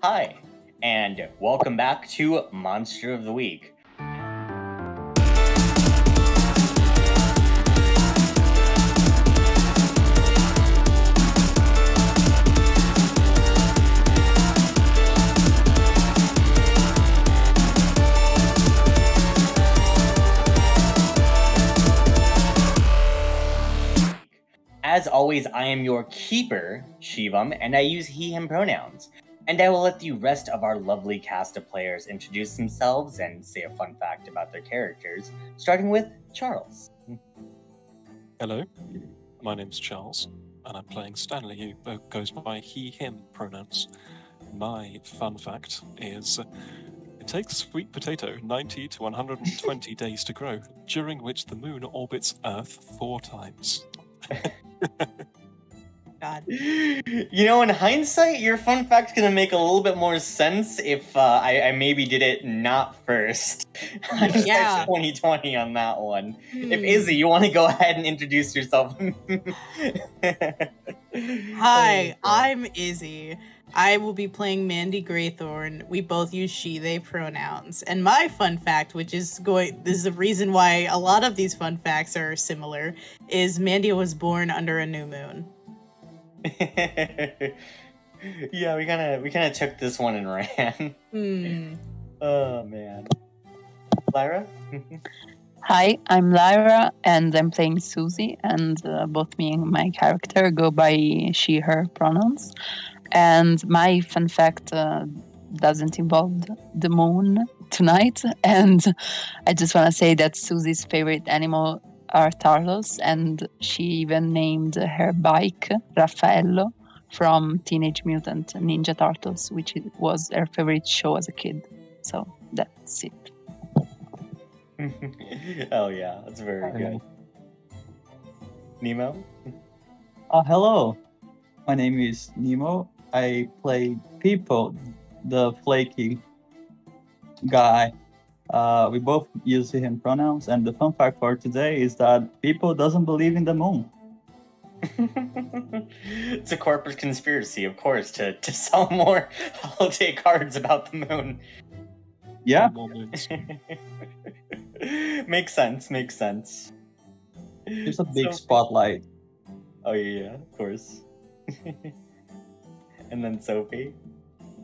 Hi, and welcome back to Monster of the Week. As always, I am your keeper, Shivam, and I use he, him pronouns. And I will let the rest of our lovely cast of players introduce themselves and say a fun fact about their characters, starting with Charles. Hello, my name's Charles, and I'm playing Stanley, who goes by he, him pronouns. My fun fact is it takes sweet potato 90 to 120 days to grow, during which the moon orbits Earth 4 times. God. You know, in hindsight, your fun fact's gonna make a little bit more sense if I maybe did it not first. Yeah. 2020 on that one. If Izzy, you want to go ahead and introduce yourself. Hi, I'm Izzy. I will be playing Mandy Graythorn. We both use she, they pronouns. And my fun fact, which is this is the reason why a lot of these fun facts are similar, is Mandy was born under a new moon. Yeah, we kind of took this one and ran. Oh man, Lyra. Hi, I'm Lyra, and I'm playing Susie, and both me and my character go by she, her pronouns. And my fun fact doesn't involve the moon tonight, and I just want to say that Susie's favorite animal are turtles, and she even named her bike Raffaello from Teenage Mutant Ninja Turtles, which was her favorite show as a kid. So that's it. Oh yeah, that's very good. Nemo? Hello, my name is Nemo. I play People, the flaky guy. We both use him pronouns, and the fun fact for today is that People doesn't believe in the moon. It's a corporate conspiracy, of course, to sell more holiday cards about the moon. Yeah. Makes sense. There's a big spotlight. Oh yeah, of course. And then Sophie.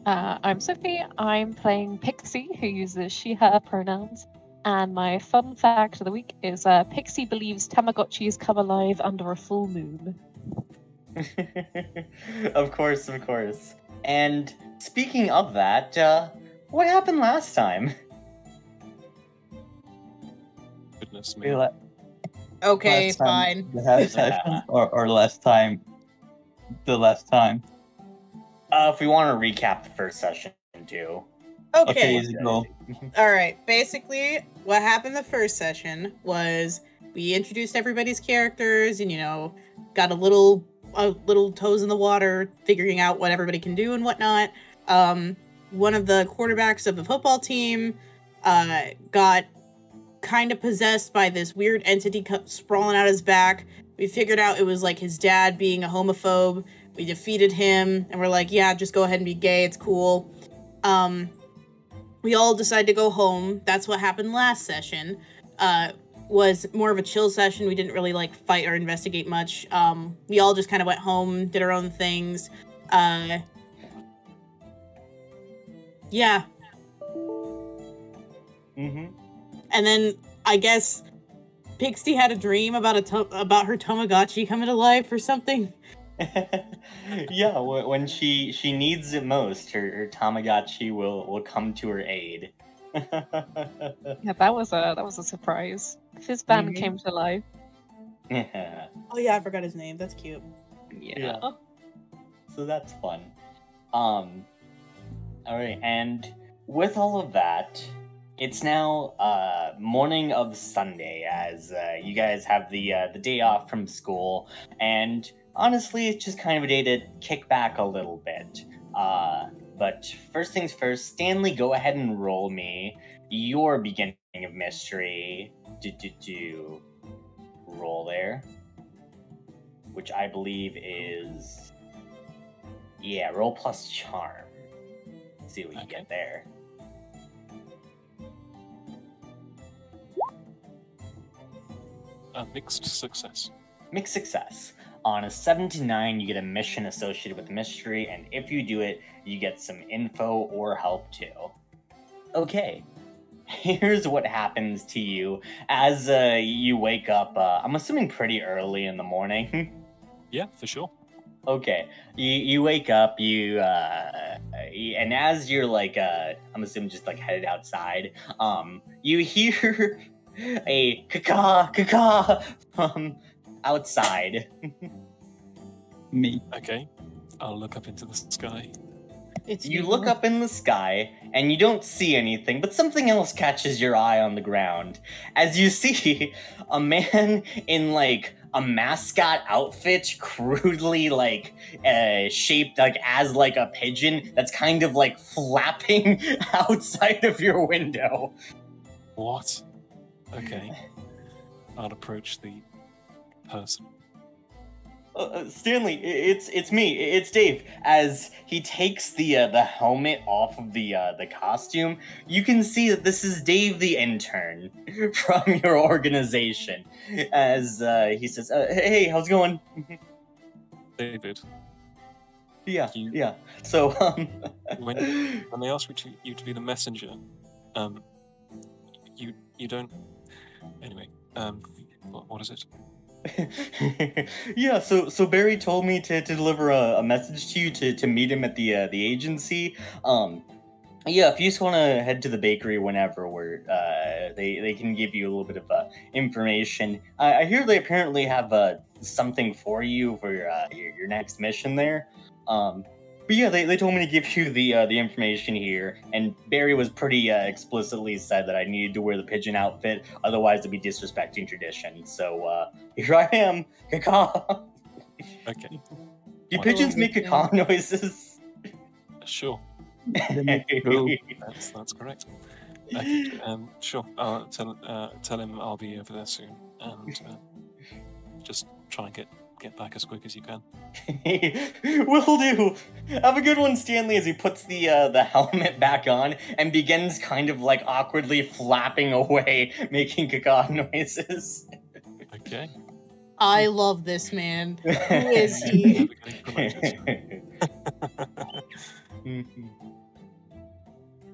I'm Sophie. I'm playing Pixie, who uses she, her pronouns. And my fun fact of the week is Pixie believes Tamagotchis come alive under a full moon. Of course. And speaking of that, what happened last time? Goodness me. Okay, Last time fine. The half session, or last time? The last time. If we want to recap the first session too. Okay. Easy go. All right. Basically, what happened the first session was we introduced everybody's characters and, got a little toes in the water, figuring out what everybody can do and whatnot. One of the quarterbacks of the football team got kind of possessed by this weird entity sprawling out his back. We figured out it was like his dad being a homophobe. We defeated him, and we're like, yeah, just go ahead and be gay. It's cool. We all decided to go home. That's what happened last session. Was more of a chill session. We didn't really fight or investigate much. We all just kind of went home, did our own things. Yeah. And then I guess Pixie had a dream about about her Tamagotchi coming to life or something. Yeah, when she needs it most, her Tamagotchi will come to her aid. Yeah, that was a surprise. His band came to life. Oh yeah, I forgot his name. That's cute. Yeah. So that's fun. All right, and with all of that, it's now morning of Sunday, as you guys have the day off from school, and honestly, it's just kind of a day to kick back a little bit. But first things first, Stanley, go ahead and roll me your beginning of mystery. Roll there, which I believe is roll plus charm. see what you Okay. get there. A mixed success. Mixed success. On a 7 to 9, you get a mission associated with the mystery, and if you do it, you get some info or help too. Okay, here's what happens to you as you wake up. I'm assuming pretty early in the morning. Yeah, for sure. Okay, you wake up, and as you're like, I'm assuming just like headed outside, you hear a caca from outside. Me. Okay, I'll look up into the sky. It's You look up in the sky and you don't see anything, but something else catches your eye on the ground as you see a man in like a mascot outfit, crudely like shaped like as like a pigeon that's kind of like flapping outside of your window. What? Okay. I'll approach the person. Stanley, it's me. It's Dave. As he takes the helmet off of the costume, you can see that this is Dave, the intern from your organization. As he says, "Hey, how's it going?" David, Yeah, You- yeah. So, when they asked you to be the messenger, you don't. Anyway, what is it? yeah, so Barry told me to deliver a message to you to meet him at the agency. Yeah, if you just want to head to the bakery whenever, where they can give you a little bit of information. I hear they apparently have something for you for your next mission there. But yeah, they told me to give you the information here, and Barry was pretty explicitly said that I needed to wear the pigeon outfit, otherwise it'd be disrespecting tradition. So here I am, caca. Okay, Do Why- pigeons make caca noises? sure. They make poo. That's correct. Okay, sure. I'll tell him I'll be over there soon, and just try and get back as quick as you can. Will do. Have a good one, Stanley. As he puts the helmet back on and begins kind of like awkwardly flapping away, making caca noises. Okay. I love this man. Who is he? Never getting promoted.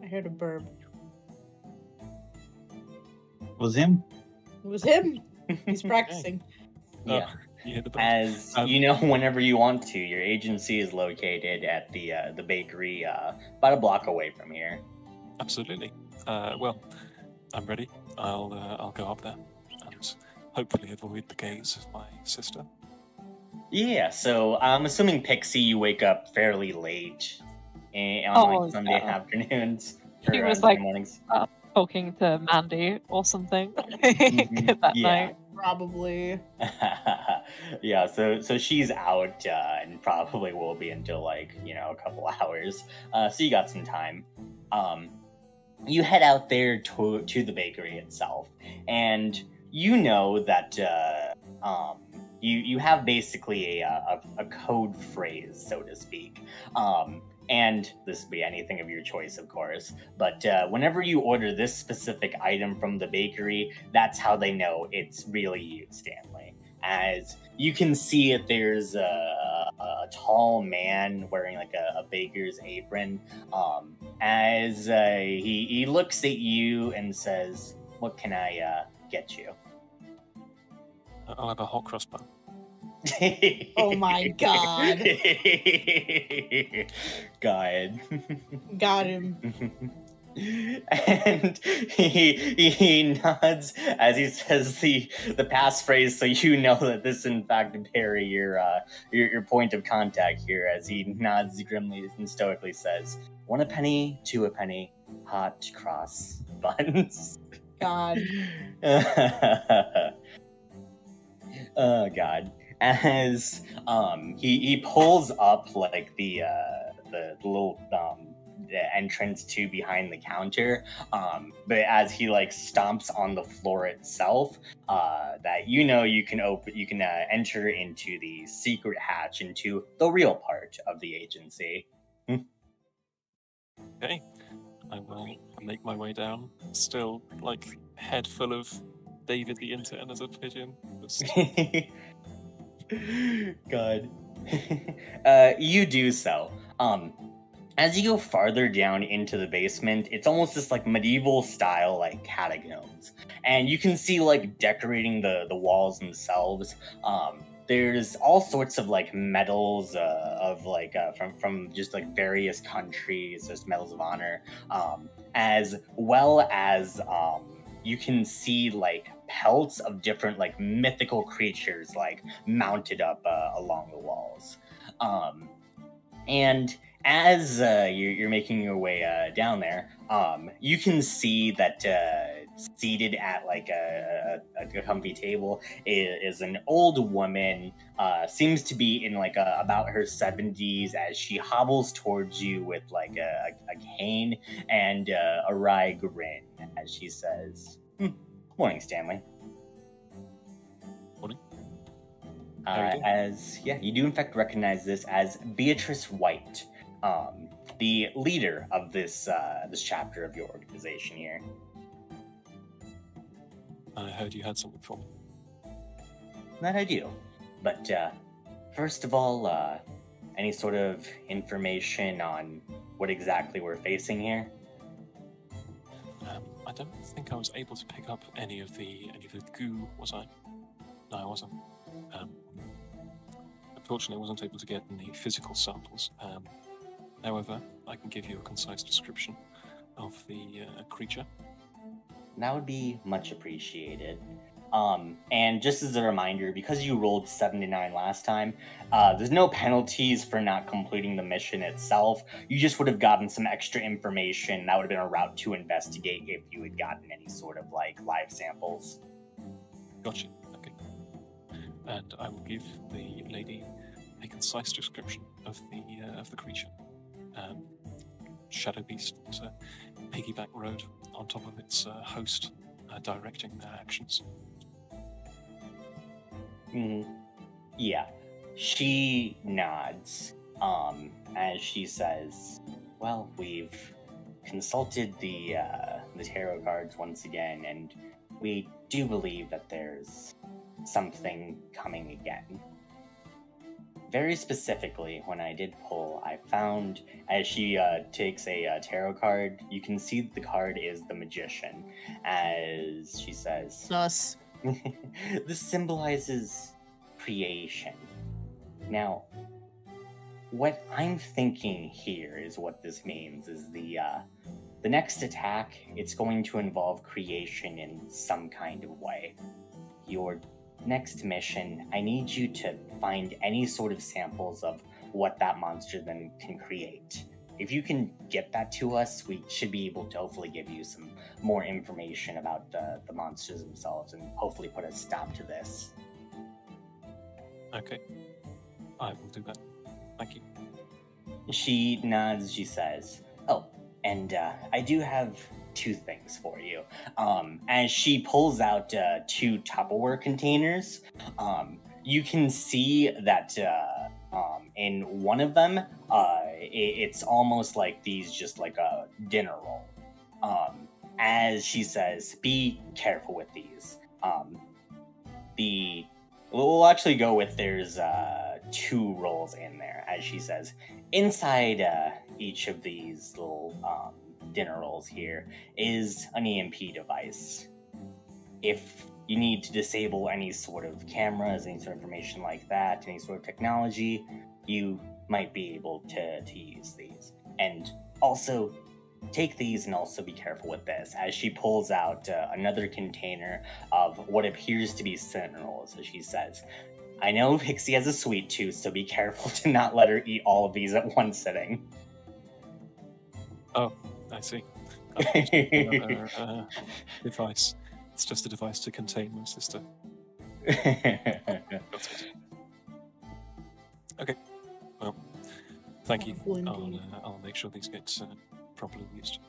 I heard a burp. Was him? It was him. He's practicing. Yeah. You hit the button. As you know, whenever you want to, your agency is located at the bakery about a block away from here. Absolutely. Well, I'm ready. I'll go up there and hopefully avoid the gaze of my sister. Yeah, so I'm assuming Pixie, you wake up fairly late on Oh, like Sunday yeah. afternoons. He or, was Sunday like- mornings. Talking to Mandy or something Mhm, that yeah. night. Probably. Yeah, so she's out and probably will be until like a couple hours. So you got some time. You head out there to the bakery itself, and you know that you have basically a code phrase, so to speak. And this would be anything of your choice, of course. But whenever you order this specific item from the bakery, that's how they know it's really you, Stanley. As you can see it, there's a tall man wearing like a baker's apron. As he looks at you and says, "What can I get you?" I'll have a hot cross bun. Oh my god. God. Got him. And he nods as he says the passphrase, so you know that this in fact Barry, your point of contact here. As he nods grimly and stoically says, "1 a penny, 2 a penny, hot cross buns." God. Oh God. As he pulls up like the little the entrance to behind the counter, but as he like stomps on the floor itself, that you can enter into the secret hatch into the real part of the agency. Okay, I will make my way down, still, like, head full of David the intern as a pigeon. Just... God. You do so. As you go farther down into the basement, it's almost this like medieval style like catacombs, and you can see like decorating the walls themselves. There's all sorts of like medals of like from just like various countries, just medals of honor, as well as you can see like pelts of different like mythical creatures like mounted up along the walls, and as you're making your way down there, you can see that seated at like a comfy table is an old woman. Seems to be in like about her 70s as she hobbles towards you with like a cane and a wry grin as she says, "Morning, Stanley." Morning. You do in fact recognize this as Beatrice White, the leader of this chapter of your organization here. I heard you had something for me. That I do. But first of all, any sort of information on what exactly we're facing here? I don't think I was able to pick up any of the goo, was I? No, I wasn't. Unfortunately, I wasn't able to get any physical samples. However, I can give you a concise description of the creature. That would be much appreciated. And just as a reminder, because you rolled 7 to 9 last time, there's no penalties for not completing the mission itself. You just would have gotten some extra information. That would have been a route to investigate if you had gotten any sort of like live samples. Gotcha. Okay. And I will give the lady a concise description of the creature. Shadow beast, piggyback road on top of its host, directing their actions. Yeah. She nods, as she says, "Well, we've consulted the tarot cards once again, and we do believe that there's something coming again. Very specifically, when I did pull, I found, as she takes a tarot card, you can see the card is the Magician, as she says, Sus. this symbolizes creation. Now, what I'm thinking here is what this means is the next attack, it's going to involve creation in some kind of way. Your next mission, I need you to find any sort of samples of what that monster then can create. If you can get that to us, we should be able to hopefully give you some more information about the monsters themselves and hopefully put a stop to this." Okay. I will do that. Thank you. She nods, she says, "Oh, and I do have 2 things for you." As she pulls out 2 Tupperware containers, you can see that in one of them, it's almost like these just like a dinner roll. As she says, "Be careful with these." We'll actually go with there's 2 rolls in there, as she says. Inside each of these little dinner rolls here is an EMP device. If you need to disable any sort of cameras, any sort of information like that, any sort of technology, you might be able to use these. And also, take these and also be careful with this, as she pulls out another container of what appears to be sentinels, as she says, "I know Pixie has a sweet tooth, so be careful to not let her eat all of these at one sitting." Oh, I see. Device. It's just a device to contain my sister. Okay. Well, thank you. I'll make sure these get properly used.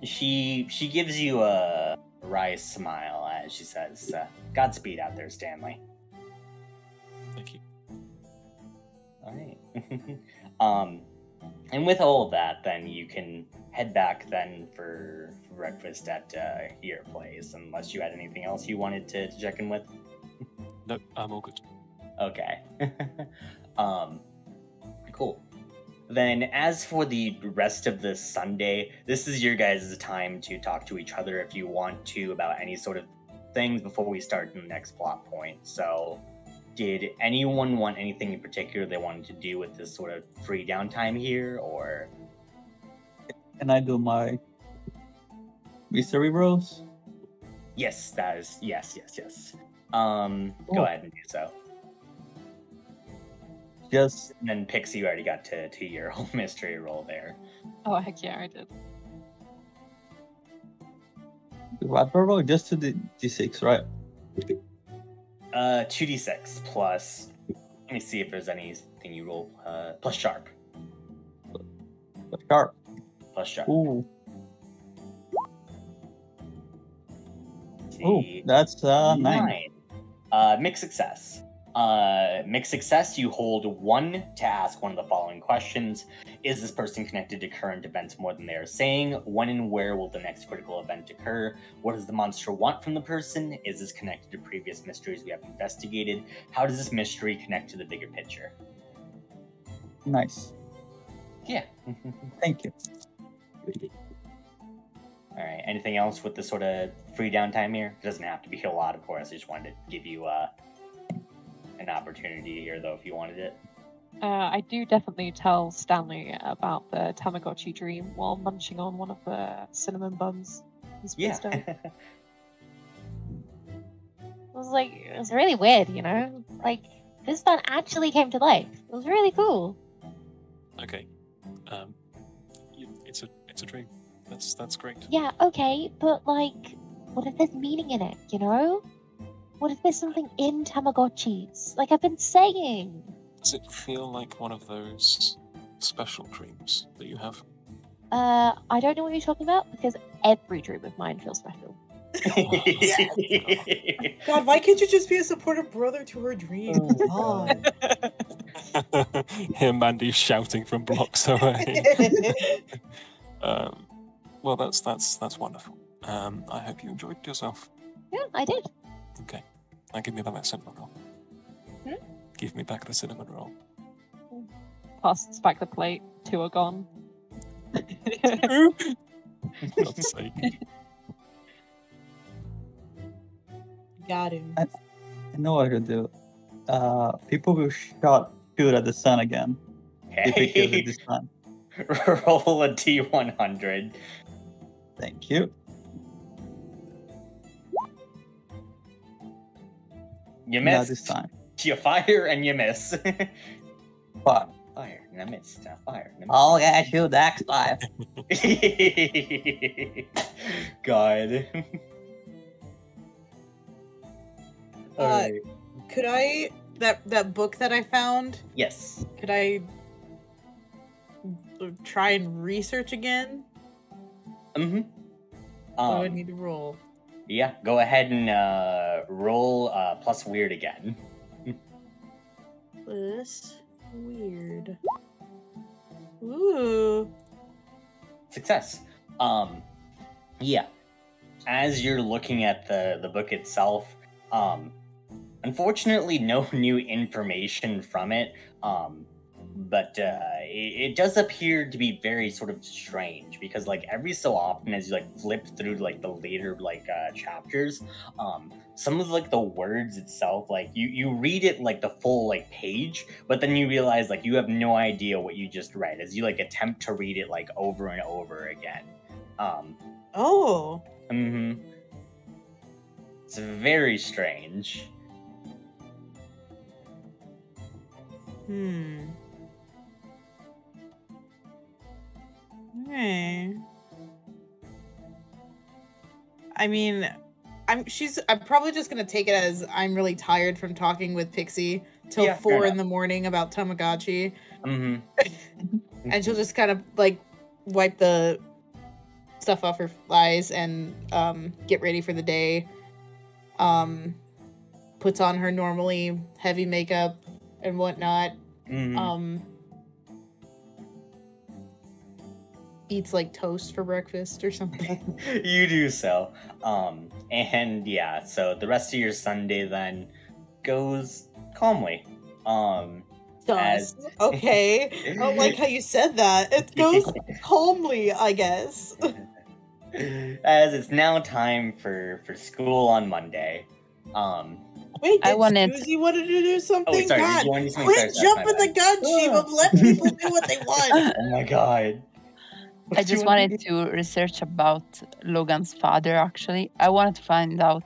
She gives you a wry smile as she says, "Godspeed out there, Stanley." Thank you. All right. And with all of that, then you can head back then for breakfast at your place, unless you had anything else you wanted to check in with. Nope, I'm all good. Okay. Cool. Then, as for the rest of the Sunday, this is your guys' time to talk to each other if you want to about any sort of things before we start the next plot point. So, did anyone want anything in particular they wanted to do with this sort of free downtime here, or? Can I do my mystery rolls? Yes, that is yes. Go ahead and do so. Just And then Pixie, you already got to your whole mystery roll there. Oh, heck yeah, I did. what roll? Just to the d6, right? 2d6 plus. Let me see if there's anything you roll. Plus sharp. Sharp. Plus sharp. Ooh. See. Ooh, that's 9. Mixed success. Mixed success, you hold 1 to ask one of the following questions. Is this person connected to current events more than they are saying? When and where will the next critical event occur? What does the monster want from the person? Is this connected to previous mysteries we have investigated? How does this mystery connect to the bigger picture? Nice. Yeah. Thank you. Alright, anything else with this sort of free downtime here? It doesn't have to be a lot, of course. I just wanted to give you an opportunity here, though, if you wanted it. I do definitely tell Stanley about the Tamagotchi dream while munching on one of the cinnamon buns. Yeah. It was really weird, you know? Like, this one actually came to life. It was really cool. Okay. It's a dream. That's great. Yeah, okay, but like, what if there's meaning in it, you know? What if there's something in Tamagotchis? Like I've been saying. Does it feel like one of those special dreams that you have? I don't know what you're talking about because every dream of mine feels special. God, why can't you just be a supportive brother to her dreams? God. Him and he's shouting from blocks away. Well, that's wonderful. I hope you enjoyed yourself. Yeah, I did. Okay, now give me back that cinnamon roll. Give me back the cinnamon roll. Passes back the plate. 2 are gone. God's sake. Got him. I know what to do. People will shoot at the sun again if it kills it this time. Roll a D100. Thank you. You Not miss. this time. You fire and you miss. But Fire and I missed. Fire and I oh yeah, shoot next time. missed. God. Alright. Could I that book that I found? Yes. Could I try and research again? Mm-hmm. I would need to roll. Yeah, go ahead and roll plus weird again. Plus weird. Ooh. Success. Yeah. As you're looking at the book itself, unfortunately no new information from it. But it does appear to be very sort of strange because like every so often as you like flip through like the later like chapters, some of like the words itself, like you read it like the full like page, but then you realize like you have no idea what you just read as you like attempt to read it like over and over again. Oh. Mm-hmm. It's very strange. Okay. I mean, I'm probably just gonna take it as I'm really tired from talking with Pixie till Yeah, 4 fair in the morning about Tamagotchi. Mm-hmm. And she'll just kind of like wipe the stuff off her eyes and get ready for the day. Puts on her normally heavy makeup and whatnot. Mm-hmm. eats like toast for breakfast or something. You do so. And yeah, so the rest of your Sunday then goes calmly. Does. Okay. I don't like how you said that. It goes calmly, I guess. As it's now time for school on Monday. Wait, I did wanted- Susie wanted to do something? Oh, sorry, did God, you want to do something? quit Sorry, jumping my the gun, Shiva. Let people do what they want. Oh my god. I just wanted to research about Logan's father, actually. I wanted to find out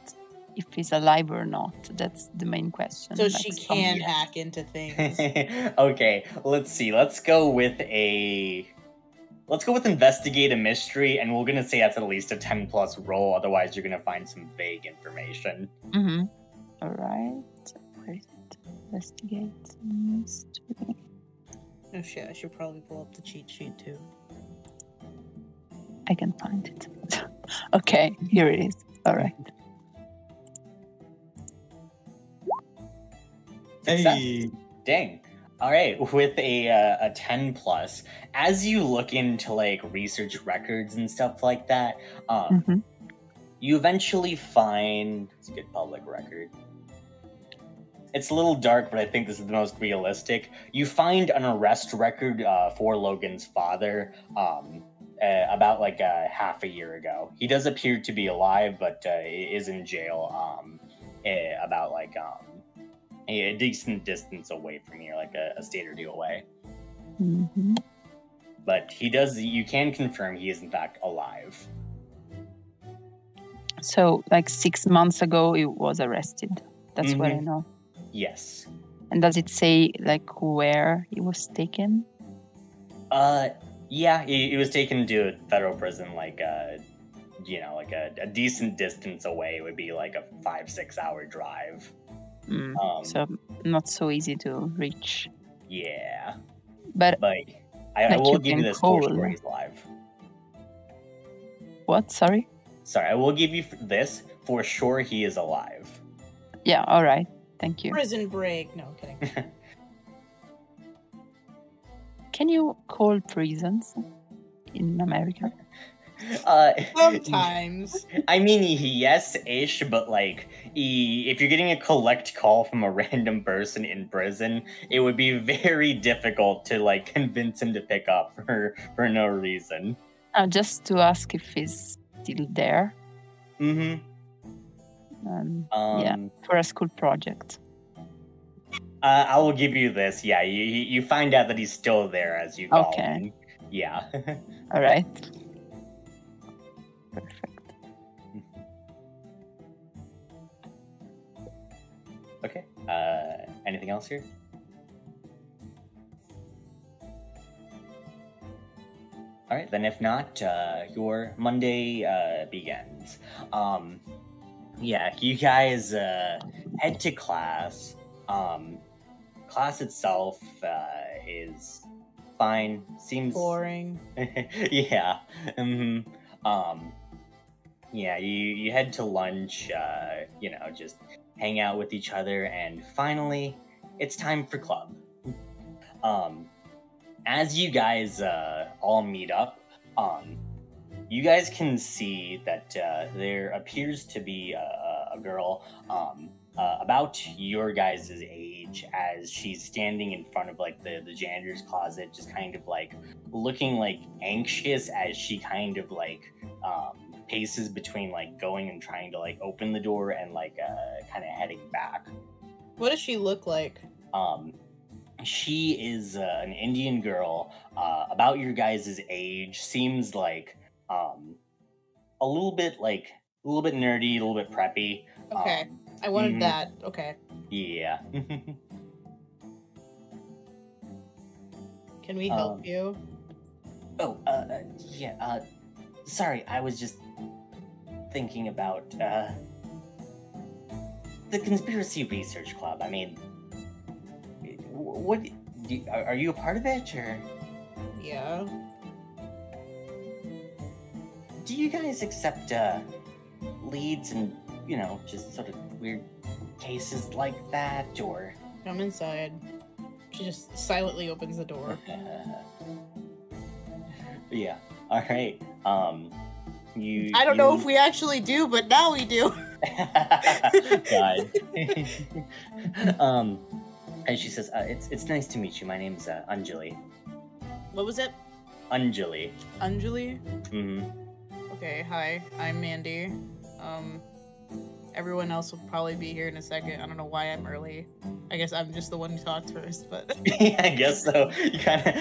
if he's alive or not. That's the main question. So like, she some- can hack into things. Okay, let's see. Let's go with investigate a mystery, and we're gonna say that's at least a 10+ roll, otherwise you're gonna find some vague information. Mhm. All right. Where is it? Investigate mystery. Oh shit, I should probably pull up the cheat sheet too. I can find it. Okay, here it is. All right. Hey, Dang. All right, with a 10+, as you look into like research records and stuff like that, Mhm. you eventually find it's a good public record. It's a little dark, but I think this is the most realistic. You find an arrest record for Logan's father about like half a year ago. He does appear to be alive, but is in jail about like a decent distance away from here, like a state or two away. Mhm. But he does. You can confirm he is in fact alive. So, like 6 months ago, he was arrested. That's what I Mhm. know. Yes. And does it say like where he was taken? Yeah, he was taken to a federal prison, like like a decent distance away. It would be like a 5-6 hour drive. So not so easy to reach. Yeah, But but I Like will you give you can this for call. sure he's alive. what? Sorry. Sorry, I will give you this for sure he is alive. Yeah. All right. Thank you. Prison break. No, I'm kidding. Can you call prisons in America? Sometimes. I mean, yes-ish, but like, if you're getting a collect call from a random person in prison, it would be very difficult to like convince him to pick up for no reason. Just to ask if he's still there. Mm-hmm. Yeah, for a school project. I will give you this. Yeah, you find out that he's still there as you call Okay. him. Yeah. All right. Perfect. Okay. Anything else here? All right. Then, if not, your Monday begins. Yeah, you guys head to class. Class itself is fine. Seems Boring. yeah. Yeah, you head to lunch, just hang out with each other, and finally, it's time for club. As you guys all meet up, you guys can see that there appears to be a girl about your guys' age, as she's standing in front of like the janitor's closet, just kind of like looking like anxious as she kind of like paces between like going and trying to like open the door and like kind of heading back. What does she look like? She is an Indian girl about your guys' age. Seems like a little bit nerdy, a little bit preppy. Okay. I wanted mhm. that. Okay. Yeah. Can we help you? Oh, yeah. Sorry, I was just thinking about the Conspiracy Research Club. I mean, what? Are you a part of it, or Yeah. do you guys accept leads and just sort of weird cases like that, or? Come inside. She just silently opens the door. Yeah. All right. I don't know if we actually do, but now we do. God. And she says, "It's nice to meet you. My name's Anjali." What was it? Anjali. Anjali? Mm-hmm. Okay, hi. I'm Mandy. Everyone else will probably be here in a second. I don't know why I'm early. I guess I'm just the one who talked first, but Yeah, I guess so. You kind of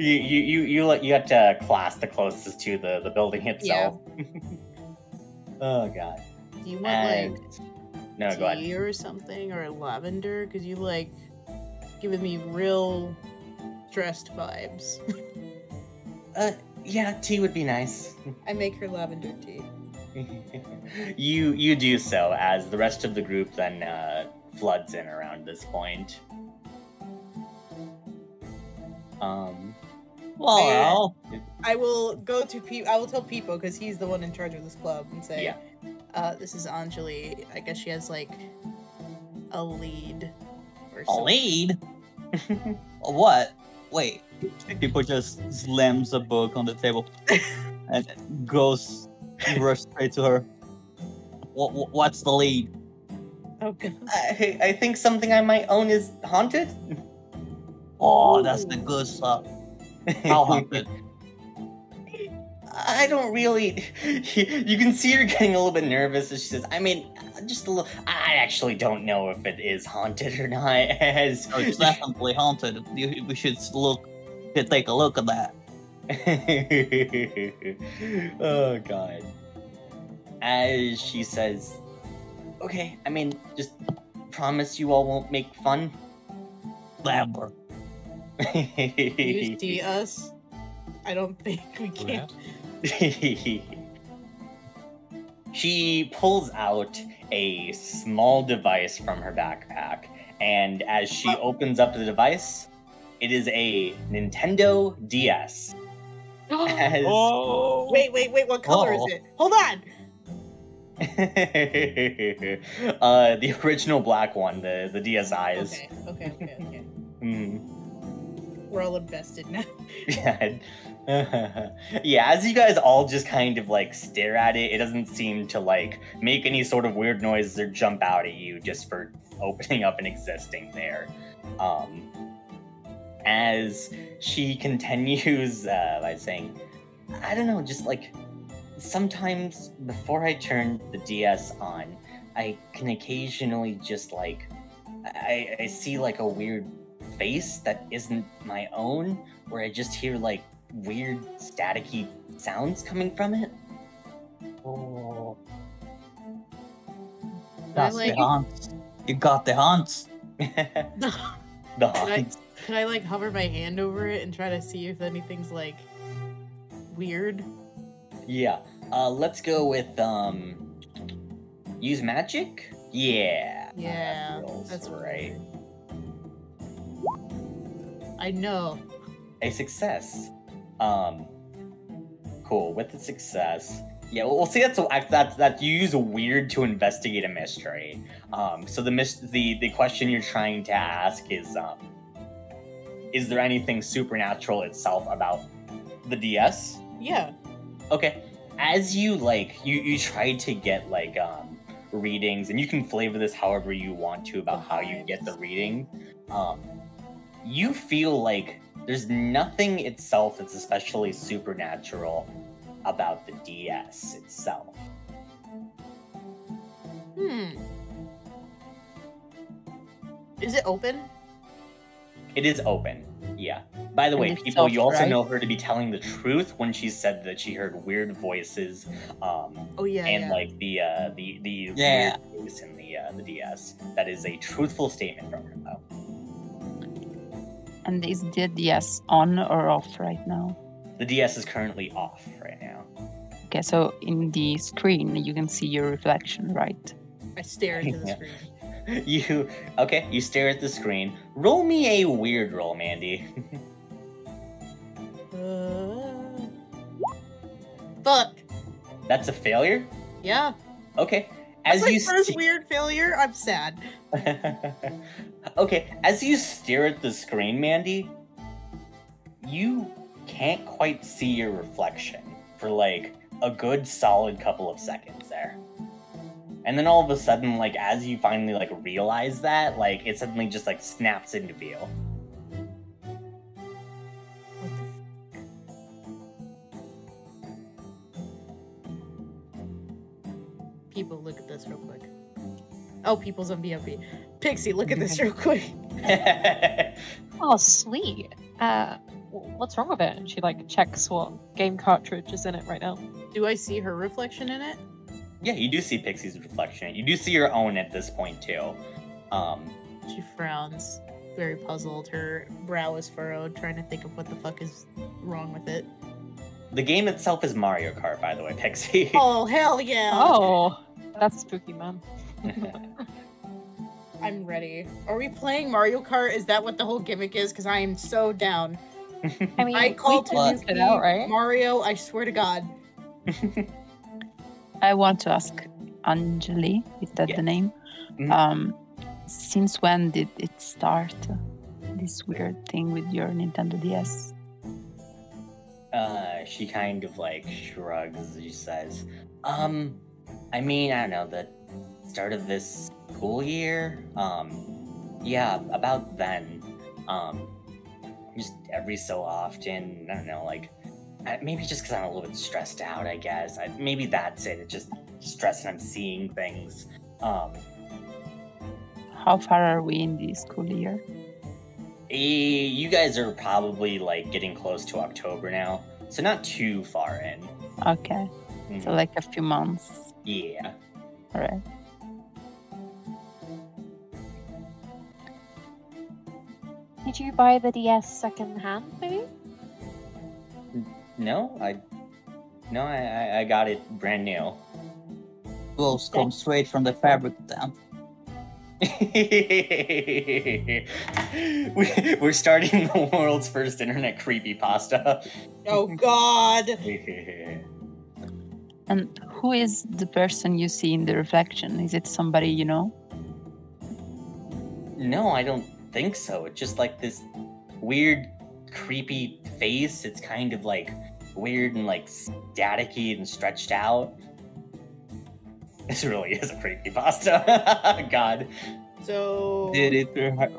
you got class the closest to the building itself. Yeah. Oh god. Do you want no, go ahead. tea or something or lavender? Because you giving me real stressed vibes. Yeah, tea would be nice. I make her lavender tea. You do so as the rest of the group then floods in around this point. Well, I will go to I will tell Peepo because he's the one in charge of this club and say, yeah. This is Anjali. I guess she has a lead. Or a something. lead? What? Wait. People just slams a book on the table and rush straight to her. What's the lead? Oh god. I think something I might own is haunted. Oh, that's the good stuff. How haunted? I don't really. You can see her getting a little bit nervous as she says, I mean, just a little. I actually don't know if it is haunted or not. As it's definitely haunted. We should take a look at that. Oh god. As she says, okay, I mean, just promise you all won't make fun. Never. You see us? I don't think we can. She pulls out a small device from her backpack, and as she opens up the device, it is a Nintendo DS. Oh! Wait, what color is it? Hold on! The original black one, the DSIs. Okay. Mm. We're all invested now. Yeah, as you guys all just kind of stare at it, it doesn't seem to make any sort of weird noises or jump out at you just for opening up and existing there. As she continues by saying, I don't know, just sometimes before I turn the DS on, I can occasionally just I see a weird face that isn't my own, where I just hear weird staticky sounds coming from it. Oh, that's the haunts. You got the haunts. The haunts. Can I hover my hand over it and try to see if anything's weird? Yeah. Let's go with use magic? Yeah. Yeah. That's right. I know. A success. Cool. With the success. Yeah, we'll see that you use a weird to investigate a mystery. So the question you're trying to ask is there anything supernatural itself about the DS? Yeah. Okay. As you you try to get readings, and you can flavor this however you want to about how you get the reading. You feel there's nothing itself that's especially supernatural about the DS itself. Is it open? It is open, yeah. By the way, people, you also know her to be telling the truth when she said that she heard weird voices. And the weird voice in the DS. That is a truthful statement from her, though. And is the DS on or off right now? The DS is currently off right now. Okay, so in the screen you can see your reflection, right? I stare into the screen. You stare at the screen. Roll me a weird roll, Mandy. Fuck. That's a failure? Yeah. Okay. That's my first weird failure. I'm sad. Okay, as you stare at the screen, Mandy, you can't quite see your reflection for like a good solid couple of seconds there. And then all of a sudden, like, as you finally like realize that, like, it suddenly just like snaps into view. What the People, look at this real quick. Oh, people's on BFB. Pixie, look at this real quick. Oh, sweet. What's wrong with it? And she like checks what game cartridge is in it right now. Do I see her reflection in it? Yeah, you do see Pixie's reflection. You do see your own at this point too. She frowns, very puzzled. Her brow is furrowed, trying to think of what the fuck is wrong with it. The game itself is Mario Kart, by the way, Pixie. Oh, hell yeah! Oh, that's spooky, man. I'm ready. Are we playing Mario Kart? Is that what the whole gimmick is? Because I am so down. I mean, I called we can to it out, right? Mario, I swear to God. I want to ask Anjali, is that Yeah. the name? Mhm. Since when did it start? This weird thing with your Nintendo DS? She kind of like shrugs. She says, I mean, I don't know, the start of this school year? Yeah, about then. Just every so often, I don't know, like, maybe just because I'm a little bit stressed out, I guess. Maybe that's it. It's just stress and I'm seeing things. How far are we in the school year? You guys are probably like getting close to October now, so not too far in. Okay, so Mhm. like a few months. Yeah. Alright. Did you buy the DS second hand, maybe? No, I got it brand new. Clothes come straight from the fabric then. We're starting the world's first internet creepypasta. Oh, God. And who is the person you see in the reflection? Is it somebody you know? No, I don't think so. It's just like this weird, creepy face. It's kind of like weird and like staticky and stretched out. This really is a creepypasta. God. So... Did it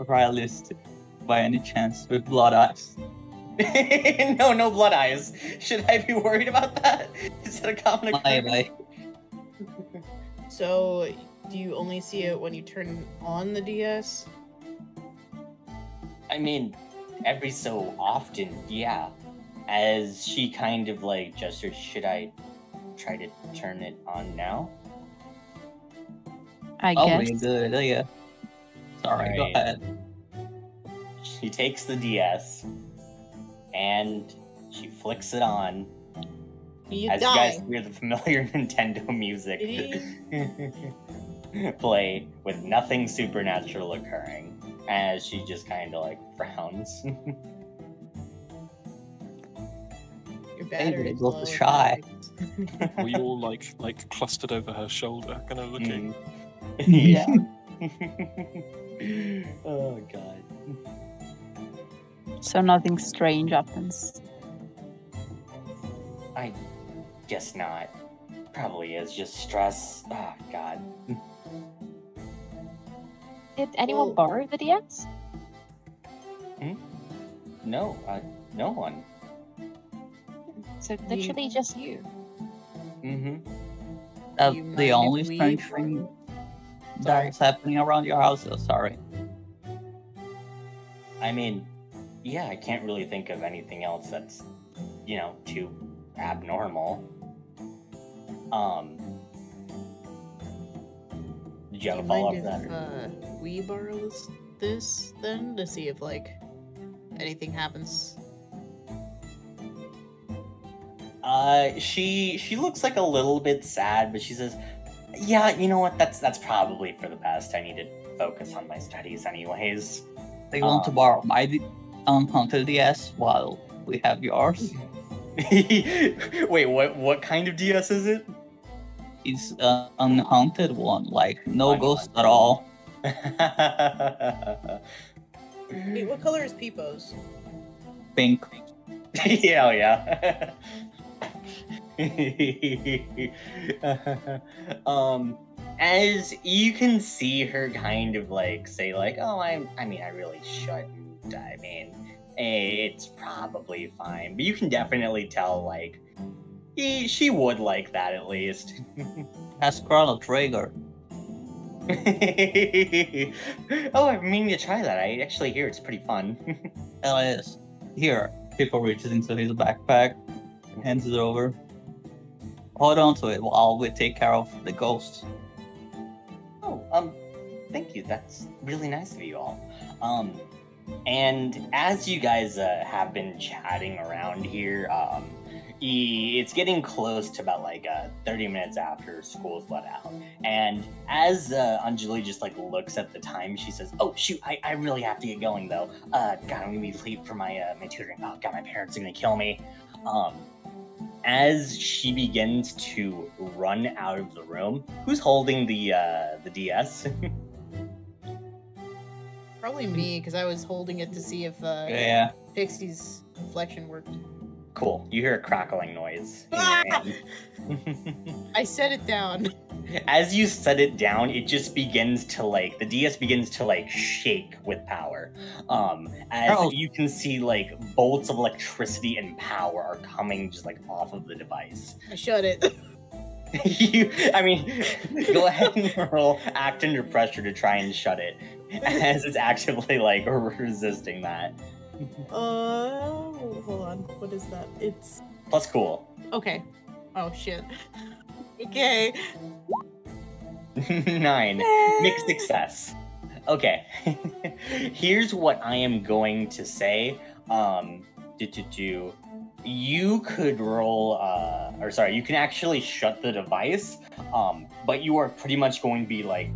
realistic by any chance with blood eyes? No blood eyes. Should I be worried about that? Is that a common occurrence? Bye. So, do you only see it when you turn on the DS? I mean, every so often, yeah. As she kind of like gestures, should I try to turn it on now? I Oh, guess. really good idea. Sorry, go Alright. ahead. She takes the DS and she flicks it on. You As die. you guys hear the familiar Nintendo music play with nothing supernatural occurring, as she just kind of like frowns. Your Maybe battery it was shy. We all like clustered over her shoulder, kind of looking. Yeah. Oh god. So nothing strange happens. I guess not. Probably is just stress. Oh god. Did anyone Well- borrow the DS? No, no one. So literally just you. Mm-hmm. That's You mind the if only we strange borrow? thing that's happening around your house. Oh, sorry. I mean, yeah, I can't really think of anything else that's, you know, too abnormal. Did you have a Do you follow-up mind to if that? we borrow this then to see if like anything happens? She looks like a little bit sad, but she says, "Yeah, you know what? That's probably for the best. I need to focus on my studies, anyways." They want to borrow my unhaunted DS while we have yours. Wait, what kind of DS is it? It's an unhaunted one, like no Unhaunted. ghost at all. Wait, what color is Peepo's? Pink. Yeah, yeah. As you can see her kind of like say like, oh, I mean, I really shouldn't. I mean, it's probably fine, but you can definitely tell like she would like that at least. That's Chrono Trigger. Oh, I've been meaning to try that. I actually hear it's pretty fun. Hell is. Here, People reaches into his backpack, hands it over. Hold on to it while we take care of the ghosts. Oh, thank you. That's really nice of you all. And as you guys have been chatting around here, it's getting close to about like 30 minutes after school's let out. And as Anjali just like looks at the time, she says, "Oh shoot, I really have to get going though. God, I'm gonna be late for my tutoring. Oh God, my parents are gonna kill me." As she begins to run out of the room, who's holding the DS? Probably me, because I was holding it to see if Yeah. Pixie's inflection worked. Cool. You hear a crackling noise in your hand. I set it down. As you set it down, it just begins to like the DS begins to like shake with power. As you can see, like bolts of electricity and power are coming just like off of the device. I shut it. Go ahead and roll act under pressure to try and shut it, as it's actively like resisting that. Hold on. What is that? It's Plus cool. okay. Oh shit. Okay. 9. Mixed success. Okay. Here's what I am going to say. You could roll, you can actually shut the device, but you are pretty much going to be like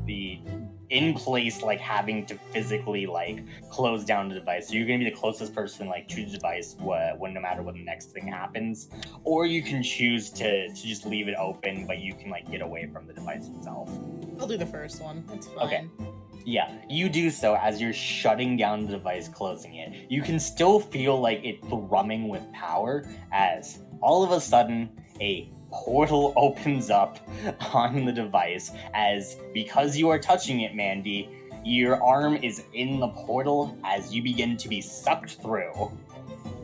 in place, like having to physically like close down the device. So you're going to be the closest person like to the device when no matter what the next thing happens, or you can choose to just leave it open, but you can like get away from the device itself. I'll do the first one. That's fine. Okay. Yeah, you do so as you're shutting down the device, closing it. You can still feel like it thrumming with power as all of a sudden a portal opens up on the device as because you are touching it, Mandy, your arm is in the portal as you begin to be sucked through.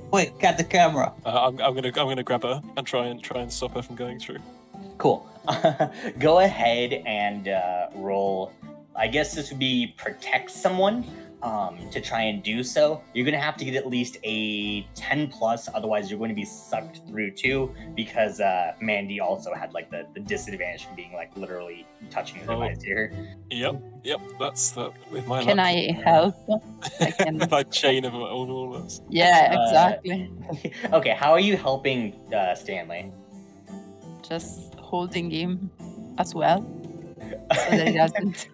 Wait, get the camera. I'm gonna grab her and try and stop her from going through. Cool. Go ahead and roll. I guess this would be protect someone. To try and do so, you're going to have to get at least a 10 plus, otherwise you're going to be sucked through too, because Mandy also had like the disadvantage from being like literally touching the device here. Yep, that's that with my Can luck. I help? I can. Like chain of all this. Yeah, exactly. Okay, how are you helping Stanley? Just holding him as well. So that he doesn't,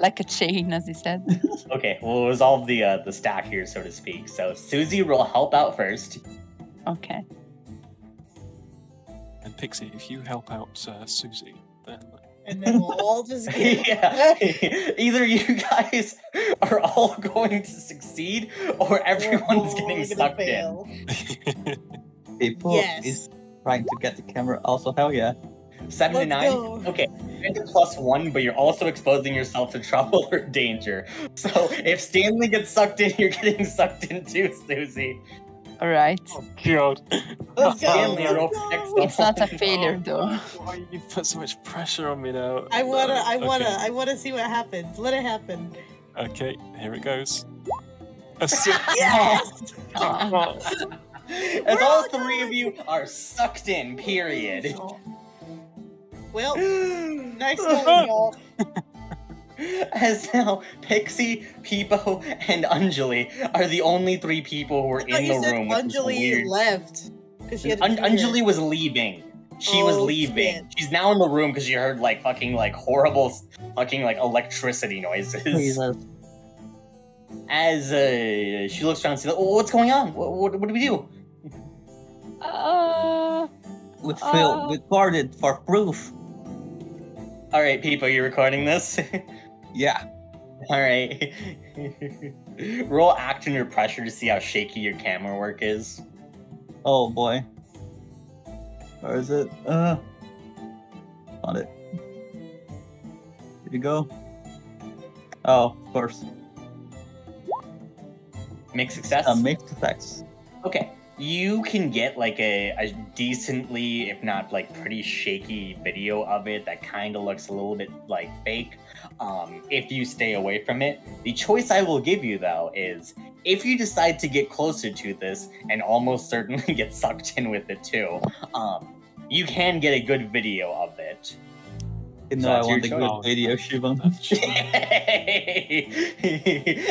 like a chain, as he said. Okay, we'll resolve the stack here, so to speak. So Susie will help out first. Okay. And Pixie, if you help out Susie, then And then we'll all just get Yeah. Either you guys are all going to succeed, or everyone's getting sucked in. People is trying to get the camera. Also, hell yeah. 7 to 9? Okay. +1, but you're also exposing yourself to trouble or danger. So if Stanley gets sucked in, you're getting sucked in too, Susie. All right. Oh God. Stanley, roll protect someone. It's not a failure, though. Why you've put so much pressure on me now? I wanna Okay. see what happens. Let it happen. Okay, here it goes. Yes! As all 3 of you are sucked in, period. Well, nice going, y'all. As now Pixie, Peepo, and Anjali are the only 3 people who are in the room. Anjali left. Anjali was leaving. She was leaving. Shit. She's now in the room because she heard like fucking like horrible fucking like electricity noises. Jesus. As she looks around and says, "Oh, what's going on? What do we do?" We recorded for proof. All right, Peepo, you recording this? Yeah. All right. Roll act under pressure to see how shaky your camera work is. Oh boy. Where is it? Found it. Here you go. Oh, of course. Mixed success? Mixed effects. Okay. You can get like a decently, if not like pretty shaky video of it that kind of looks a little bit like fake if you stay away from it. The choice I will give you though is if you decide to get closer to this and almost certainly get sucked in with it too, you can get a good video of it. You So know, I that's your want a choice. good video, Shivam.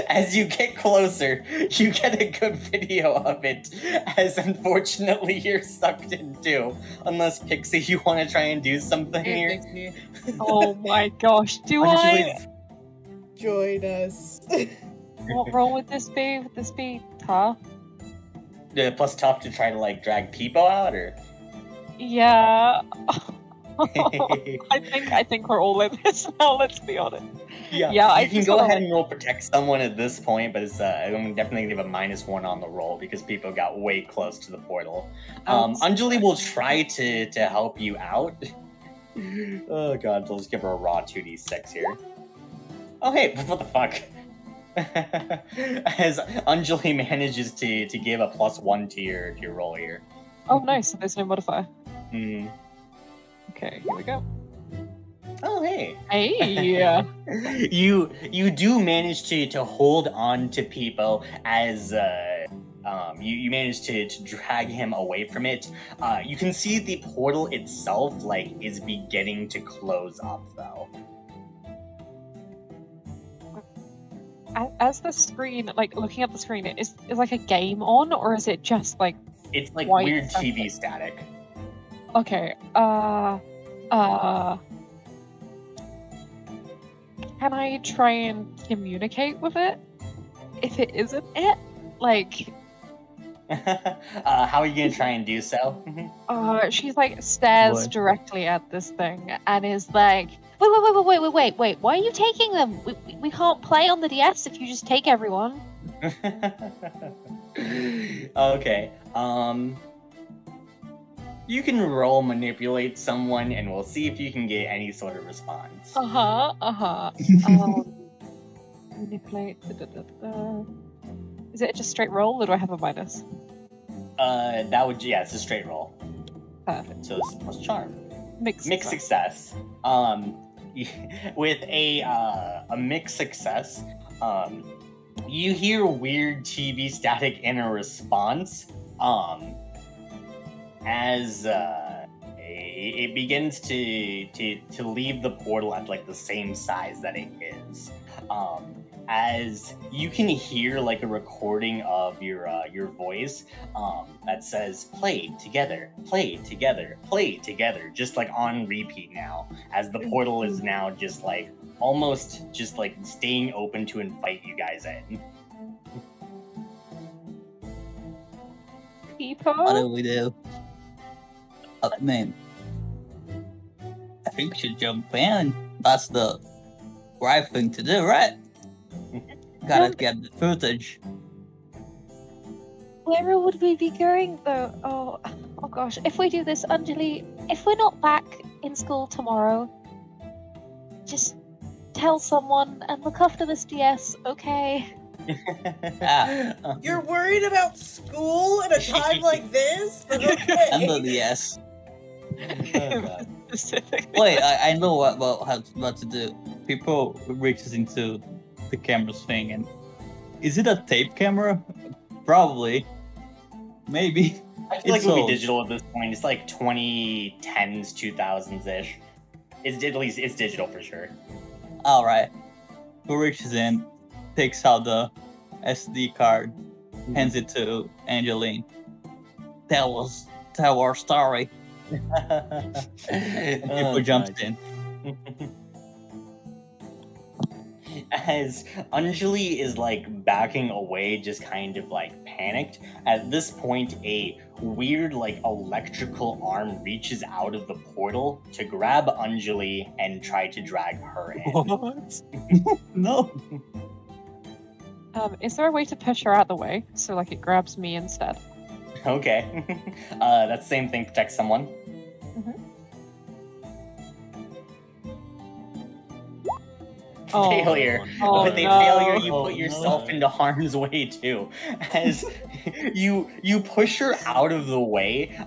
As you get closer, you get a good video of it, as unfortunately you're sucked in too. Unless, Pixie, you want to try and do something Hey, here? Pixie. Oh my gosh, do I? Anjali's- Join us. What role would this be? Would this be tough? Plus tough to try to like drag Peepo out, or? Yeah. I think we're all in this now, let's be honest. Yeah, you I can just go wanna, ahead like- and roll protect someone at this point, but it's I'm definitely gonna give a -1 on the roll because people got way close to the portal. Anjali will try to help you out. Oh god, let's give her a raw 2d6 here. Oh hey, what the fuck? As Anjali manages to give a +1 to your roll here. Oh nice, so there's no modifier. Hmm. Okay, here we go. Oh hey. Hey! You do manage to hold on to Peepo as you manage to drag him away from it. You can see the portal itself like is beginning to close up though. As the screen, like looking at the screen, is like a game on, or is it just like It's like white weird something? TV static. Okay, can I try and communicate with it? If it isn't it? Like, How are you gonna try and do so? she's like stares What? directly at this thing and is like, wait, why are you taking them? We can't play on the DS if you just take everyone. Okay. You can roll manipulate someone, and we'll see if you can get any sort of response. Manipulate. Is it just straight roll, or do I have a minus? That would it's a straight roll. Perfect. So this is plus charm. Mixed Success. With a mixed success, you hear weird TV static in a response. As it begins to leave the portal at like the same size that it is. As you can hear like a recording of your voice that says play together, just like on repeat now, as the portal is now just like almost just like staying open to invite you guys in. What people. do we do? Man, I think we should jump in. That's the right thing to do, right? Gotta get the footage. Where would we be going though? Oh gosh. If we do this, Anjali, if we're not back in school tomorrow, just tell someone and look after this DS, okay? You're worried about school at a time like this? And the Okay. DS. Oh, God. Specifically. Wait, I know what to do. People reaches into the camera's thing, and is it a tape camera? Probably. Maybe. I feel like It's it would be old. digital at this point. It's like 2010s, 2000s ish. It's at least it's digital for sure. All right. Who reaches in, takes out the SD card, hands it to Angeline. Tell our story. And people jumps in. As Anjali is like backing away, just kind of like panicked. At this point, a weird like electrical arm reaches out of the portal to grab Anjali and try to drag her in. What? No. Is there a way to push her out the way so like it grabs me instead? Okay. That same thing protects someone. Oh. Failure. Oh, With a no. failure, you Oh, put yourself no. into harm's way too. As you push her out of the way,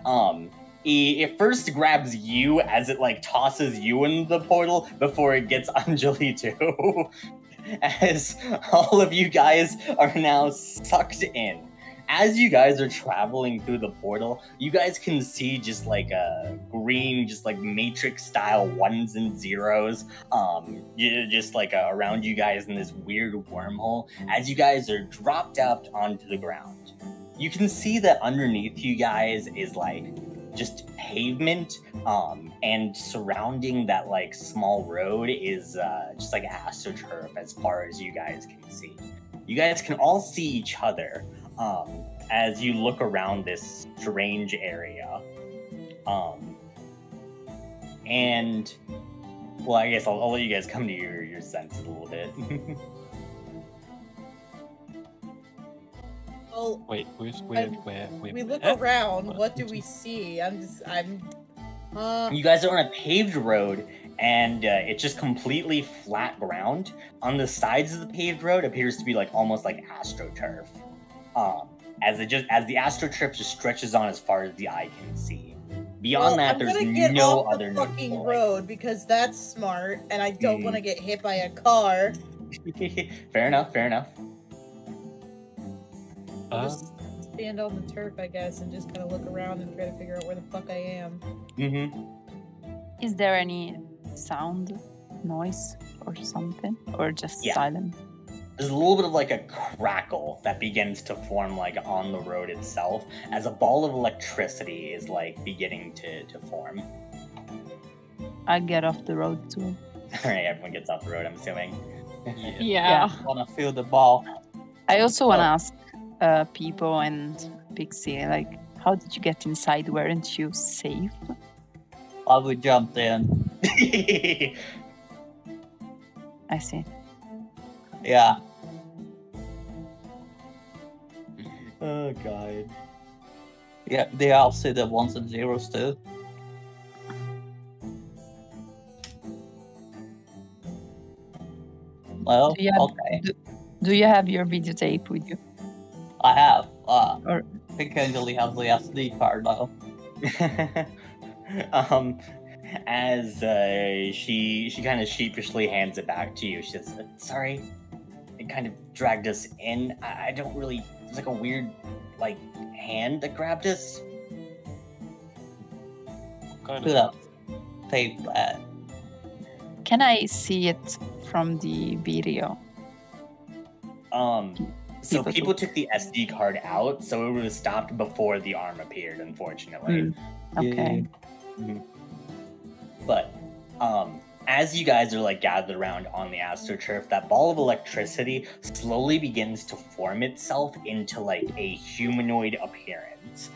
it first grabs you as it like tosses you into the portal before it gets Anjali too. As all of you guys are now sucked in. As you guys are traveling through the portal, you guys can see just like a green, just like matrix style ones and zeros, just like around you guys in this weird wormhole. As you guys are dropped out onto the ground, you can see that underneath you guys is like just pavement, and surrounding that like small road is just like astroturf as far as you guys can see. You guys can all see each other as you look around this strange area. And well, I guess I'll let you guys come to your senses a little bit. Well, Wait, we we're look where? around. What do we see? You guys are on a paved road, and it's just completely flat ground. On the sides of the paved road appears to be like almost like astroturf. As the astroturf just stretches on as far as the eye can see. Beyond that, there's no other the fucking notable road because that's smart, and I don't want to get hit by a car. Fair enough. I'll just stand on the turf, I guess, and just kind of look around and try to figure out where the fuck I am. Is there any sound, noise, or something? Or just silent? There's a little bit of like a crackle that begins to form like on the road itself as a ball of electricity is like beginning to form. I get off the road too. Alright, everyone gets off the road, I'm assuming. Yeah. I wanna feel the ball. I also want to ask people and Pixie, like, how did you get inside? Weren't you safe? I would jump in. I see. Yeah. Oh god. Yeah, they all see the ones and zeros too. Well, Do you have, okay. do you have your videotape with you? I have. Or- I think Anjali has the SD card though. As she kind of sheepishly hands it back to you. She says, "Sorry, it kind of dragged us in. I don't really. There's like a weird, like, hand that grabbed us." Kind Who of. that tape that? Can I see it from the video? So people took the SD card out, so it would have stopped before the arm appeared, unfortunately. Okay. But as you guys are like gathered around on the astroturf, that ball of electricity slowly begins to form itself into like a humanoid appearance.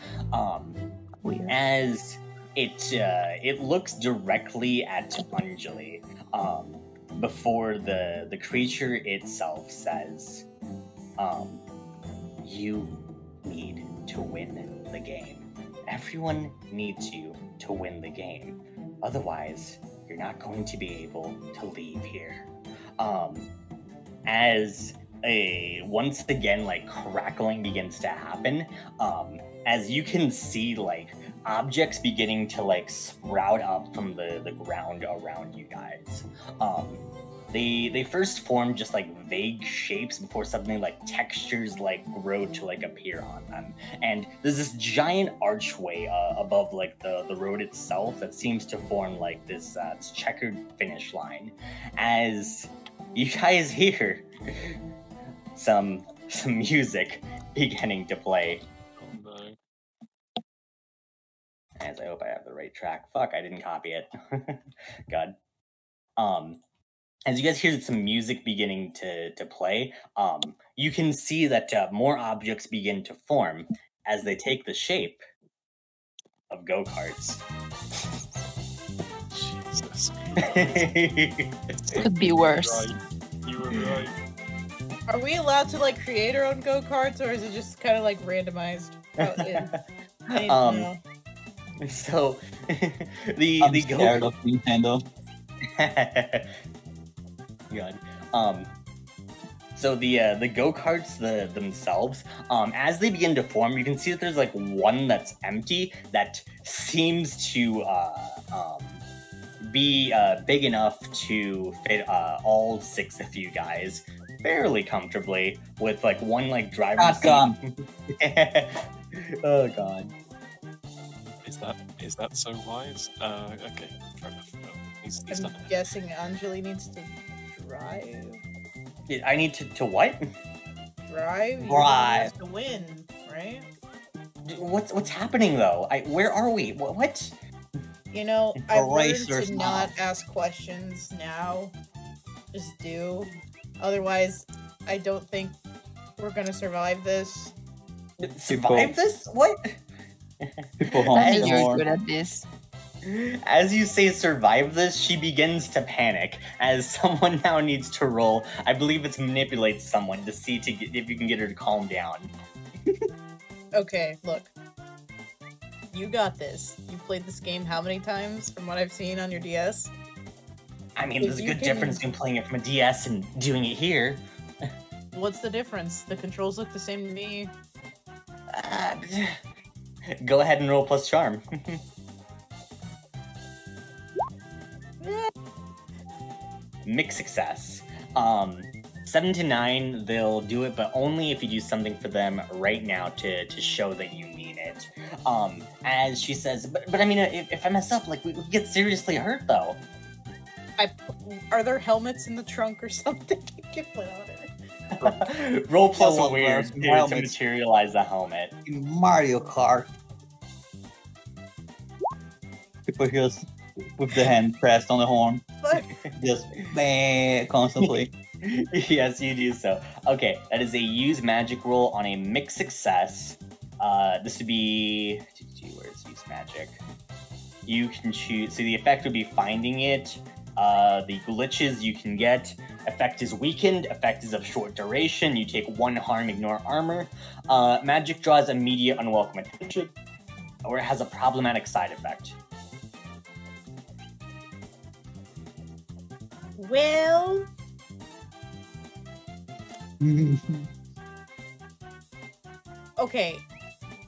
Weird. As it looks directly at Anjali, before the creature itself says, "You need to win the game. Everyone needs you to win the game. Otherwise, you're not going to be able to leave here." As once again, like, crackling begins to happen, as you can see, like, objects beginning to, like, sprout up from the ground around you guys. They first form just like vague shapes before something like textures like grow to like appear on them. And there's this giant archway above like the road itself that seems to form like this checkered finish line. As you guys hear some music beginning to play. Oh no. As I hope I have the right track. Fuck, I didn't copy it. God. As you guys hear some music beginning to play, you can see that more objects begin to form as they take the shape of go-karts. Jesus. Could be worse. Right. You were right. Are we allowed to like create our own go-karts, or is it just kind of like randomized? Oh, yeah. I need to Um, know. So I'm the scared go of Nintendo. God. So the go-karts themselves, as they begin to form, you can see that there's like one that's empty that seems to be big enough to fit all 6 of you guys fairly comfortably, with like one like driver's Shotgun. seat. Oh god. Is that so wise? Okay, fair enough. He's I'm done it. guessing Anjali needs to drive. I need to what? Drive? You're the one who Drive. has to win, right? What's happening though? Where are we? What? You know, I've learned Erasers to now. not ask questions now. Just do. Otherwise, I don't think we're gonna survive this. Survive this? What? People I honk think the you're horn. good at this. As you say survive this, she begins to panic as someone now needs to roll. I believe it's manipulate someone to see if you can get her to calm down. Okay, look. You got this. You played this game how many times from what I've seen on your DS? I mean, If there's a you good can- difference between playing it from a DS and doing it here. What's the difference? The controls look the same to me. Go ahead and roll plus charm. Mixed success. 7 to 9, they'll do it, but only if you do something for them right now to show that you mean it. As she says, but I mean, if I mess up, like, we get seriously hurt, though. Are there helmets in the trunk or something you can put on her? Roll plus Helmet, weird some to helmets. materialize the helmet. In Mario Kart. People just with the hand pressed on the horn, But just bang constantly. Yes, you do so. Okay, that is a use magic roll on a mixed success. This would be... Where's use magic? You can choose... So the effect would be finding it. The glitches you can get. Effect is weakened. Effect is of short duration. You take 1 harm, ignore armor. Magic draws immediate unwelcome attention, or it has a problematic side effect. well, okay.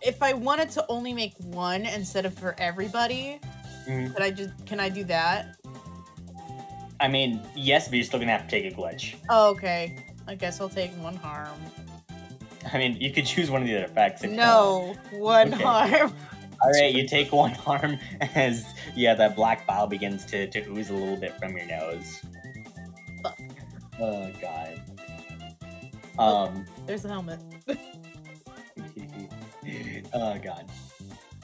If I wanted to only make one instead of for everybody, Mhm. can I do that? I mean, yes, but you're still gonna have to take a glitch. Oh, okay. I guess I'll take 1 harm. I mean, you could choose one of the other effects. If you want. No, 1 Okay. harm. All right, you take 1 harm as that black bile begins to ooze a little bit from your nose. Fuck. Oh god. There's the helmet. Oh god.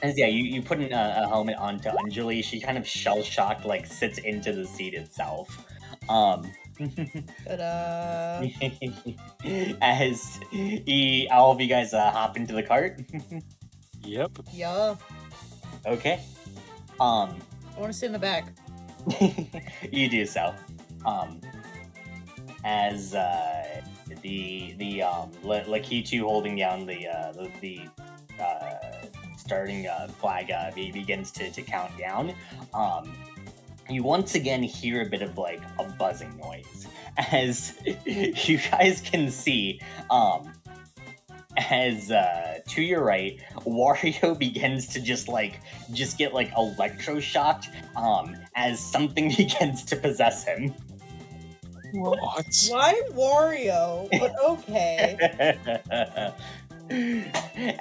And yeah, you put a helmet onto Anjali. She kind of shell shocked, like sits into the seat itself. But As all of you guys hop into the cart. Yep. yeah. Okay. I want to sit in the back. You do so. As Lakitu holding down the starting flag begins to count down. You once again hear a bit of like a buzzing noise, as you guys can see. As to your right, Wario begins to just get like electroshocked as something begins to possess him. What? Why Wario? But okay.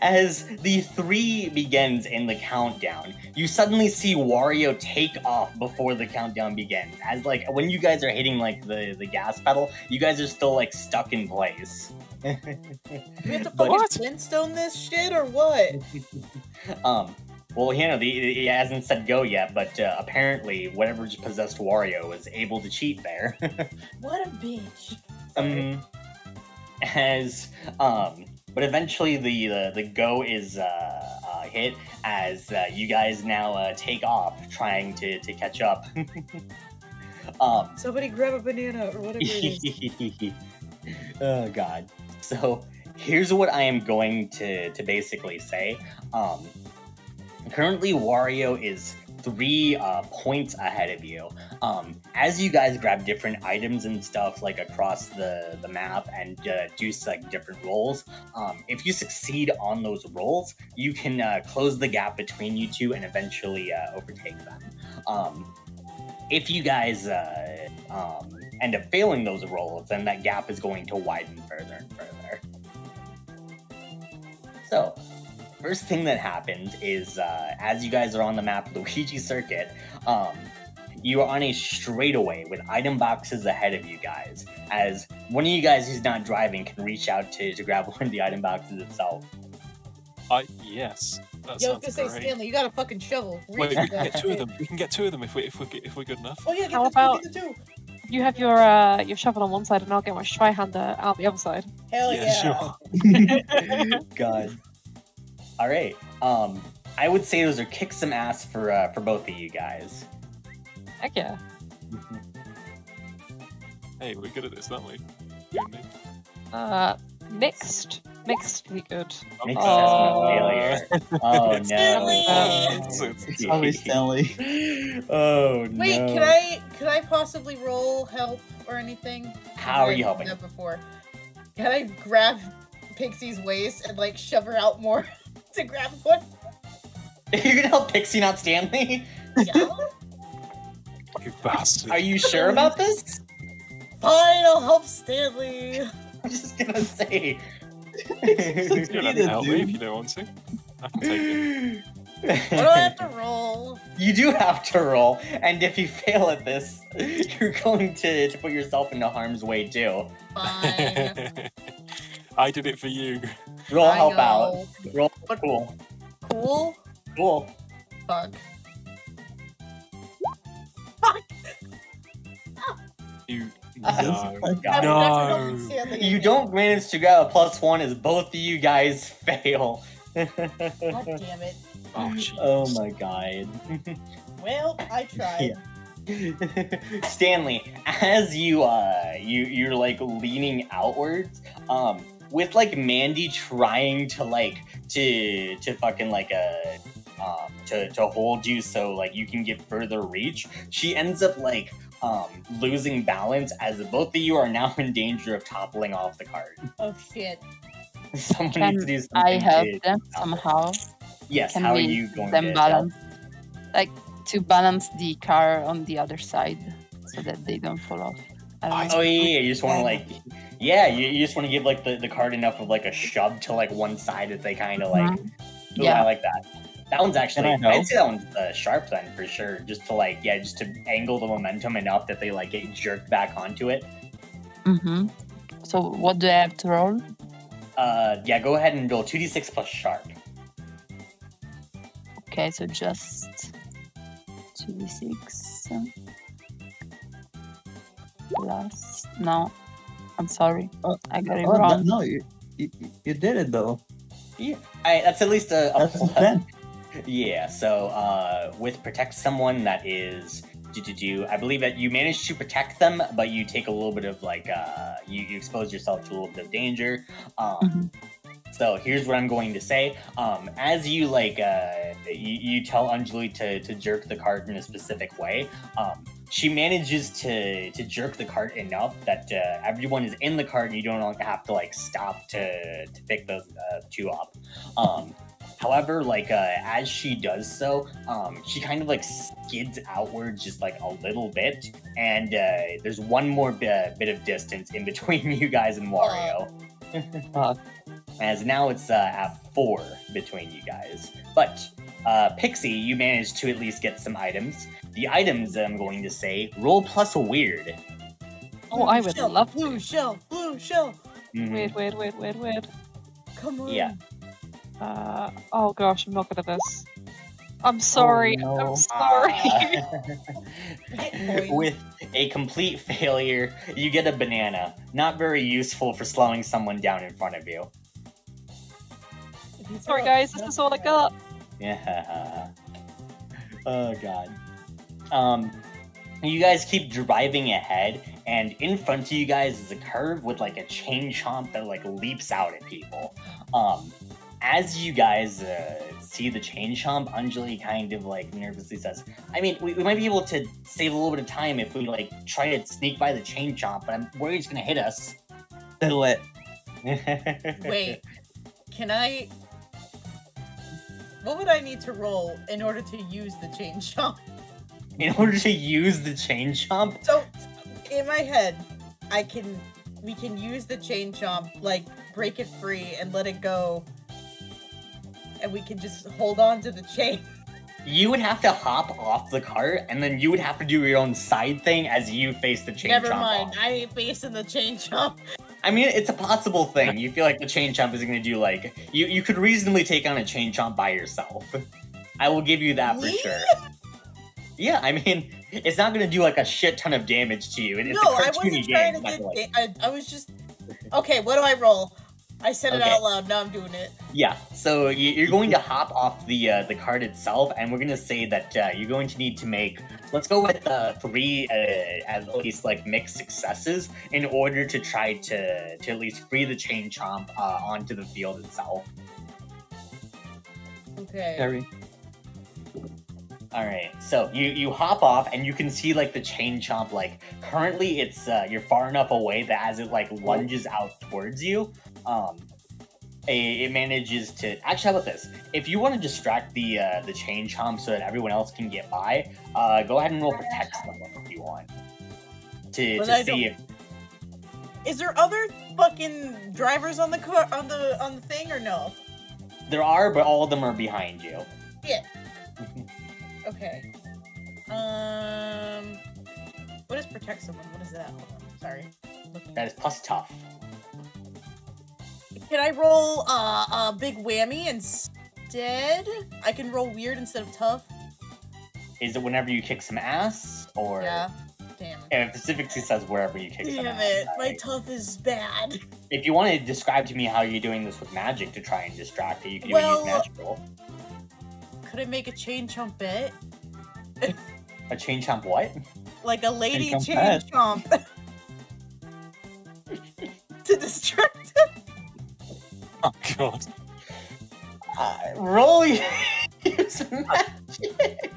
As the 3 begins in the countdown, you suddenly see Wario take off before the countdown begins. As like when you guys are hitting like the gas pedal, you guys are still like stuck in place. Do we have to But- fucking Flintstone this shit or what? Well, he hasn't said go yet, but apparently whatever just possessed Wario was able to cheat there. What a bitch. But eventually the go is hit as you guys now take off, trying to catch up. Somebody grab a banana or whatever it is. Oh god. So here's what I am going to basically say. Currently, Wario is 3 points ahead of you. As you guys grab different items and stuff like across the map and do like different rolls, if you succeed on those rolls, you can close the gap between you two and eventually overtake them. If you guys end up failing those rolls, then that gap is going to widen further and further. So, first thing that happens is, as you guys are on the map Luigi Circuit, you are on a straightaway with item boxes ahead of you guys. As one of you guys who's not driving can reach out to grab one of the item boxes itself. Yes. That Yo, I was sounds gonna say, great. Stanley, you got a fucking shovel. Wait, Reach we can that get 2 of shit. them. We can get 2 of them if we're good enough. Oh yeah, How get about- the two. You have your shovel on one side, and I'll get my Schweihander out the other side. Hell yeah. Sure. God. All right. I would say those are kick some ass for both of you guys. Heck yeah. Hey, we're good at this, aren't we? You and me. Mixedly good. Mixed Oh. failure. Oh It's Stanley! Sorry, Stanley. Oh no. Wait, can I possibly roll help or anything? How are you I've helping? done that before. Can I grab Pixie's waist and like shove her out more to grab one? You're gonna help Pixie, not Stanley? Yeah. You bastard. Are you sure about this? Fine, I'll help Stanley. I'm just gonna say. You don't have to help me if you don't want to. I can take it. What do I have to roll? You do have to roll, and if you fail at this, you're going to put yourself into harm's way too. Fine. I did it for you. Roll I help know. out. Roll But- cool. Cool? Cool. Fuck. You Oh, no. God. No. Stanley You again. don't manage to grab a +1 as both of you guys fail. God damn it. Oh, jeez. Oh my god. Well, I tried. Stanley, as you're like leaning outwards, with like Mandy trying to fucking like to hold you so like you can get further reach, she ends up like losing balance as both of you are now in danger of toppling off the cart. Oh shit. Someone Can needs to do something. I help to them stop it. somehow? Yes, Can how are we you going them to balance? help? Like to balance the car on the other side so that they don't fall off. I don't know. Oh yeah, you just want to like, yeah, you just want to give like the cart enough of like a shove to like one side that they kind of like. Mhm. Ooh, Yeah. I like that. That one's actually, Can I help? I'd say that one's sharp then for sure. Just to like, yeah, just to angle the momentum enough that they like get jerked back onto it. Mm-hmm. So what do I have to roll? Yeah, go ahead and roll 2d6 plus sharp. Okay, so just 2d6 plus. No, I'm sorry, Oh, I got it Oh, wrong. no, you did it though. Yeah, that's at least a That's plus. 10. Yeah, so with protect someone, that is I believe that you manage to protect them, but you take a little bit of like you expose yourself to a little bit of danger. Mhm. So here's what I'm going to say. As you like you tell Anjali to jerk the cart in a specific way, she manages to jerk the cart enough that everyone is in the cart and you don't have to like stop to pick those two up. However, like as she does so, she kind of like skids outwards just like a little bit, and there's one more bit of distance in between you guys and Wario. As now it's at 4 between you guys. But Pixie, you managed to at least get some items. The items I'm going to say, roll plus a weird. Oh, I would Shell, love blue to. shell, blue shell. Mhm. Weird. Come on. Yeah. Oh gosh, I'm not good at this. I'm sorry. no. I'm sorry. With a complete failure, you get a banana. Not very useful for slowing someone down in front of you. Sorry guys, this is all I got. Yeah. Oh god. You guys keep driving ahead, and in front of you guys is a curve with like a chain chomp that like leaps out at people. As you guys see the chain chomp, Anjali kind of like nervously says, I mean, we might be able to save a little bit of time if we like try to sneak by the chain chomp, but I'm worried it's gonna hit us. Do it. Wait, can I? What would I need to roll in order to use the chain chomp? In order to use the chain chomp? So, in my head, we can use the chain chomp, like break it free and let it go, and we can just hold on to the chain. You would have to hop off the cart, and then you would have to do your own side thing as you face the chain chomp. Never mind, off. I ain't facing the chain chomp. I mean, it's a possible thing. You feel like the chain chomp is going to do, like... You could reasonably take on a chain chomp by yourself. I will give you that for sure. Yeah, I mean, it's not going to do, like, a shit ton of damage to you. It's no, a I cartoony wasn't trying to game. get... I was just... Okay, what do I roll? I said it out loud, now I'm doing it. Yeah, so you're going to hop off the cart itself, and we're going to say that you're going to need to make, let's go with 3 at least like mixed successes in order to try to at least free the chain chomp onto the field itself. Okay. Harry. Alright, so you hop off, and you can see like the chain chomp, like currently it's you're far enough away that as it like lunges out towards you, it manages to... Actually, how about this? If you want to distract the chain chomp so that everyone else can get by, go ahead and roll protect someone if you want. To see if... Is there other fucking drivers on the car on the thing or no? There are, but all of them are behind you. Yeah. Okay. What is protect someone? What is that? Hold on. Sorry. That is plus tough. Can I roll a big whammy instead? I can roll weird instead of tough? Is it whenever you kick some ass, or... Yeah. Damn. It specifically says wherever you kick some ass. Damn it, my tough is bad. If you want to describe to me how you're doing this with magic to try and distract it, you can even use magical. Could I make a chain chomp bet? A chain chomp what? Like a lady chain chomp. To distract him. Oh god. Roll use magic.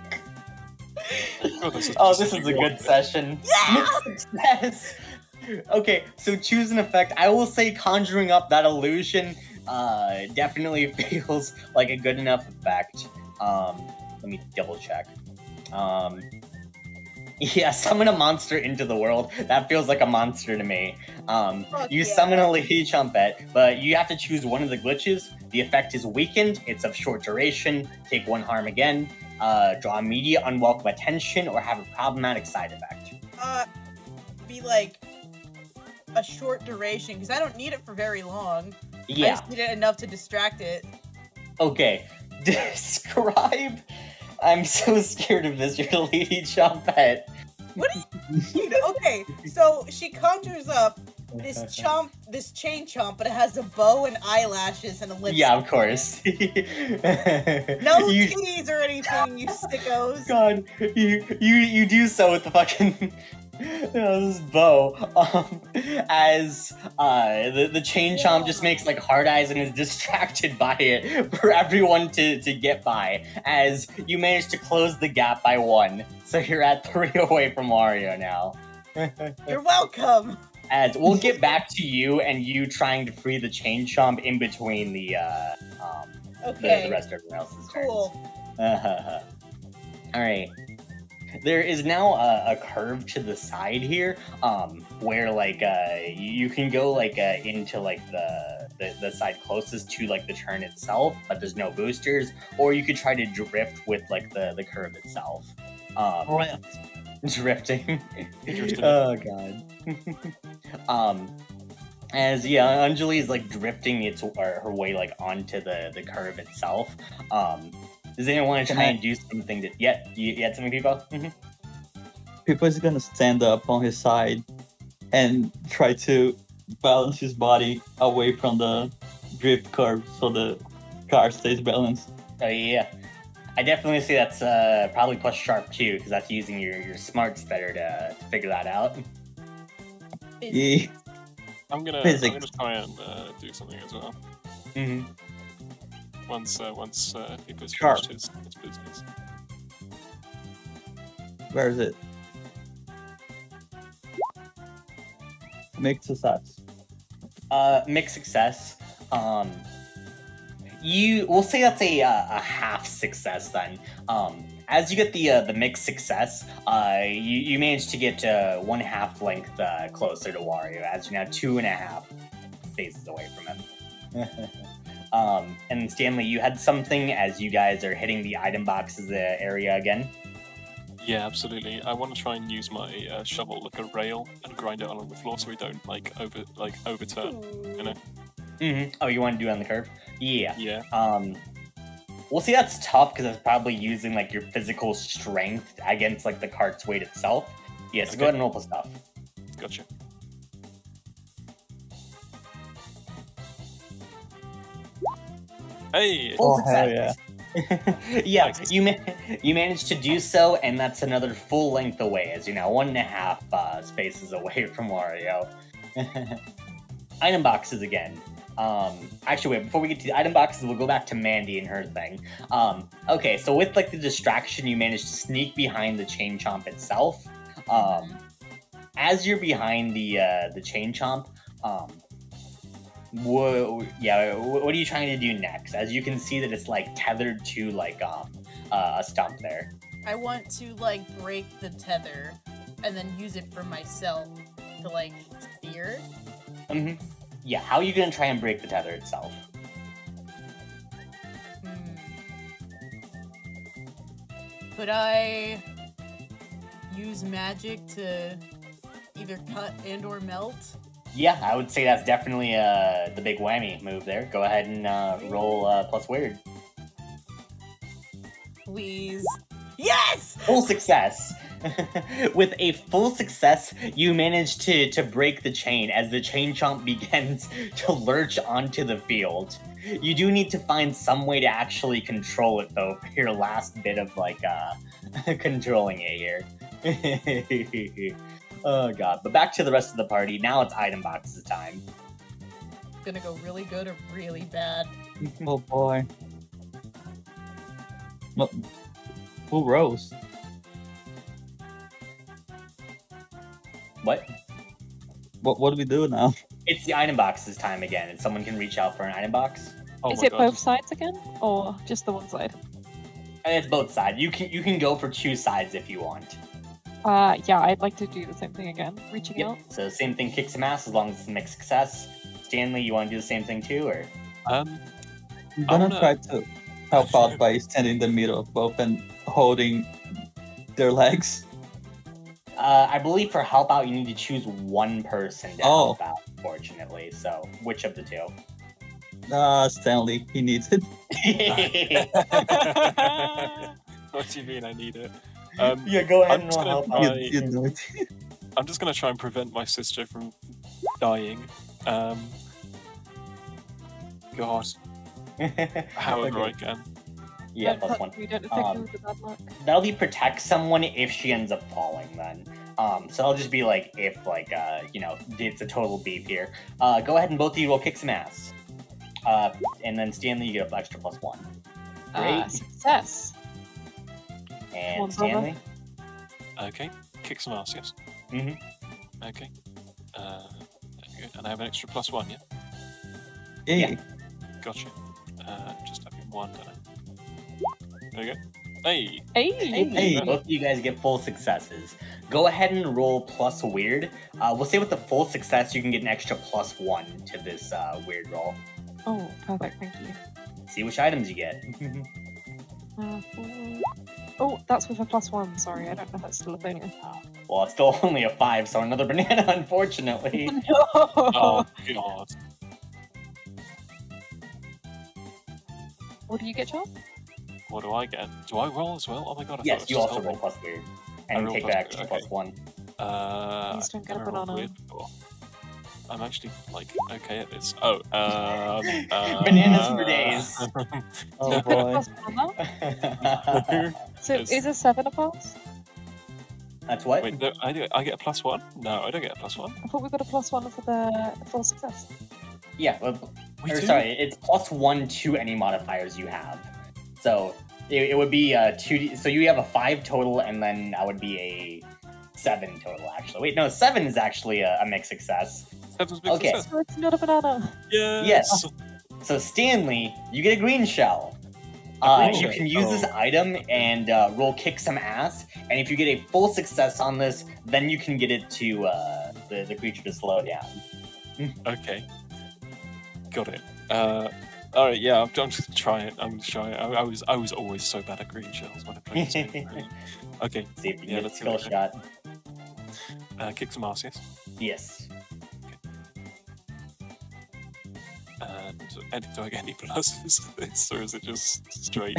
Oh, this is a good session. Yeah! Success. Okay, so choose an effect. I will say conjuring up that illusion definitely feels like a good enough effect. Let me double check. Yeah, summon a monster into the world. That feels like a monster to me. You summon a lady chumpet, but you have to choose one of the glitches. The effect is weakened, it's of short duration, take 1 harm again, draw immediate unwelcome attention, or have a problematic side effect. Be like a short duration, because I don't need it for very long. Yeah. I just need it enough to distract it. Okay. Describe... I'm so scared of this, your lady chumpet. What do you know? Okay, so she conjures up this chain chomp, but it has a bow and eyelashes and a lipstick. Yeah, of course. No titties or anything, you sickos. God, you do so with the fucking this bow. As the chain chomp just makes like hard eyes and is distracted by it for everyone to get by. As you manage to close the gap by 1, so you're at 3 away from Mario now. You're welcome. As we'll get back to you and you trying to free the chain chomp in between the rest of everyone else's turns. Cool. Alright. There is now a curve to the side here, where like you can go like into like the side closest to like the turn itself, but there's no boosters, or you could try to drift with like the curve itself. Drifting. Oh god. As Anjali is like drifting her way like onto the curve itself. Does anyone want to try and do something that... Yeah, you had something, People? People is gonna stand up on his side and try to balance his body away from the drift curve so the car stays balanced. Oh, yeah. I definitely see that's probably plus sharp, too, because that's using your smarts better to figure that out. Yeah. I'm gonna Physics. try and do something as well. Hmm. Once Pippo's Sharp. finished his business. Where is it? Make success. Mixed success. We'll say that's a half success then. As you get the mixed success, you manage to get 1/2 length closer to Wario, as you're now 2.5 spaces away from him. And Stanley, you had something as you guys are hitting the item boxes area again. Yeah, absolutely. I want to try and use my shovel like a rail and grind it along the floor so we don't overturn. You know? Mm-hmm. Oh, you want to do it on the curve? Yeah. Yeah. We'll see that's tough because it's probably using like your physical strength against like the cart's weight itself. Yeah, so go ahead and roll plus stuff. Gotcha. Hey. Full Oh, hell success. Yeah, Nice. you managed to do so, and that's another full length away, as you're now 1.5 spaces away from Wario. Item boxes again. Actually, wait, before we get to the item boxes, we'll go back to Mandy and her thing. Okay, so with like the distraction, you managed to sneak behind the chain chomp itself. As you're behind the chain chomp, what are you trying to do next? As you can see that it's like tethered to like a stump there. I want to like break the tether and then use it for myself to like steer. Mm-hmm. Yeah, how are you gonna try and break the tether itself? Could I use magic to either cut and or melt? Yeah, I would say that's definitely the big whammy move there. Go ahead and roll plus weird. Please. Yes! Full success. With a full success, you manage to break the chain as the chain chomp begins to lurch onto the field. You do need to find some way to actually control it, though, for your last bit of, like, controlling it here. Oh, God. But back to the rest of the party. Now it's item boxes time. It's gonna go really good or really bad. Oh boy. What? Who rose? What? What do we do now? It's the item boxes time again, and someone can reach out for an item box. Oh Is my it God. both sides again, or just the one side? And it's both sides. You can go for 2 sides if you want. Yeah, I'd like to do the same thing again. Reaching out. Yep. So same thing, kick some ass as long as it's a mixed success. Stanley, you want to do the same thing too, or? I'm I gonna wanna- try to help out by standing in the middle of both and holding their legs. I believe for help out, you need to choose one person to Oh. help out. Fortunately, so which of the two? Stanley, he needs it. What do you mean I need it? Yeah, go ahead I'm and just roll gonna help out. You know it. I'm just gonna try and prevent my sister from dying. God, however I can. Yeah, plus one. We don't affect Um, them with the bad luck. That'll be protect someone if she ends up falling then. So I'll just be like, if like, it's a total beef here. Go ahead and both of you will kick some ass. And then Stanley, you get an extra plus 1. Great. Success. And Come on, Stanley? Okay, kick some ass, yes. Mhm. Okay. There you go. And I have an extra plus 1, yeah? Hey, Gotcha. Just having 1, don't I? There you go. Hey! Hey. Hey. Both of you guys get full successes. Go ahead and roll plus weird. We'll say with the full success, you can get an extra plus 1 to this weird roll. Oh, perfect. Thank you. See which items you get. 4. Oh, that's with a plus 1. Sorry, I don't know if that's still a bonus. Well, it's still only a 5, so another banana, unfortunately. No. Oh, God. What do you get, Charles? What do I get? Do I roll as well? Oh my God, I Yes, thought you it was also just roll helpful. plus weird. I And roll take plus that extra weird, plus okay. 1. Please don't get a I've never rolled banana. weird before. I'm actually, like, okay at this. Oh, Bananas for days. oh boy. Plus one on that? So Yes. is a 7 a pass? That's what? Wait, no, I get a +1? No, I don't get a +1. I thought we got a +1 for the full success. Yeah, We or do? sorry, it's +1 to any modifiers you have. So it would be 2D. So you have a 5 total, and then that would be a 7 total. Actually, wait, no, 7 is actually a mixed success. 7's big Okay. success. So it's not a banana. Yes. So Stanley, you get a green shell. green You shell. can use this item and roll kick some ass, and if you get a full success on this, then you can get it to the creature to slow down. Okay. Got it. Alright, yeah, I'm just gonna try it. I'm gonna try it. I was always so bad at green shells when I played this game. Really. Okay. See if you Yeah, get a let's skill give it shot. Kick some ass, yes. Yes. And do I get any pluses for this, or is it just straight?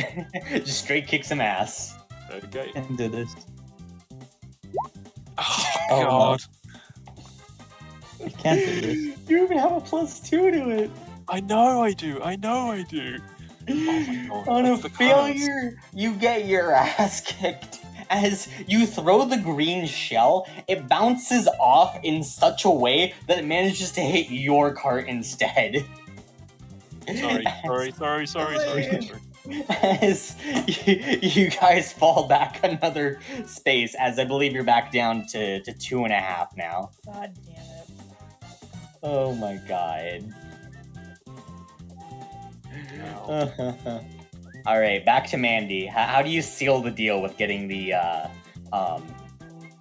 Just straight kick some ass. Okay. Can do this. Oh, Oh, no. God. You can't do this. You even have a +2 to it. I know I do. I know I do. Oh my God. On a that's the cards. failure, you get your ass kicked. As you throw the green shell, it bounces off in such a way that it manages to hit your cart instead. Sorry. As you guys fall back another space, as I believe you're back down to 2.5 now. God damn it. Oh my god. Alright, back to Mandy. How do you seal the deal with getting the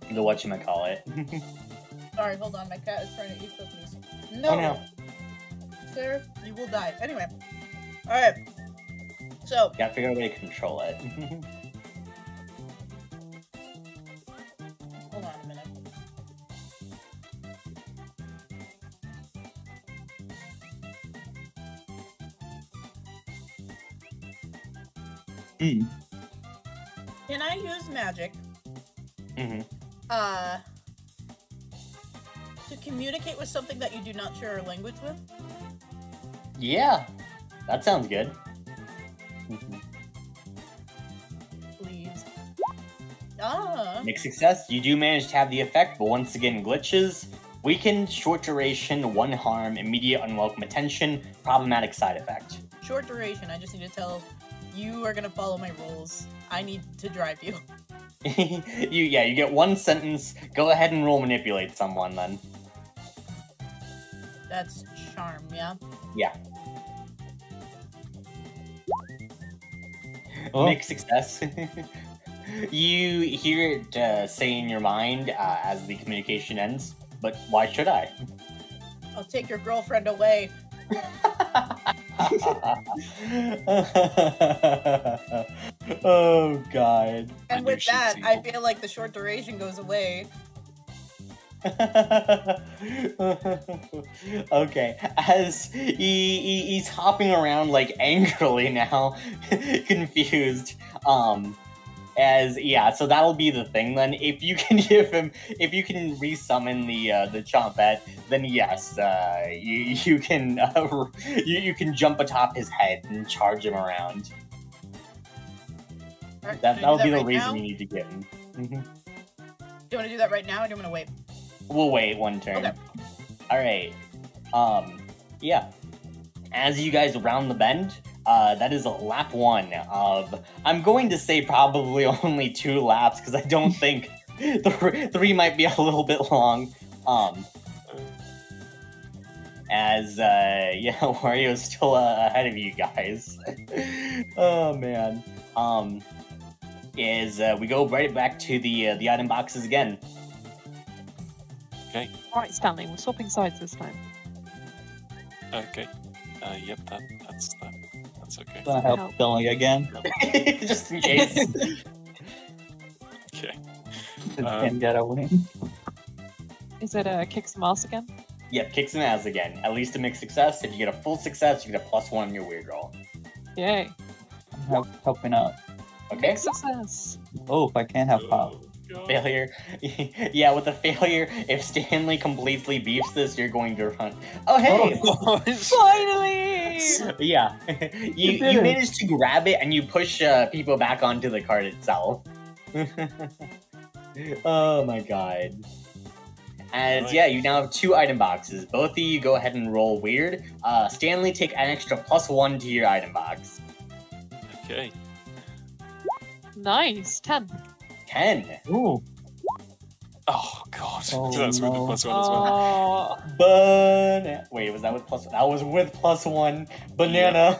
whatchamacallit? Sorry, hold on. My cat is trying to eat cookies. Oh no. Sir, you will die. Anyway. Alright. So, Gotta figure out a way to control it. hold on a minute. Hmm. Can I use magic Mhm. to communicate with something that you do not share a language with? Yeah, that sounds good. Please. Ah. Mixed success. You do manage to have the effect, but once again, glitches. Weakened, short duration, 1 harm, immediate unwelcome attention, problematic side effect. Short duration. I just need to tell you are gonna follow my rules. I need to drive you. you get 1 sentence. Go ahead and roll manipulate someone then. That's charm, yeah? Yeah. Oh. Mixed success. You hear it say in your mind as the communication ends, but why should I? I'll take your girlfriend away. Oh god. And knew with she'd that, see I you. feel like the short duration goes away. Okay, as he's hopping around like angrily now, confused. So that'll be the thing then. If you can resummon the Chompette, then yes, you can you can jump atop his head and charge him around. Alright, That'll be the right reason now? you need to get him. Do you want to do that right now, or do you want to wait? We'll wait 1 turn. Okay. Alright. Yeah. As you guys round the bend, that is lap 1 of, I'm going to say probably only 2 laps, because I don't think 3 might be a little bit long. Wario's still ahead of you guys. Oh man. We go right back to the item boxes again. Okay. Alright, Stanley, we're swapping sides this time. Okay. Yep, that's okay. Gonna help Stanley again. Just in case. Okay. Can get a win. Is it kick some ass again? Yep, kick some ass again. At least a mixed success. If you get a full success, you get a +1 on your weird roll. Yay. I'm helping out. Okay? Success. Oh, if I can't have pop. Oh, God. Failure. Yeah, with a failure, if Stanley completely beefs this, you're going to run. Oh, hey! Finally! Yeah. you did it. managed to grab it and you push people back onto the cart itself. Oh my god. As Right. yeah, you now have 2 item boxes. Both of you go ahead and roll weird. Stanley, take an extra +1 to your item box. Okay. Nice. 10. 10. Ooh. Oh god. Oh, That's with the no. +1 as well. Oh. Wait, was that with +1? That was with +1. Banana.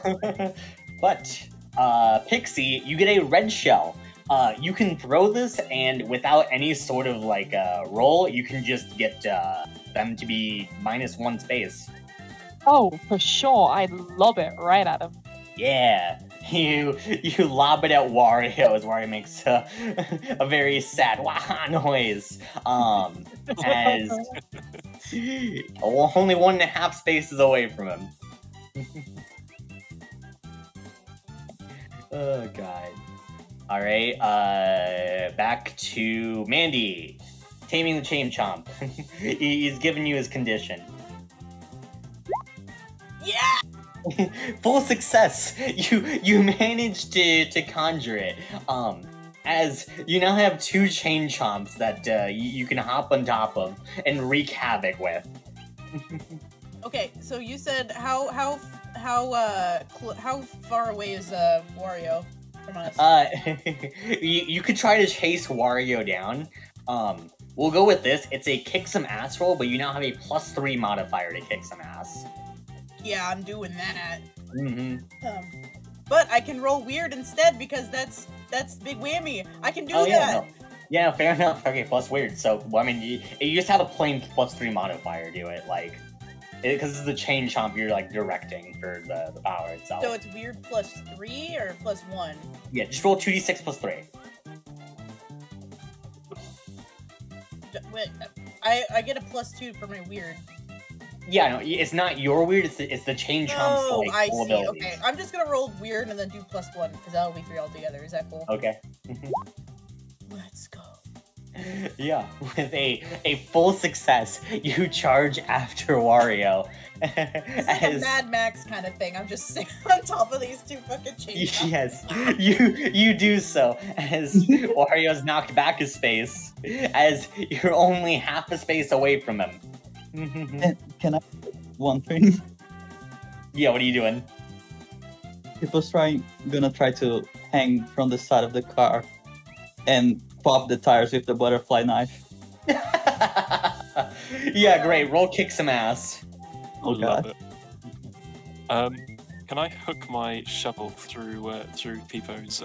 But, Pixie, you get a red shell. You can throw this, and without any sort of like roll, you can just get them to be -1 space. Oh, for sure. I lob it right at him. Yeah, you lob it at Wario as Wario makes a very sad wah noise. As only 1.5 spaces away from him. Oh god. All right. Back to Mandy, taming the chain chomp. He's giving you his condition. Yeah! Full success. You managed to conjure it. As you now have 2 chain chomps that you can hop on top of and wreak havoc with. Okay, so you said how far away is Wario from us? You could try to chase Wario down. We'll go with this. It's a kick some ass roll, but you now have a +3 modifier to kick some ass. Yeah, I'm doing that. Mm-hmm. But I can roll weird instead because that's big whammy. I can do Oh that. yeah, no. Yeah, fair enough. Okay, plus weird. So well, I mean, you just have a plain +3 modifier. Do it like because it's the chain chomp. You're like directing for the power itself. So it's weird +3 or +1? Yeah, just roll 2d6 +3. Wait, I get a +2 for my weird. Yeah, no, it's not your weird. It's the chain chomp's Oh, like I full see. abilities. Okay, I'm just gonna roll weird and then do +1 because that'll be 3 altogether. Is that cool? Okay. Let's go. Yeah, with a full success, you charge after Wario. It's like a Mad Max kind of thing. I'm just sitting on top of these 2 fucking chains. Yes, you do so as Wario's knocked back a space, as you're only half a space away from him. Can I one thing? Yeah, what are you doing? People's gonna try to hang from the side of the car and pop the tires with the butterfly knife. Yeah, great. Roll kick some ass. Oh Love god. it. Can I hook my shovel through Peepo's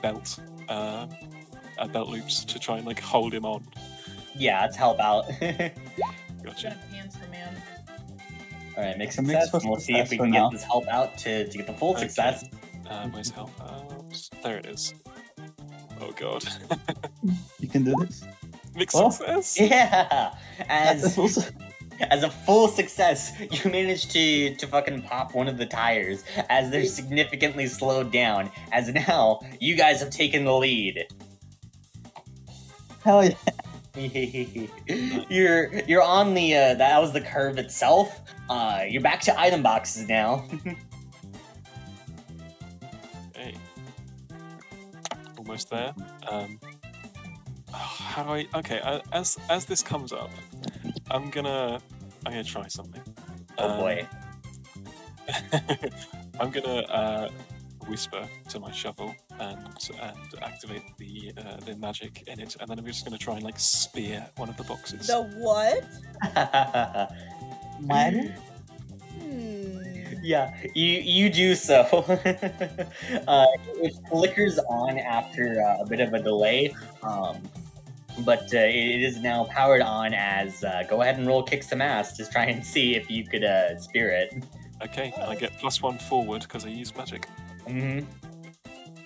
belt loops to try and like hold him on? Yeah, let's help out. Gotcha. Gonna pants the man. All right, make It's a mix success, for and we'll see if we success can for now. get this help out to get the full Okay. success. Where's help? There it is. Oh god. You can do this. Mixed Oh. success. Yeah, as Also, as a full success, you managed to fucking pop one of the tires as they're significantly slowed down. As now you guys have taken the lead. hell yeah. You're on the that was the curve itself. You're back to item boxes now. Hey. Almost there. How do I? Okay. As this comes up, I'm gonna try something. Oh boy. I'm gonna whisper to my shovel and activate the magic in it, and then I'm just gonna try and like spear one of the boxes. The what? Mine? Yeah, you do so. It flickers on after a bit of a delay, but it is now powered on. As go ahead and roll kick some ass. Just try and see if you could spear it. Okay, and I get +1 forward because I use magic. Mm-hmm.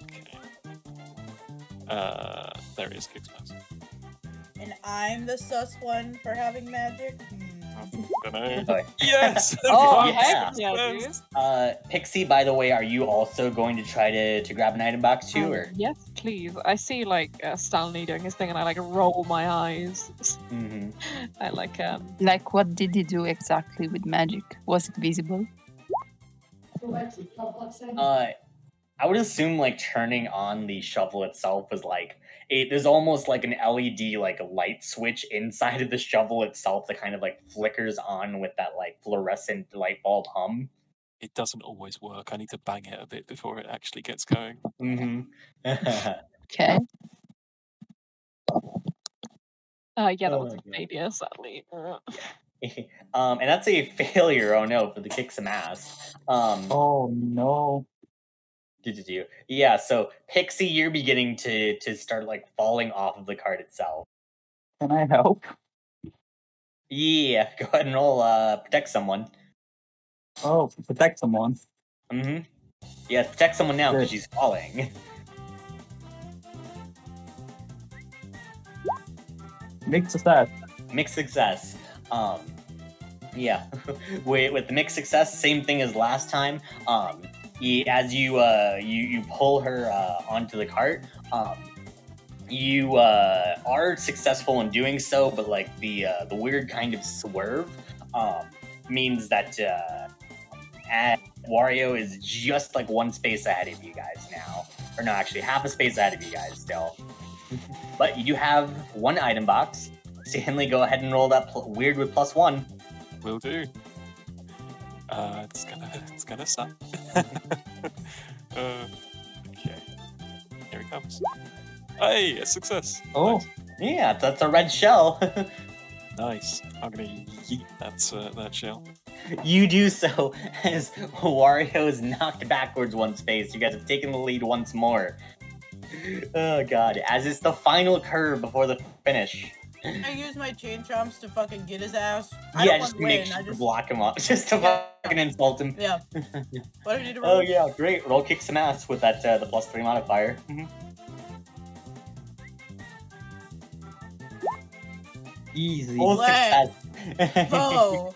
Okay. There it is, kick smash. And I'm the sus one for having magic? Dunno. Sorry. Yes! Oh, Yeah. heck yeah, dude. Pixie, by the way, are you also going to try to grab an item box too, or? Yes, please. I see like Stanley doing his thing, and I like roll my eyes. Mm-hmm. I like Like, what did he do exactly with magic? Was it visible? I would assume like turning on the shovel itself was like there's almost like an LED like a light switch inside of the shovel itself that kind of like flickers on with that like fluorescent light bulb hum. It doesn't always work. I need to bang it a bit before it actually gets going. Mm-hmm. Okay. Yeah, that Oh was my a God. failure, sadly. And that's a failure. Oh no, for the kick some ass. Oh no. Yeah, so Pixie, you're beginning to start like falling off of the cart itself. Can I help? Yeah, go ahead and roll protect someone. Oh, protect someone. Mm-hmm. Yeah, protect someone now because Good. she's falling. Mixed success. Mixed success. Yeah, with the mixed success, same thing as last time. As you pull her onto the cart, you are successful in doing so, but like the weird kind of swerve means that Wario is just like one space ahead of you guys now, or no, actually half a space ahead of you guys still. But you do have one item box. Stanley, go ahead and roll that weird with +1. Will do. It's gonna suck. Okay. Here it comes. Hey, a success. Oh, Yeah, that's a red shell. Nice. I'm gonna yeet that shell. You do so as Wario is knocked backwards one space. You guys have taken the lead once more. Oh god, as it's the final curve before the finish. I use my chain chomps to fucking get his ass. I Yeah, don't just want to to make win. sure I to just block him up, just to Yeah. fucking insult him. yeah. What do I need to roll? Oh yeah, great. Roll kick some ass with that the +3 modifier. easy. Full What? success. Oh,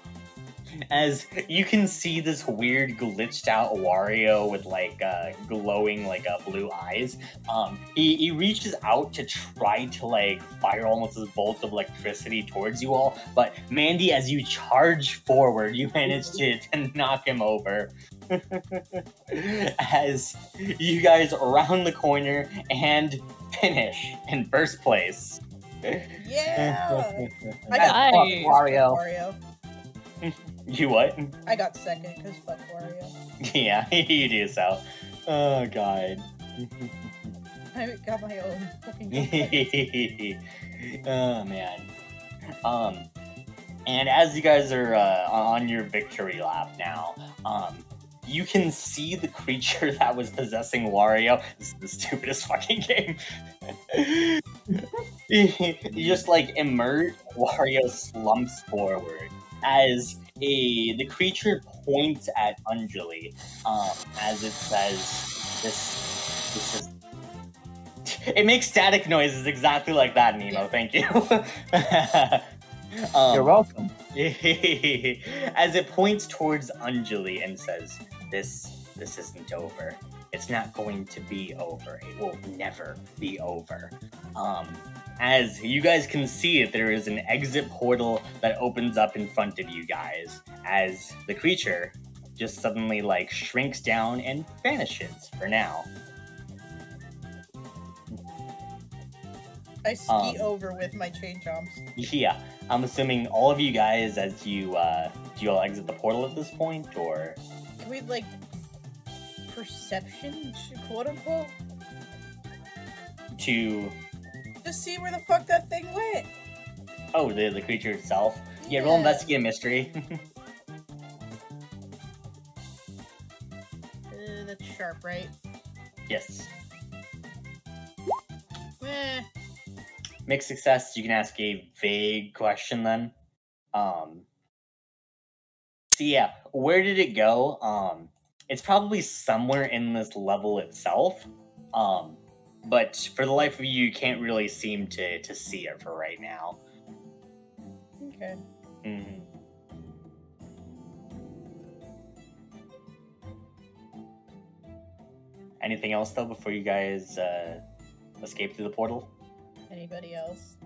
As you can see this weird glitched out Wario with like glowing like blue eyes. He reaches out to try to like fire almost this bolt of electricity towards you all, but Mandy, as you charge forward, you manage to knock him over. As you guys round the corner and finish in first place. yeah. I That's got fuck Nice. Wario. Wario. You what? I got second because fuck Wario. Yeah, you do so. Oh god. I got my own fucking. Compliment. Oh man. And as you guys are on your victory lap now, you can see the creature that was possessing Wario. This is the stupidest fucking game. You just like emerge. Wario slumps forward as the creature points at Anjali, as it says, "This is." It makes static noises exactly like that, Nemo. Thank you. You're welcome. As it points towards Anjali and says, "This isn't over. It's not going to be over. It will never be over." As you guys can see, there is an exit portal that opens up in front of you guys, as the creature just suddenly like shrinks down and vanishes for now. I ski over with my chain chomps. Yeah, I'm assuming all of you guys, as you do you all exit the portal at this point, or Can we like perception, quote unquote, to to see where the fuck that thing went? the creature itself? Yeah, roll investigate a mystery. That's sharp, right? Yes. Eh. Mixed success, you can ask a vague question then. So yeah, where did it go? It's probably somewhere in this level itself. But for the life of you can't really seem to see it for right now. Okay. Mhm. Anything else though before you guys escape through the portal? Anybody else?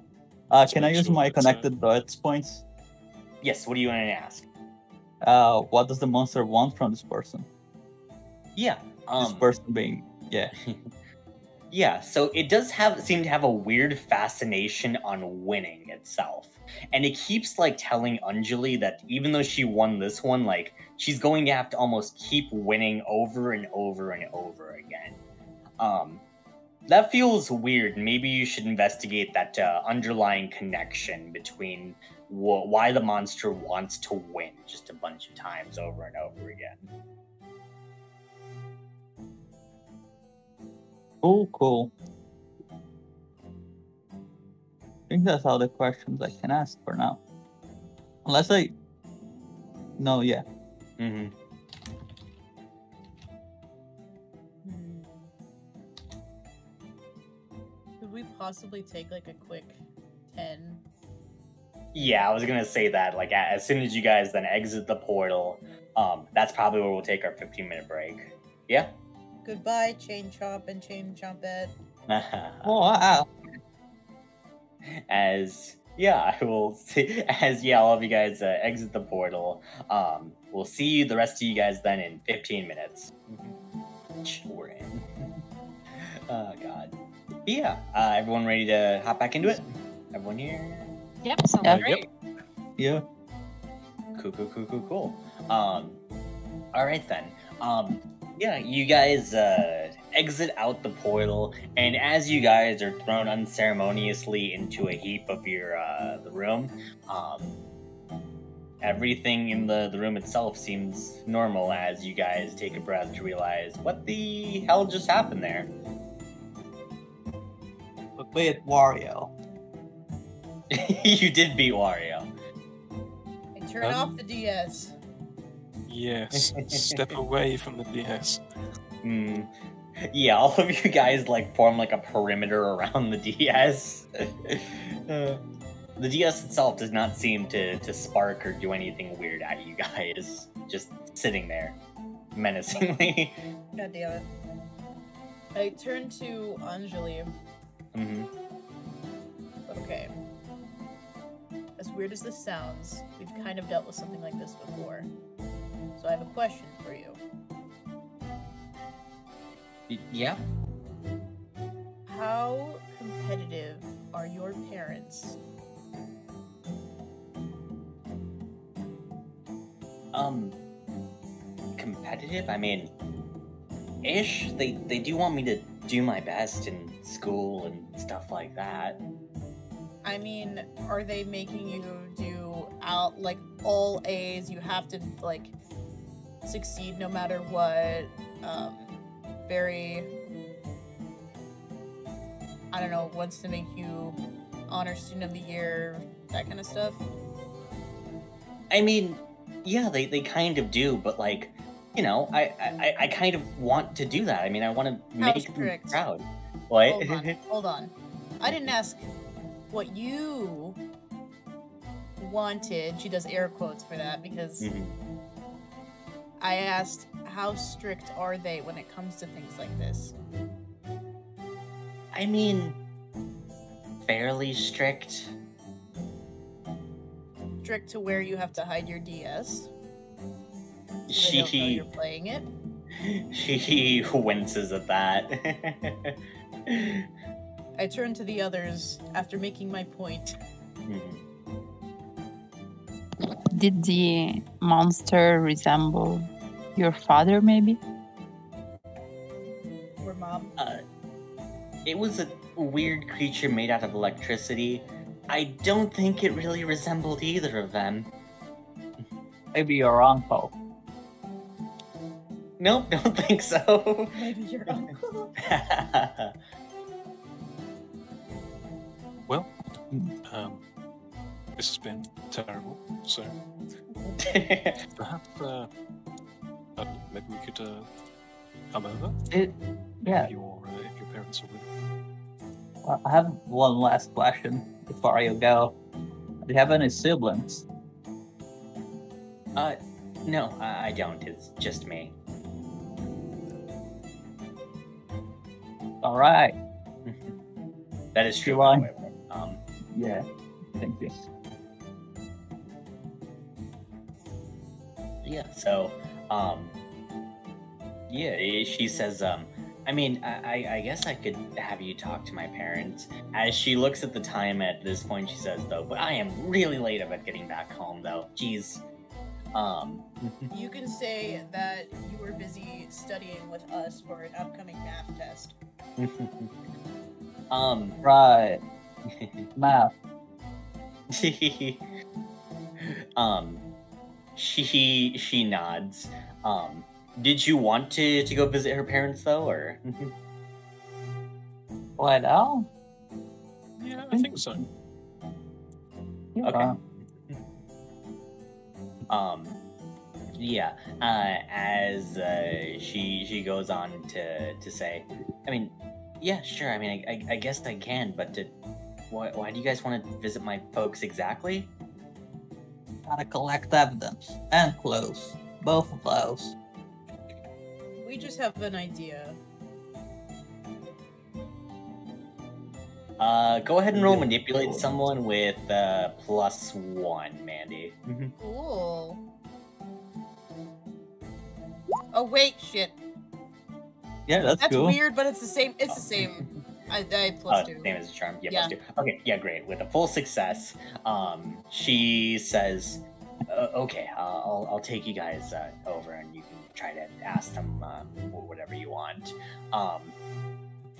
Can I make use sure my that, connected dots points? Yes, what do you want to ask? What does the monster want from this person? Yeah, this person being, yeah. Yeah, so it does seem to have a weird fascination on winning itself. And it keeps like telling Anjali that even though she won this one, like she's going to have to almost keep winning over and over and over again. That feels weird. Maybe you should investigate that underlying connection between why the monster wants to win just a bunch of times over and over again. Cool. I think that's all the questions I can ask for now. Unless I... No, yeah. Mm-hmm. Could we possibly take like a quick 10? Yeah, I was gonna say that. Like, as soon as you guys then exit the portal, that's probably where we'll take our 15-minute break. Yeah? Goodbye, Chain Chomp and Chain Chompette. Oh, wow. I will see, all of you guys exit the portal. We'll see the rest of you guys then in 15 minutes. We're in. Oh, God. But yeah, everyone ready to hop back into it? Everyone here? Yep, sounds great. Yeah. Cool. All right then. Yeah, you guys exit out the portal, and as you guys are thrown unceremoniously into a heap of your the room, everything in the room itself seems normal as you guys take a breath to realize what the hell just happened there. But wait, Wario. You did beat Wario. And turn off the DS. Yes, step away from the DS. Yeah, all of you guys like form like a perimeter around the DS. The DS itself does not seem to spark or do anything weird at you guys. Just sitting there, menacingly. God damn it. I turn to Anjali. Okay. As weird as this sounds, we've kind of dealt with something like this before. So I have a question for you. Yeah? How competitive are your parents? Competitive? I mean, ish. They do want me to do my best in school and stuff like that. I mean, are they making you do like all A's? You have to like succeed no matter what. Very, I don't know, wants to make you honor student of the year, that kind of stuff. I mean, yeah, they kind of do, but like, you know, I kind of want to do that. I mean, I want to make them proud. What? Hold on. I didn't ask what you wanted. She does air quotes for that because I asked how strict are they when it comes to things like this? I mean, fairly strict. Strict to where you have to hide your DS? So She they don't know you're playing it? She winces at that. I turn to the others after making my point. Did the monster resemble your father, maybe? Or mom? It was a weird creature made out of electricity. I don't think it really resembled either of them. Maybe your uncle. Nope, don't think so. Maybe your uncle. Well, this has been terrible, so perhaps maybe we could come over. Yeah. If your parents are willing. Well, I have one last question before you go. Do you have any siblings? No, I don't. It's just me. All right. That is true. Goodbye. However. Yeah. Thank you. Yeah. So, she says, I mean, I guess I could have you talk to my parents. As she looks at the time at this point, she says, though, but I am really late about getting back home, though. Jeez. You can say that you were busy studying with us for an upcoming math test. Right. Math. She nods. Did you want to go visit her parents though, or? Why now? Yeah, I think so. Okay. Yeah. As she goes on to say, I mean, yeah, sure. I mean, I guess I can, but why do you guys want to visit my folks exactly? Gotta collect evidence and clues. Both of those. We just have an idea. Go ahead and roll manipulate someone with +1, Mandy. Cool. Oh wait, shit. Yeah, that's cool. Weird, but it's the same. It's the same. I +2. Same as a charm. Yeah, Yeah. +2. Okay, yeah, great. With a full success, she says, "Okay, I'll take you guys over, and you can try to ask them whatever you want."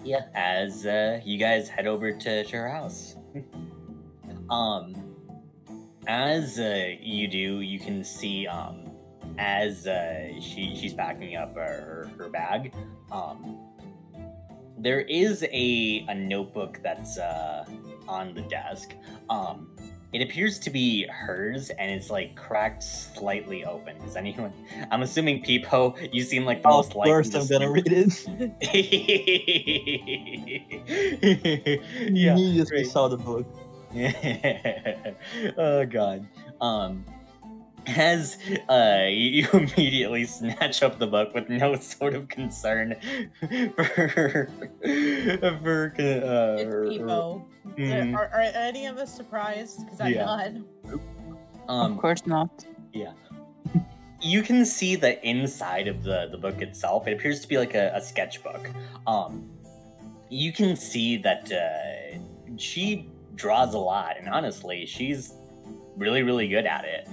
Yeah, as you guys head over to her house. As you do, you can see as she's packing up her bag. There is a notebook that's on the desk. It appears to be hers, and it's like cracked slightly open. Does anyone? I'm assuming Peepo. You seem like the most Of likely. course, I'm gonna read it. Yeah, He just great. saw the book. Oh god. As you immediately snatch up the book with no sort of concern for It's Peepo. Mhm. Are any of us surprised? Because I'm Yeah. not. Of course not. Yeah. You can see the inside of the book itself. It appears to be like a sketchbook. You can see that she draws a lot, and honestly, she's really, really good at it.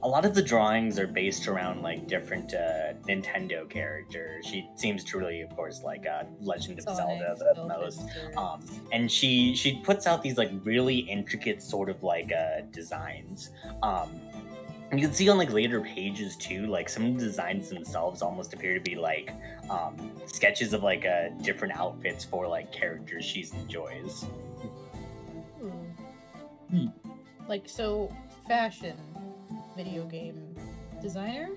A lot of the drawings are based around like different Nintendo characters. She seems to really, of course, like Legend of Zelda the most. And she puts out these like really intricate sort of like designs. And you can see on like later pages too, like some of the designs themselves almost appear to be like sketches of like different outfits for like characters she enjoys. Like, so fashion video game designer?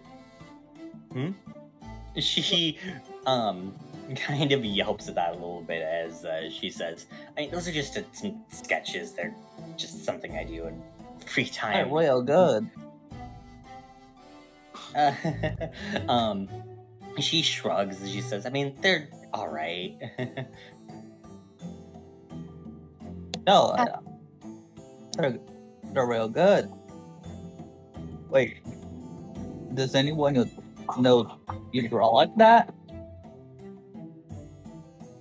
She kind of yelps at that a little bit as she says, I mean, those are just some sketches. They're just something I do in free time. They're real good. She shrugs and she says, I mean, they're alright. No, they're real good. Wait, does anyone know you draw like that?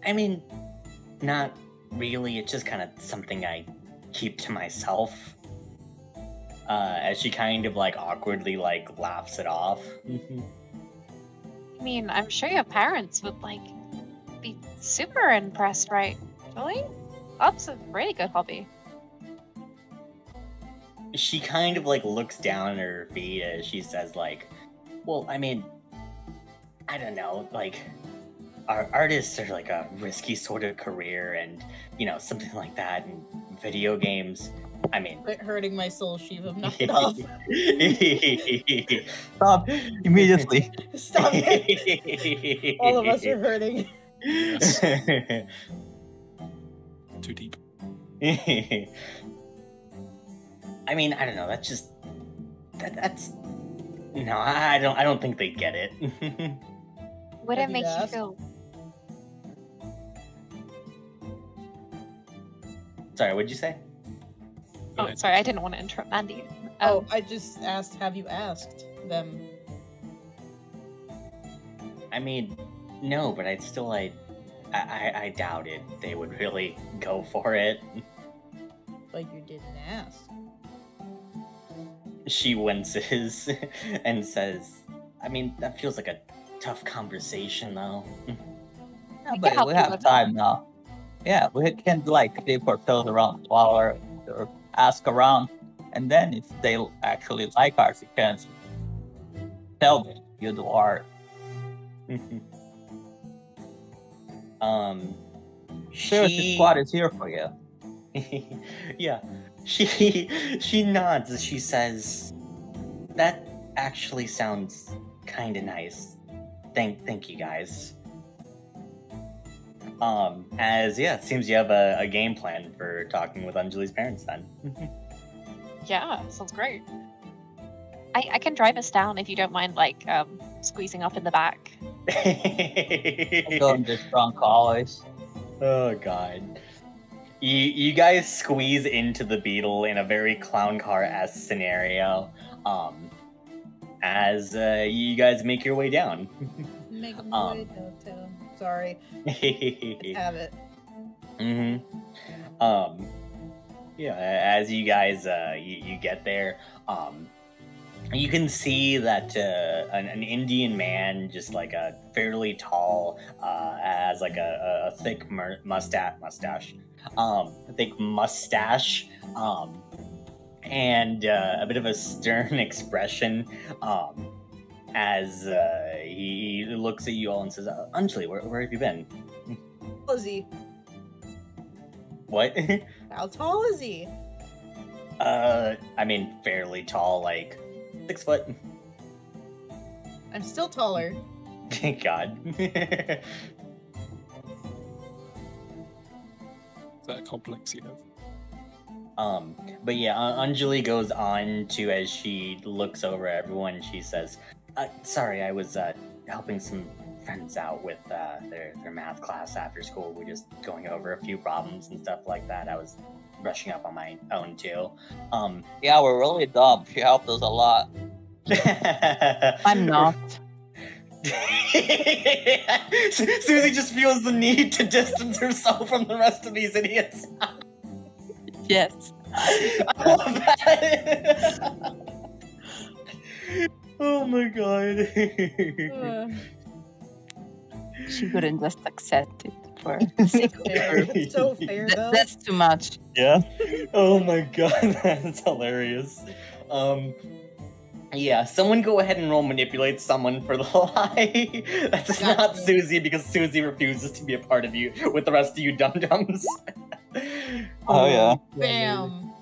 I mean, not really. It's just kind of something I keep to myself. As she kind of like awkwardly like laughs it off. I mean, I'm sure your parents would like be super impressed, right? Really? That's a really good hobby. She kind of like looks down at her feet as she says like, well, I mean, I don't know, like our artists are like a risky sort of career, and you know, something like that in video games. I mean, Quit hurting my soul, Shiva. Knock it off. Stop immediately. Stop it. All of us are hurting. Too deep. I mean, I don't know. That's just that's no. I don't think they get it. Would Have it you make you asked? feel? Sorry, what'd you say? Oh, sorry, I didn't want to interrupt Mandy. Oh, I just asked, have you asked them? I mean, no, but I doubted they would really go for it. But you didn't ask. She winces and says, I mean, that feels like a tough conversation, though. Yeah, can but help we you have with time now. Yeah, we can like dip our toes around the water or ask around, and then if they actually like our chickens, tell me you do art. Seriously, squad is here for you. Yeah, she nods as she says, "That actually sounds kind of nice. Thank you guys." As yeah, it seems you have a game plan for talking with Anjali's parents then. Yeah, sounds great. I can drive us down if you don't mind, like, squeezing up in the back. I'm going this drunk always. Oh god. You guys squeeze into the Beetle in a very clown car-esque scenario. As you guys make your way down. Make a way downtown. Sorry. Let's have it. Yeah, as you guys you get there, you can see that an Indian man, just like a fairly tall, has like a thick mustache, and a bit of a stern expression, as he looks at you all and says, "Anjali, where have you been?" How tall is he? What? How tall is he? I mean, fairly tall, like 6 foot. I'm still taller. God. Is that a complex you have? But yeah, Anjali goes on to, as she looks over at everyone, she says, "Sorry, I was helping some friends out with their math class after school. We're just going over a few problems and stuff like that. I was brushing up on my own too." Yeah, we're really dumb. She helped us a lot. I'm not. Susie just feels the need to distance herself from the rest of these idiots. Yes. I love that. Oh my god. She couldn't just accept it for Fair. So fair, though. That's too much. Yeah. Oh my god, that's hilarious. Yeah, someone go ahead and roll manipulate someone for the lie. That's not Susie, because Susie refuses to be a part of you with the rest of you dum-dums. Oh yeah. Bam.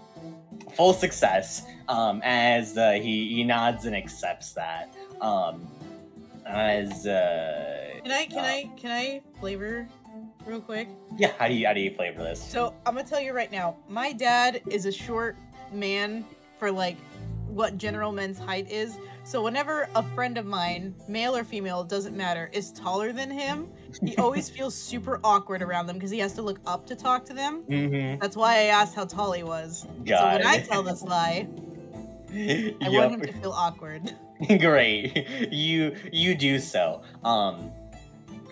Full success. As he nods and accepts that. As Can I flavor real quick? yeah, how do you flavor this? So I'm gonna tell you right now, my dad is a short man for like what general men's height is. So whenever a friend of mine, male or female, doesn't matter, is taller than him, he always feels super awkward around them because he has to look up to talk to them. Mm-hmm. That's why I asked how tall he was. Got so when it. I tell this lie, I want him to feel awkward. Great. You do so.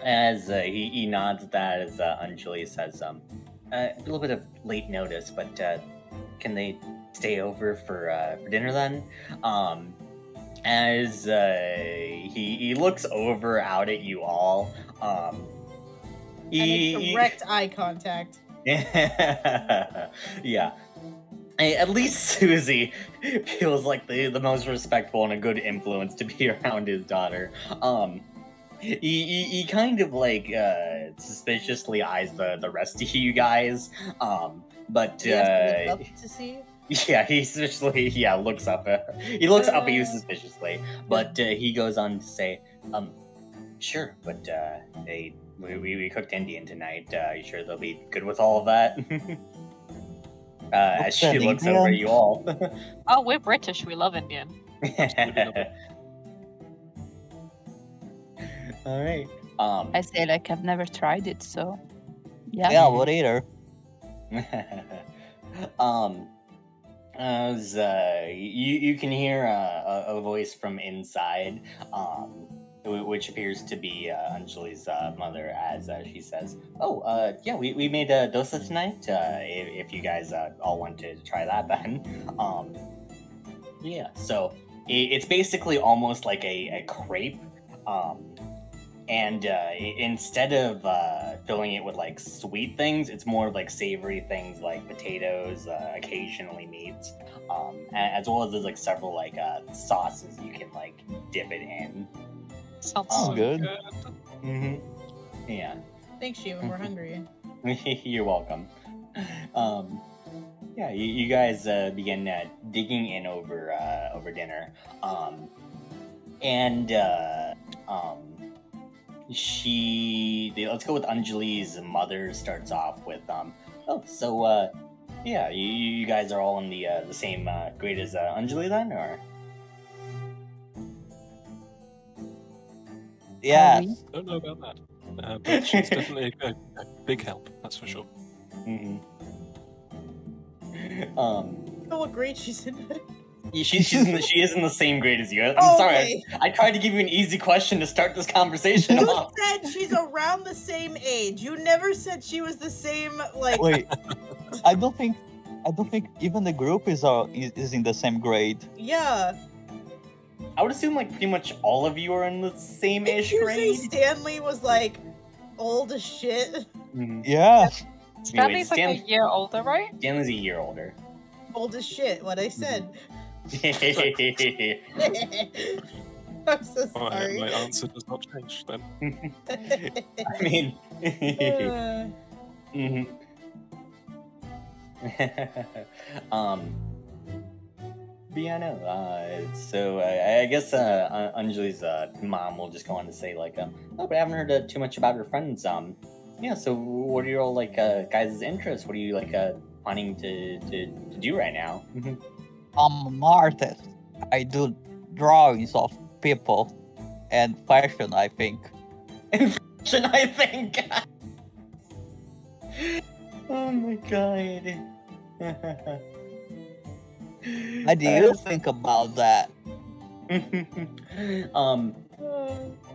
As he nods at that, as Anjali says, a little bit of late notice, but can they stay over for dinner then? As he looks over out at you all, I make direct eye contact. Yeah. At least Susie feels like the most respectful and a good influence to be around his daughter. He kind of like suspiciously eyes the rest of you guys. But He has to look up to see. yeah, he suspiciously looks up. He looks up at you suspiciously, but he goes on to say, "Sure, but we cooked Indian tonight. You sure they'll be good with all of that?" As she looks over at you all. Oh, we're British. We love Indian. All right. I say like I've never tried it, so yeah. Yeah, what either? As you can hear a voice from inside, which appears to be Anjali's mother, as she says, "Oh, yeah, we made dosa tonight. If you guys all want to try that, then, yeah. So it's basically almost like a crepe, and instead of filling it with like sweet things, it's more of like savory things like potatoes, occasionally meats, as well as there's like several like sauces you can like dip it in." Sounds Oh, so good. Mm-hmm. Yeah. Thanks, Steven. We're hungry. You're welcome. Yeah, you guys begin digging in over dinner, and let's go with Anjali's mother. Starts off with oh, so yeah, you guys are all in the same grade as Anjali then, or? Yeah. Don't know about that. But she's definitely a big help, that's for sure. Mm-hmm. Oh, what grade she's in? She is in the same grade as you. I'm Oh, sorry. okay. I tried to give you an easy question to start this conversation You off. said she's around the same age. You never said she was the same, like... Wait, I don't think even the group is in the same grade. Yeah. I would assume like pretty much all of you are in the same-ish Did you say grade. Stanley was, like, old as shit? Mhm. Yeah. Stanley's like a Stan- year older, right? Stanley's a year older. Old as shit, what I said. I I'm so My sorry. answer does not change then. mean, mhm. But yeah, no. So I guess Anjali's mom will just go on to say like, oh, but I haven't heard too much about her friends. Yeah. So what are your all like guys' interests? What are you like planning to do right now? I'm an artist. I do drawings of people and fashion, I think. Should I think? Oh my god. How do you think about that?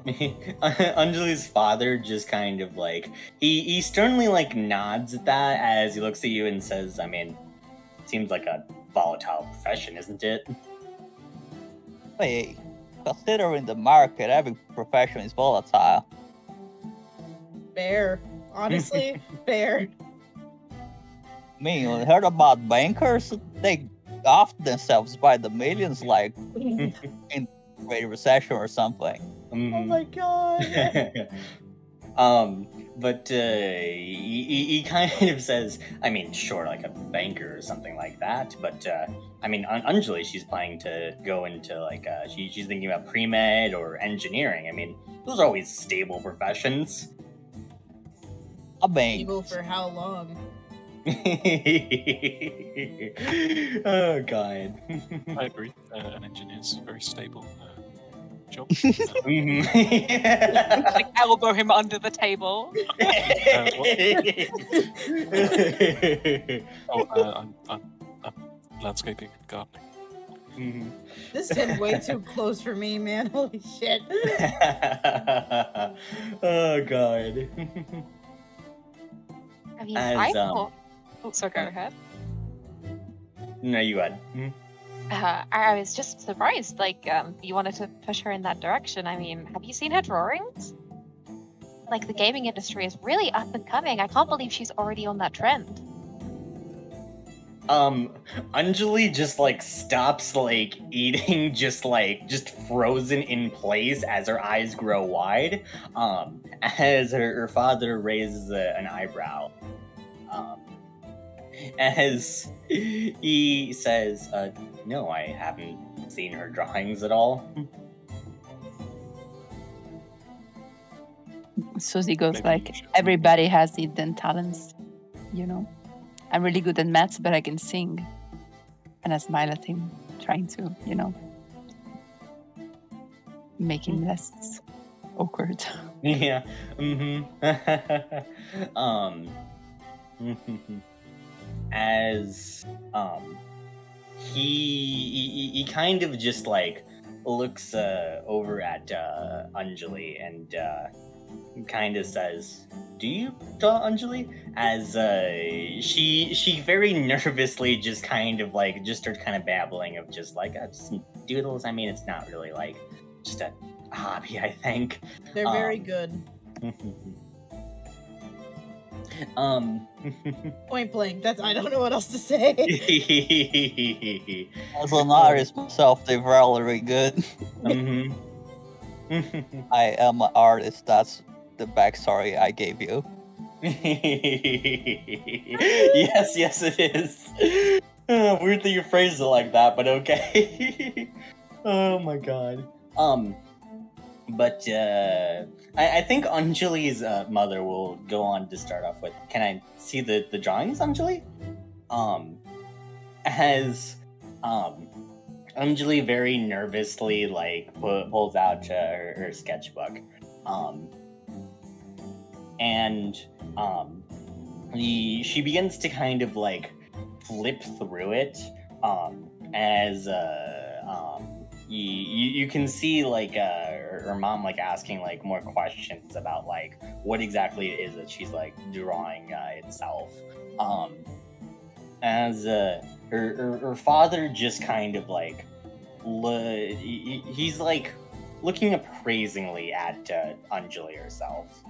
Anjali's father just kind of like he sternly like nods at that as he looks at you and says, I mean, it seems like a volatile profession, isn't it? Hey, considering the market, every profession is volatile. Fair. Honestly, fair. I mean, you heard about bankers? They off themselves by the millions, like in Great Recession or something. Oh my god. But he kind of says, I mean, sure, like a banker or something like that. But I mean, Anjali, she's planning to go into like she's thinking about pre-med or engineering. I mean, those are always stable professions. I mean, Evil for how long? Oh god. I agree. An engineer's very stable job. Like elbow him under the table. I'm landscaping and gardening. Mhm. This is way too close for me, man. Holy shit. Oh god. I mean, As, I thought. Oh, sorry, go ahead. No, you had. I was just surprised. Like, you wanted to push her in that direction. I mean, have you seen her drawings? Like, the gaming industry is really up and coming. I can't believe she's already on that trend. Anjali just like stops like eating, just frozen in place as her eyes grow wide. As her father raises an eyebrow. As he says, no, I haven't seen her drawings at all. Susie goes Maybe like, you should- everybody has hidden talents, you know. I'm really good at maths, but I can sing. And I smile at him, trying to, you know, make him less awkward. Yeah. As he kind of just like looks over at Anjali and kind of says, "Do you draw Anjali?" As she very nervously just kind of like just starts kind of babbling of just like just doodles. I mean, it's not really like just a hobby, I think. They're very good. Point blank. That's I don't know what else to say. As an artist myself, they're very good. I am an artist. That's the backstory I gave you. yes, it is. Weird that you phrased it like that, but okay. Oh my god. But I think Anjali's mother will go on to start off with. Can I see the drawings, Anjali? As Anjali very nervously like pulls out her sketchbook, and she begins to kind of like flip through it, as you can see like her mom like asking like more questions about like what exactly it is that she's like drawing itself, as her father just kind of like he's like looking appraisingly at Anjali herself.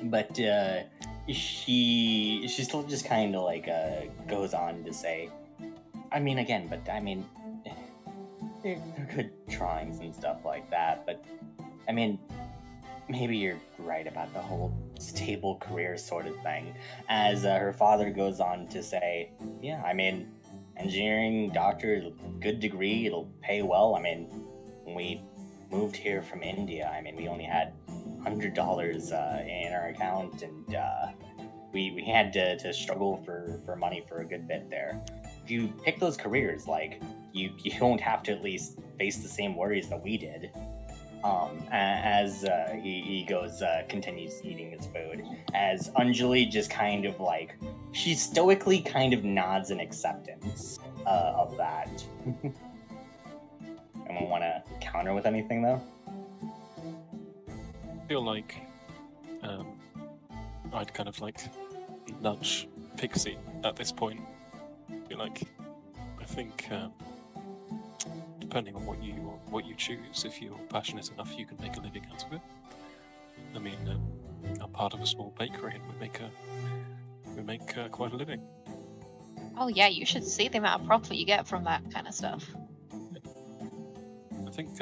But she still just kind of like goes on to say, I mean, again, but I mean, they're good drawings and stuff like that, but I mean, maybe you're right about the whole stable career sort of thing. As her father goes on to say, yeah, I mean, engineering, doctor, good degree, it'll pay well. I mean, when we moved here from India, I mean, we only had $100 in our account, and we had to struggle for money for a good bit there. If you pick those careers, like, you don't have to at least face the same worries that we did. As he goes, continues eating his food, as Anjali just kind of like, she stoically kind of nods in acceptance of that. Anyone want to counter with anything, though? I feel like I'd kind of like nudge Pixie at this point. Be like, I think depending on what you choose, if you're passionate enough, you can make a living out of it. I mean, I'm part of a small bakery, and we make quite a living. Oh yeah, you should see the amount of profit you get from that kind of stuff. I think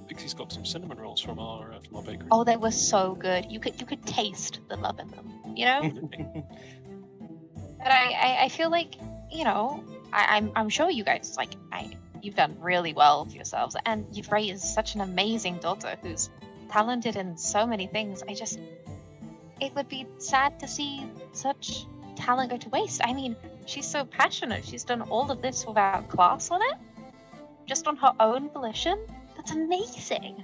Pixie's got some cinnamon rolls from our bakery. Oh, they were so good. You could taste the love in them, you know. But I feel like, you know, I'm sure you guys you've done really well for yourselves, and you've raised such an amazing daughter who's talented in so many things. It would be sad to see such talent go to waste. I mean, she's so passionate. She's done all of this without class on it, just on her own volition. That's amazing.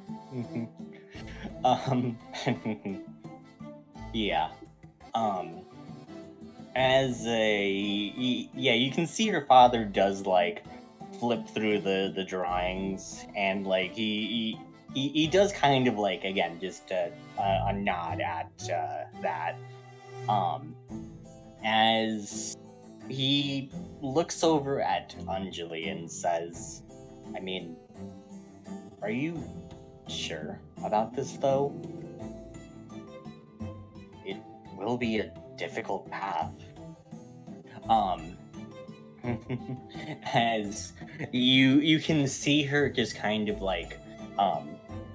Yeah. As you can see her father does like flip through the drawings, and like he does kind of like, again, just a nod at that, as he looks over at Anjali and says, I mean, are you sure about this though? It will be a difficult path. As you can see her just kind of like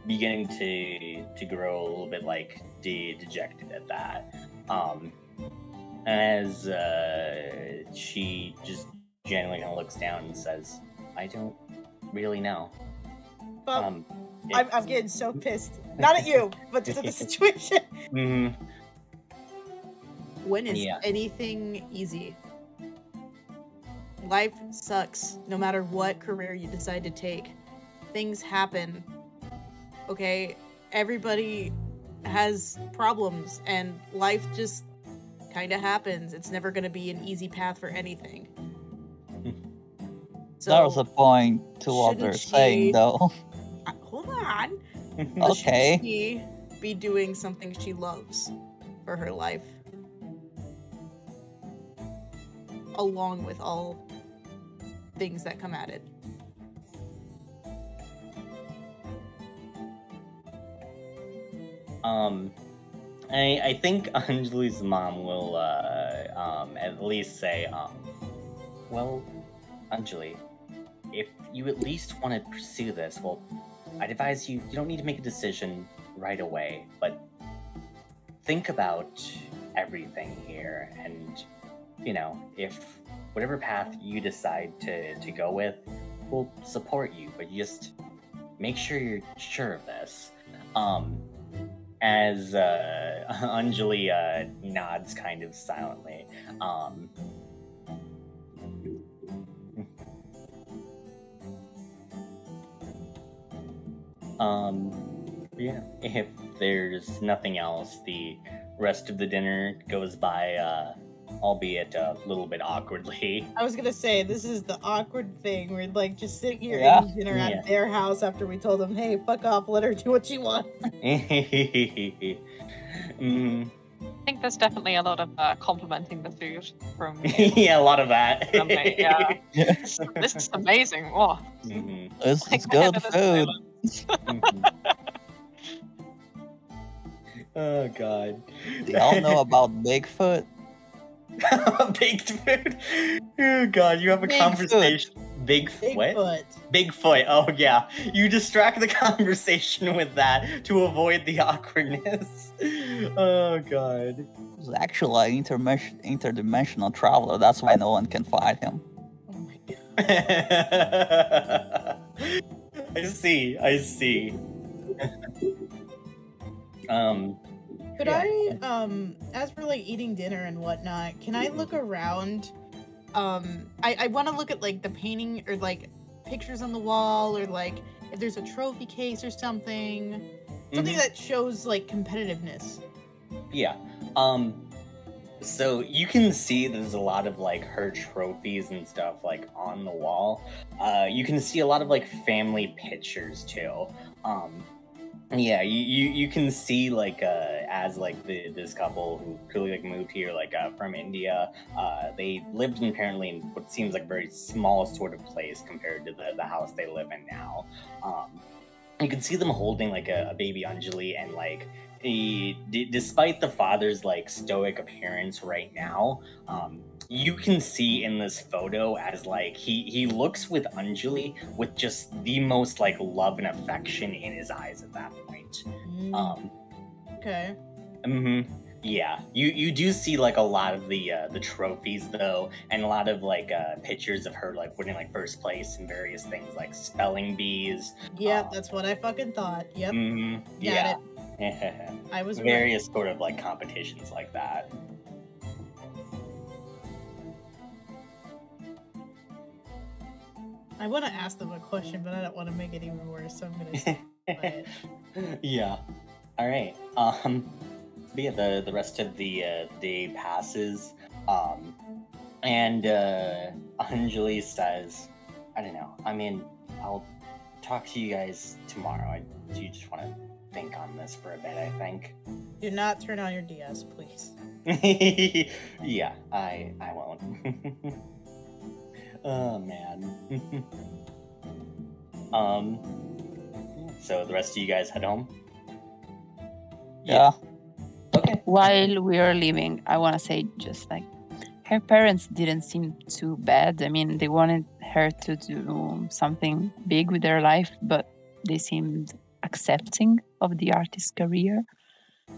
beginning to grow a little bit like dejected at that, as she just genuinely kind of looks down and says, I don't really know. Well, I'm getting so pissed. Not at you, but to the situation. Mm-hmm. When is anything easy? Life sucks, no matter what career you decide to take. Things happen. Okay? Everybody has problems, and life just kind of happens. It's never going to be an easy path for anything. So That was a point to what shouldn't they're she- saying, though. hold on. Okay. Should she be doing something she loves for her life? Along with all things that come at it. I think Anjali's mom will at least say, well, Anjali, if you at least want to pursue this, well, I'd advise you don't need to make a decision right away, but think about everything here, and if whatever path you decide to go with, we'll support you, but you just make sure you're sure of this. As Anjali nods kind of silently. Yeah, if there's nothing else, the rest of the dinner goes by, albeit a little bit awkwardly. I was gonna say, this is the awkward thing. We're like just sitting here Yeah. eating dinner Yeah. at their house after we told them, hey, fuck off, let her do what she wants. Mm, I think there's definitely a lot of complimenting the food from yeah, a lot of that. me, yeah. Yeah. This is amazing. Oh, Mhm, It's like good the food. mhm. Oh god. Do y'all know about Bigfoot? Baked food? Oh god, you have a Bigfoot. conversation. What? Bigfoot. Bigfoot. Oh yeah. You distract the conversation with that to avoid the awkwardness. Oh god. He's actually an interdimensional traveler. That's why no one can fight him. Oh my god. I see. Could Yeah. as we're like eating dinner and whatnot, can I look around? I want to look at like the painting or like pictures on the wall or like if there's a trophy case or something Mhm. that shows like competitiveness. Yeah. So you can see there's a lot of like her trophies and stuff like on the wall. You can see a lot of like family pictures too. Yeah, you can see like as like this couple who clearly like moved here like from India. They lived apparently in what seems like a very small sort of place compared to the house they live in now. You can see them holding like a baby Anjali, and like despite the father's like stoic appearance right now, you can see in this photo as like he looks with Anjali with just the most like love and affection in his eyes at that point. Okay. Yeah, you do see like a lot of the trophies though, and a lot of like pictures of her like winning like first place in various things like spelling bees. Yep, that's what I fucking thought. Yep. Yeah. Got it. I was right. Various sort of like competitions like that. I want to ask them a question, but I don't want to make it even worse, so I'm gonna stay quiet. Yeah. All right. But yeah, the rest of the day passes. And Anjali says, I don't know. I mean, I'll talk to you guys tomorrow. Do you just want to think on this for a bit, I think? Do not turn on your DS, please. Yeah, I won't. Oh man. So the rest of you guys head home? Yeah. Okay. While we are leaving, I want to say just like her parents didn't seem too bad. I mean, they wanted her to do something big with her life, but they seemed accepting of the artist career.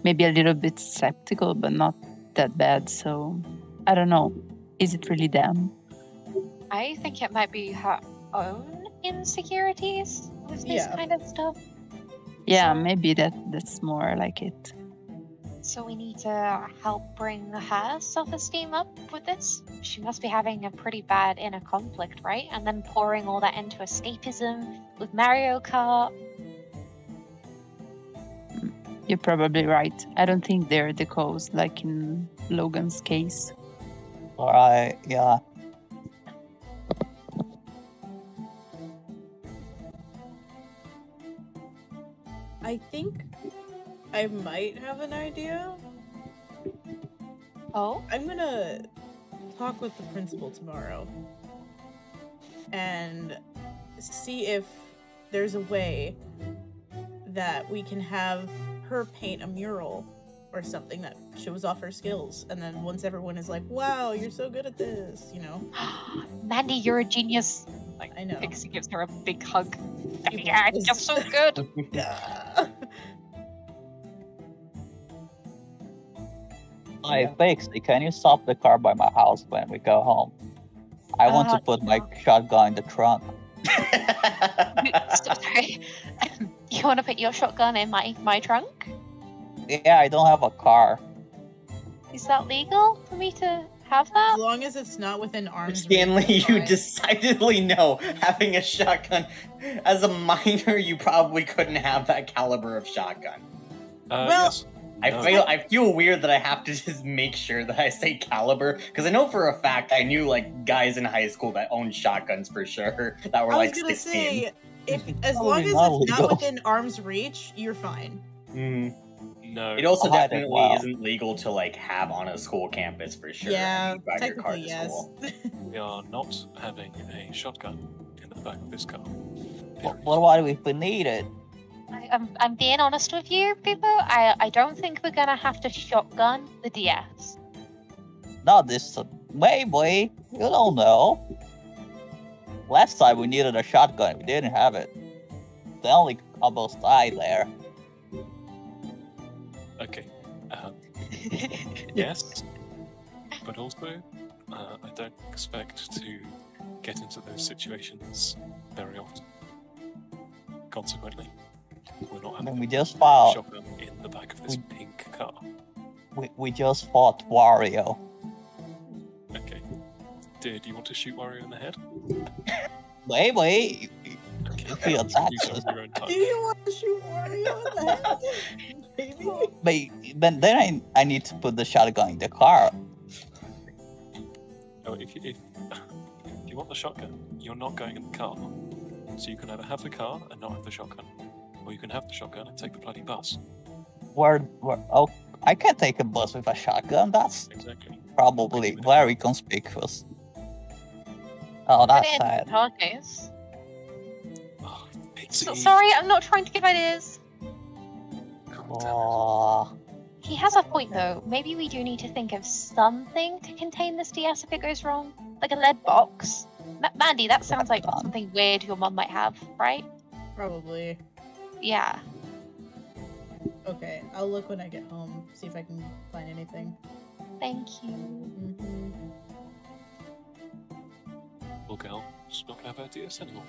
Maybe a little bit skeptical, but not that bad. So I don't know. Is it really them? I think it might be her own insecurities with this Yeah. kind of stuff. Yeah, So- maybe that's more like it. So we need to help bring her self-esteem up with this. She must be having a pretty bad inner conflict, right? And then pouring all that into escapism with Mario Kart. You're probably right. I don't think they're the cause, like in Logan's case. Alright, yeah. I think I might have an idea. Oh? I'm gonna talk with the principal tomorrow and see if there's a way that we can have her paint a mural or something that shows off her skills. And then once everyone is like, wow, you're so good at this, you know? Mandy, you're a genius. Like, I know. Pixie gives her a big hug. She Yeah, was- you're so good. Yeah. Hey, Pixie, can you stop the car by my house when we go home? I want to put my shotgun in the trunk. Sorry. You want to put your shotgun in my trunk? Yeah, I don't have a car. Is that legal for me to have that? As long as it's not within arm's Stanley, reach, you fine. decidedly know. Having a shotgun, as a minor, you probably couldn't have that caliber of shotgun. Well, Yes. I No. feel weird that I have to just make sure that I say caliber, because I know for a fact I knew like guys in high school that owned shotguns for sure that were I was like gonna 16. say, as Probably long as not it's not legal. within arm's reach, you're fine. Mhm. No. It also Might as definitely well. isn't legal to like have on a school campus for sure. Yeah, when you drive your car technically, to yes. school. We are not having a shotgun in the back of this car. What about if we need it? I'm being honest with you, people. I don't think we're gonna have to shotgun the DS. Not this way, boy. You don't know. Last time we needed a shotgun, we didn't have it. They only almost died there. Okay. Yes, but also, I don't expect to get into those situations very often. Consequently, we're not I mean, having we just a fought. shotgun in the back of this pink car. We just fought Wario. Okay. Do you want to shoot Wario in the head? Wait. Okay. Feel that. You solve your own Do time. you want to shoot Wario in the head? Maybe. But then I need to put the shotgun in the car. Oh, if you want the shotgun, you're not going in the car. So you can either have the car and not have the shotgun, or you can have the shotgun and take the bloody bus. Oh, I can't take a bus with a shotgun. That's Exactly. probably very conspicuous. Oh, that's Put it in sad. the car case. Oh, Pixie. So, sorry, I'm not trying to give ideas. God damn it. Oh, He has a point though. Maybe we do need to think of something to contain this DS if it goes wrong, like a lead box. Mandy, that sounds like Shotgun. something weird your mum might have, right? Probably. Yeah. Okay, I'll look when I get home, see if I can find anything. Thank you. Mhm. Well, girl, just not gonna have ideas anymore.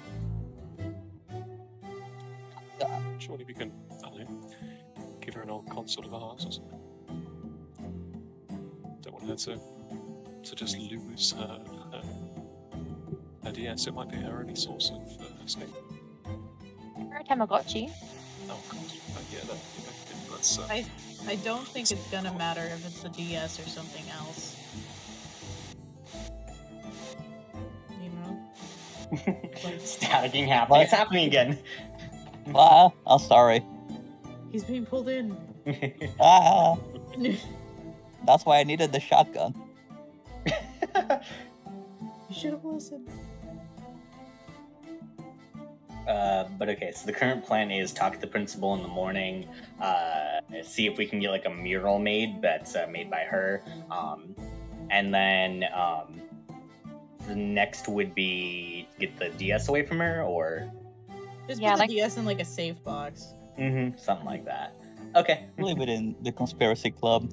Surely we can, I don't know, give her an old console of ours or something. Don't want her to just lose her DS. It might be her only source of escape. Or a Tamagotchi. Oh god, yeah, that's I don't think it's gonna matter if it's the DS or something else. You know? Staticking happening. What? It's happening again. I'm sorry. He's being pulled in. Ah, that's why I needed the shotgun. You should have listened. But okay, so the current plan is talk to the principal in the morning, see if we can get like a mural made that's made by her, and then the next would be get the DS away from her, or Just Yeah, put the like- DS in like a safe box. something like that. Okay. Leave it in the conspiracy club.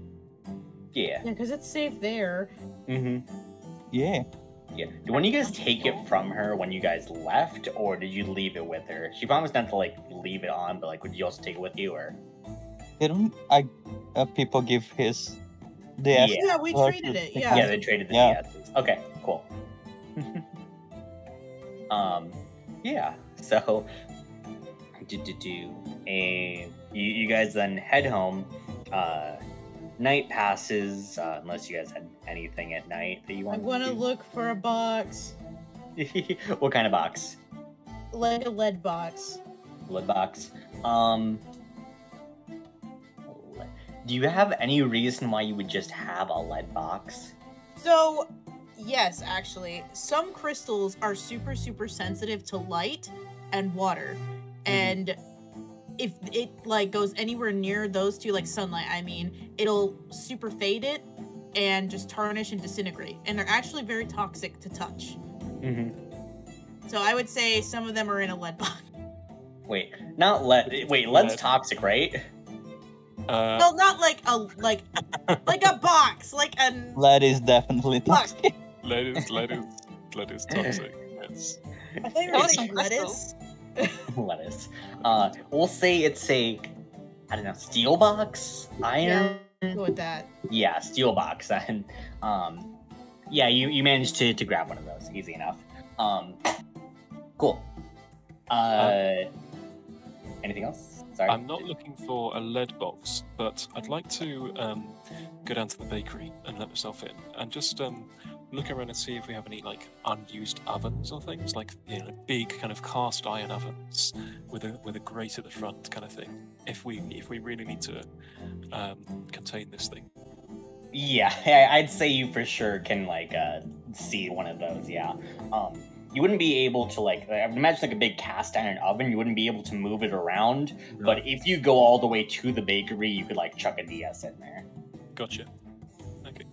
Yeah. Yeah, because it's safe there. Yeah. Yeah. Did one of you guys take it from her when you guys left, or did you leave it with her? She promised not to like leave it on, but like, would you also take it with you, or? Didn't people give his DS? Yeah. Yeah, we Well, traded it. yeah. Yeah, they traded the Yeah. DSs. Okay, cool. Yeah. So, you guys then head home. Night passes, unless you guys had anything at night that you I want. want to look for a box. What kind of box? Like a lead box. Lead box. do you have any reason why you would just have a lead box? So, yes, actually, some crystals are super, super sensitive to light and water, and if it like goes anywhere near those two, like sunlight, I mean, it'll super fade it and just tarnish and disintegrate, and they're actually very toxic to touch. So I would say some of them are in a lead box. Wait, not lead. Wait, lead's toxic, right? No, not like a box, like a Lead is definitely box. toxic. Lead is toxic. Yes. I thought you were saying lettuce. Lettuce. We'll say it's a, I don't know, steel box, iron. Yeah, go with that. Yeah, steel box, and yeah, you managed to grab one of those, easy enough. Cool. Anything else? Sorry. I'm not looking for a lead box, but I'd like to go down to the bakery and let myself in, and just look around and see if we have any like unused ovens or things, like big kind of cast iron ovens with a grate at the front, kind of thing. If we really need to contain this thing. Yeah, I'd say you for sure can like see one of those. Yeah. You wouldn't be able to like, I would imagine like a big cast iron oven. You wouldn't be able to move it around. Right. But if you go all the way to the bakery, you could like chuck a DS in there. Gotcha. Okay.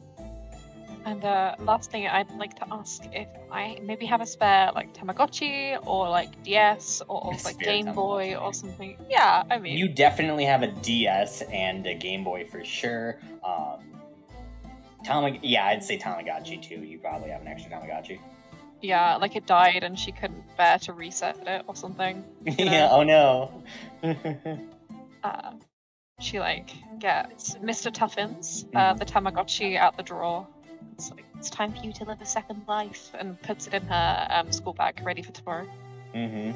And last thing, I'd like to ask if I maybe have a spare like Tamagotchi or like DS or like Spare Game Boy Tamagotchi. or something. Yeah, I mean, You definitely have a DS and a Game Boy for sure. Yeah, I'd say Tamagotchi too. You probably have an extra Tamagotchi. yeah, like it died and she couldn't bear to reset it or something. You know? Yeah. Oh no. She like gets Mr. Tuffins, Mhm. the Tamagotchi, out the drawer. It's like, it's time for you to live a second life, and puts it in her school bag, ready for tomorrow. Mm-hmm.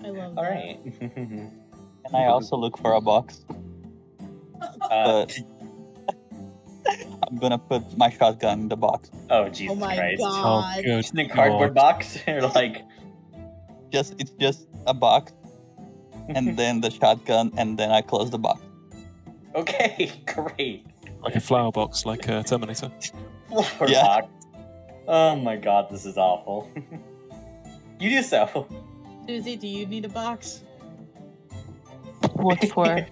I love All that. right. And I also look for a box, but I'm gonna put my shotgun in the box. Oh Jesus Oh my Christ! god. good. Just in a cardboard box, or like. It's just a box, and then the shotgun, and then I close the box. Okay, great. Like a flower box, like a Terminator. Flower Yeah. box. Oh my god, this is awful. You do so. Susie, do you need a box? What for?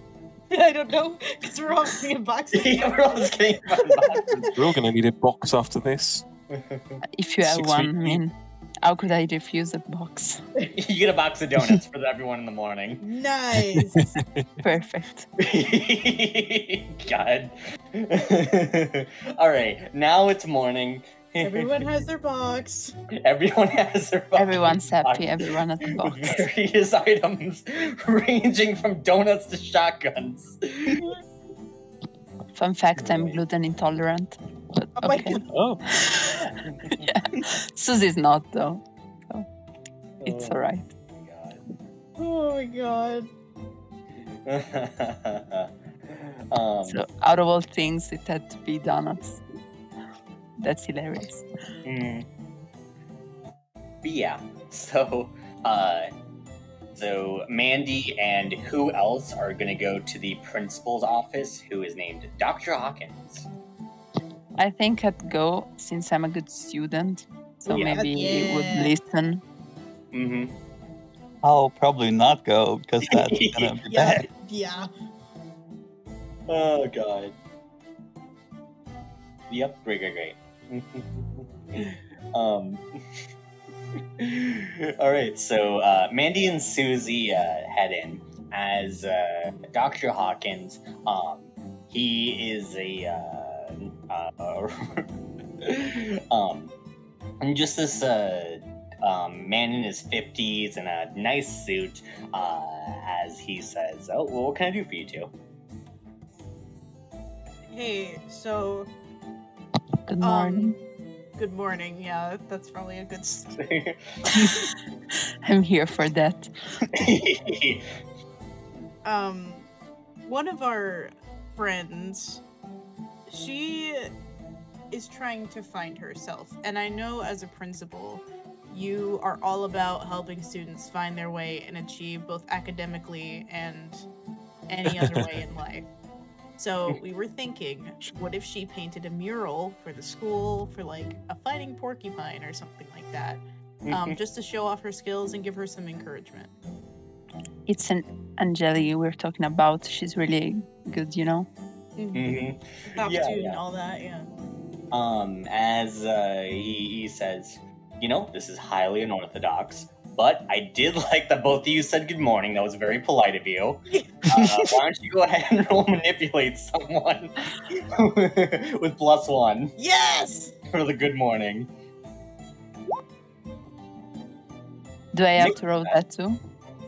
I don't know, because we're all getting boxes. Yeah, we're all just kidding about boxes. We're all going to need a box after this. If you have 6 one, feet I mean, how could I refuse a box? You get a box of donuts for everyone in the morning. Nice. Perfect. God. All right, now it's morning. Everyone has their box. Everyone has their box. Everyone's happy. Everyone has a box. Various items ranging from donuts to shotguns. Fun fact: I'm gluten intolerant. But Oh my okay. god. Oh, Yeah. Susie's not though. So it's alright. Oh my god. So out of all things, it had to be donuts. That's hilarious. Mm. But yeah, so Mandy and who else are gonna go to the principal's office, who is named Dr. Hawkins. I think I'd go since I'm a good student. So Yeah. maybe he would Yeah. listen. Mm-hmm. I'll probably not go because that's gonna be Yeah. bad. Yeah. Oh god. Yep, great. All right, so Mandy and Susie head in as Dr. Hawkins. He is a and just this man in his 50s in a nice suit, as he says, "Oh, well, what can I do for you two?" Hey, so Good morning. good morning. Yeah, that's probably a good start. I'm here for that. One of our friends, she is trying to find herself, and I know as a principal, you are all about helping students find their way and achieve both academically and any other way in life. So we were thinking, what if she painted a mural for the school for like a fighting porcupine or something like that, just to show off her skills and give her some encouragement. It's an Angeli we're talking about. She's really good, you know? Top Yeah, student, yeah. all that, yeah. As he says, this is highly unorthodox, but I did like that both of you said good morning. That was very polite of you. Why don't you go ahead and roll manipulate someone with +1 Yes! for the good morning. Do I have to roll that too?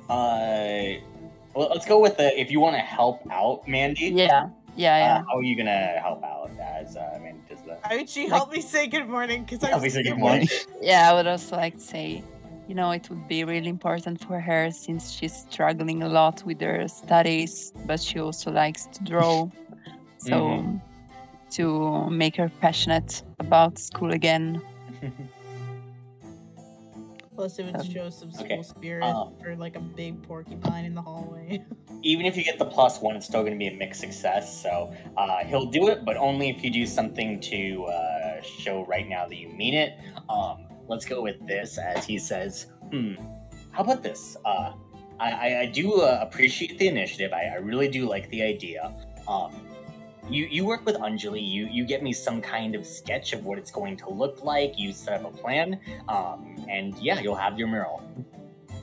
Well, let's go with if you want to help out, Mandy. Yeah. How are you gonna help out as Mandy does that? I mean, she helped me say good morning because Help me say good morning. Yeah, I would also like to say, it would be really important for her since she's struggling a lot with her studies, but she also likes to draw. So to make her passionate about school again. Plus, it would show some school spirit for like a big porcupine in the hallway. Even if you get the +1, it's still going to be a mixed success. So he'll do it, but only if you do something to show right now that you mean it. Let's go with this, as he says, how about this? I do appreciate the initiative. I really do like the idea. You work with Anjali, you get me some kind of sketch of what it's going to look like, you set up a plan, and yeah, you'll have your mural.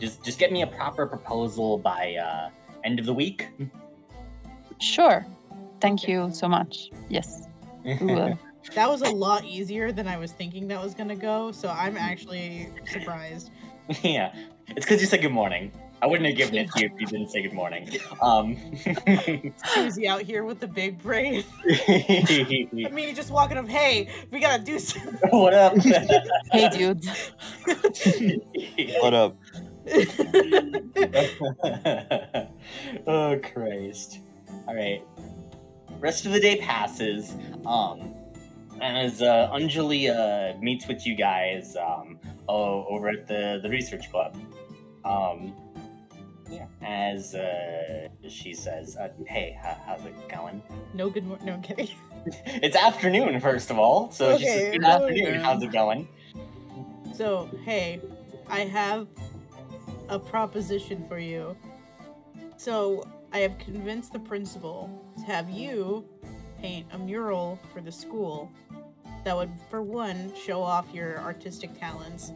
Just get me a proper proposal by end of the week. Sure. Thank you so much. Yes. We will. That was a lot easier than I was thinking that was gonna go, so I'm actually surprised. Yeah, it's because you said good morning. I wouldn't have given it to you if you didn't say good morning. Susie out here with the big brain. I mean, you just walking up, hey, we gotta do something. What up? Hey, dude. What up? Oh, Christ. Alright. Rest of the day passes. As Anjali meets with you guys over at the research club. Yeah, as she says, hey, how's it going? No good morning. No, I'm kidding. It's afternoon, first of all, so she says, good afternoon, how's it going? So, hey, I have a proposition for you. So, I have convinced the principal to have you paint a mural for the school that would, for one, show off your artistic talents,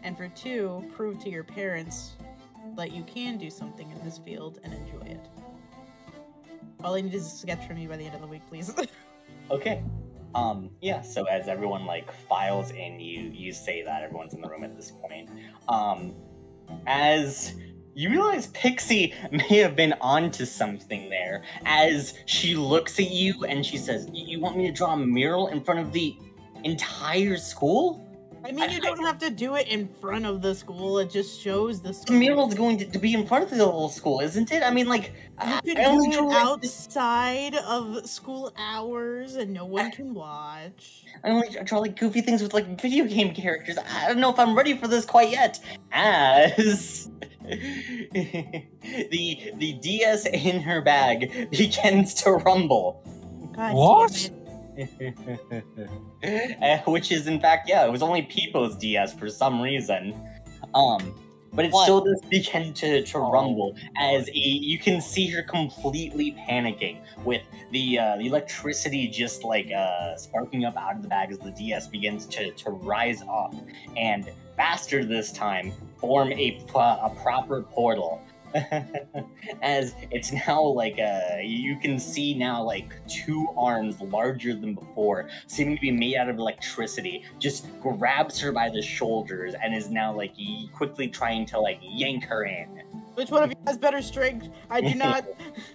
and for two, prove to your parents that you can do something in this field and enjoy it. All I need is a sketch from you by the end of the week, please. Okay. Yeah, so as everyone, files in, you say that, everyone's in the room at this point. As you realize Pixie may have been onto something there, as she looks at you and she says, you want me to draw a mural in front of the entire school? I mean, you don't have to do it in front of the school, it just shows the The school. mural's going to be in front of the whole school, isn't it? I mean, You could do it outside of school hours and no one can watch. I only draw goofy things with video game characters. I don't know if I'm ready for this quite yet. As the DS in her bag begins to rumble. God What? damn it. Which is, in fact, it was only Peepo's DS for some reason. But it What? still does begin to rumble, as you can see her completely panicking, with the electricity just sparking up out of the bag as the DS begins to rise up, and faster this time, form a proper portal. As it's now you can see now two arms larger than before, seeming to be made out of electricity, just grabs her by the shoulders and is now quickly trying to yank her in. Which one of you has better strength? I do not.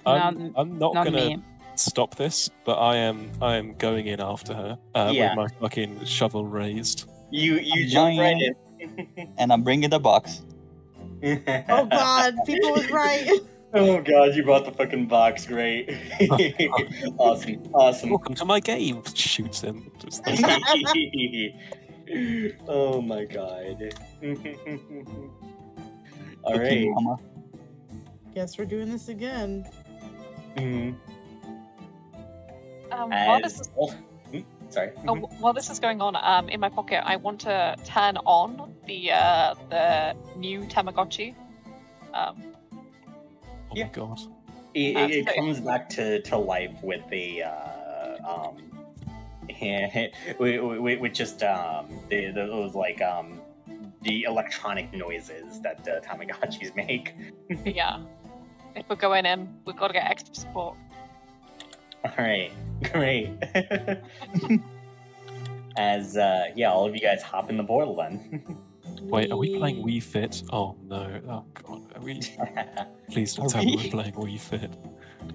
I'm not Not gonna me. stop this, but I am going in after her Yeah. with my fucking shovel raised. You jump right in. And I'm bringing the box. Oh god, people was right. Oh god, you brought the fucking box, great. Awesome. Welcome to my game. Shoots him. Just like, Oh my god. Cookie Alright. Mama. Guess we're doing this again. While this is, sorry. while this is going on, in my pocket, I want to turn on the new Tamagotchi. Oh Yeah. my god. It comes back to life with a with just those like the electronic noises that the Tamagotchis make. Yeah. If we're going in, we've got to get extra support. All right, great. As all of you guys hop in the portal then. Wait, are we playing Wii Fit? Oh no. Oh god. Are we? Please don't Are tell me we? we're playing Wii Fit.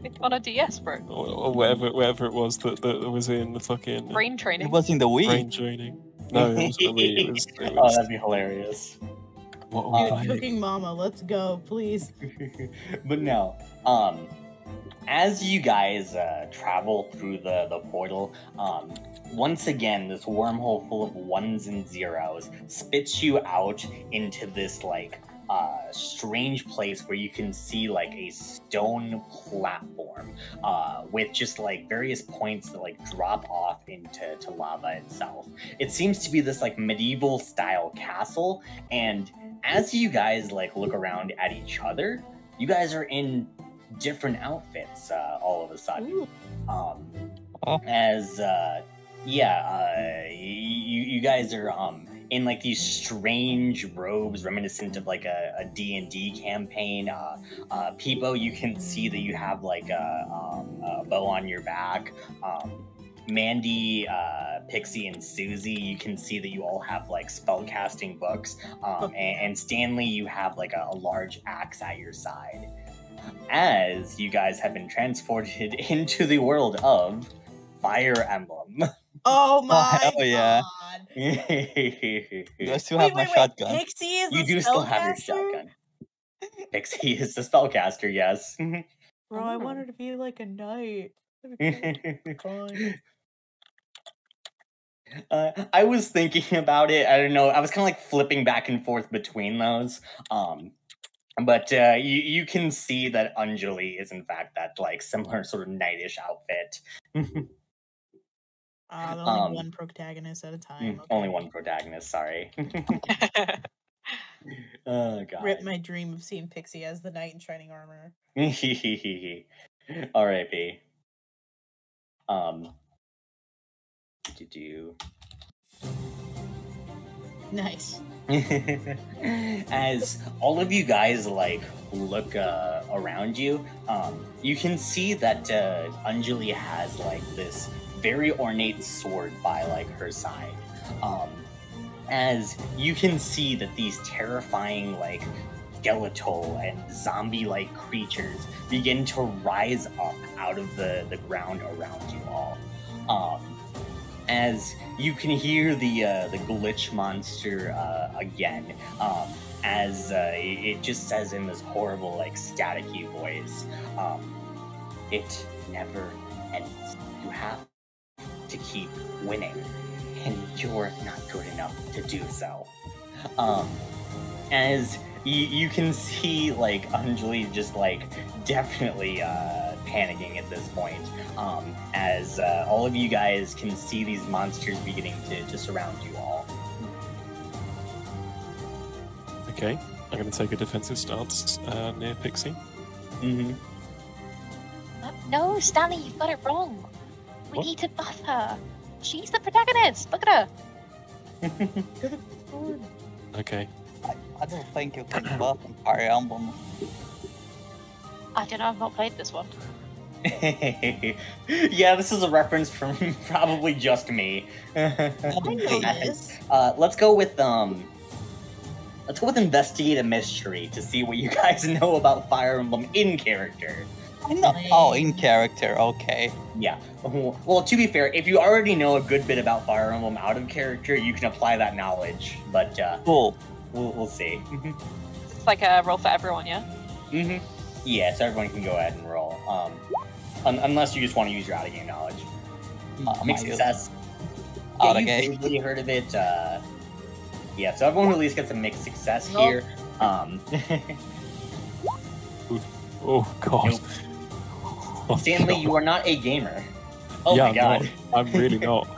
It's on a DS, bro. Or whatever it was that was in the fucking Brain It training. was in the Wii. brain training. No, it wasn't a Wii. It was Oh, that'd be hilarious. what were we Dude, playing? Cooking Mama, let's go, please. But no, as you guys travel through the portal, once again, this wormhole full of ones and zeros spits you out into this like strange place where you can see like a stone platform with just like various points that like drop off into lava itself. It seems to be this like medieval style castle, and as you guys like look around at each other, you guys are in different outfits all of a sudden. Ooh. As you guys are in like these strange robes reminiscent of like a D&D campaign. Peepo, you can see that you have like a bow on your back. Mandy, Pixie, and Susie, you can see that you all have like spellcasting books. And Stanley, you have like a large axe at your side. As you guys have been transported into the world of Fire Emblem. Oh my hell yeah. god. Do I still have my shotgun? Pixie is You the do still have your spellcaster? shotgun. Pixie is the spellcaster, yes. Bro, I want her to be like a knight. That'd be fun. I was thinking about it. I don't know. I was kind of like flipping back and forth between those. But you can see that Anjali is in fact that like similar sort of knightish outfit. Only one protagonist at a time. Okay. Only one protagonist. Sorry. Oh god. Rip my dream of seeing Pixie as the knight in shining armor. R.I.P. Nice. As all of you guys like look around you, you can see that Anjali has like this very ornate sword by like her side. As you can see that these terrifying like skeletal and zombie-like creatures begin to rise up out of the ground around you all. As you can hear the glitch monster again, as it just says in this horrible, like, staticky voice, it never ends. You have to keep winning, and you're not good enough to do so. As you can see, like, Anjali just, like, definitely panicking at this point, as all of you guys can see these monsters beginning to surround you all. Okay, I'm going to take a defensive stance near Pixie. Mm-hmm. No, Stanley, you've got it wrong. We What? need to buff her. She's the protagonist. Look at her. Okay. I don't think you can buff on Fire Emblem. I don't know. I've not played this one. Yeah, this is a reference from probably just me. I know this. Let's go with investigate a mystery to see what you guys know about Fire Emblem in character. I know. Oh, in character. Okay. Yeah. Well, to be fair, if you already know a good bit about Fire Emblem out of character, you can apply that knowledge. But Cool. we'll see. It's like a roll for everyone, yeah? Mm-hmm. Yeah, so everyone can go ahead and roll. Unless you just want to use your out-of-game knowledge. Mixed success. Out of You've game. vaguely heard of it. Yeah, so everyone at least gets a mixed success Nope. here. Oh god. Nope. Oh, Stanley, God. you are not a gamer. Oh yeah, my god. No, I'm really not.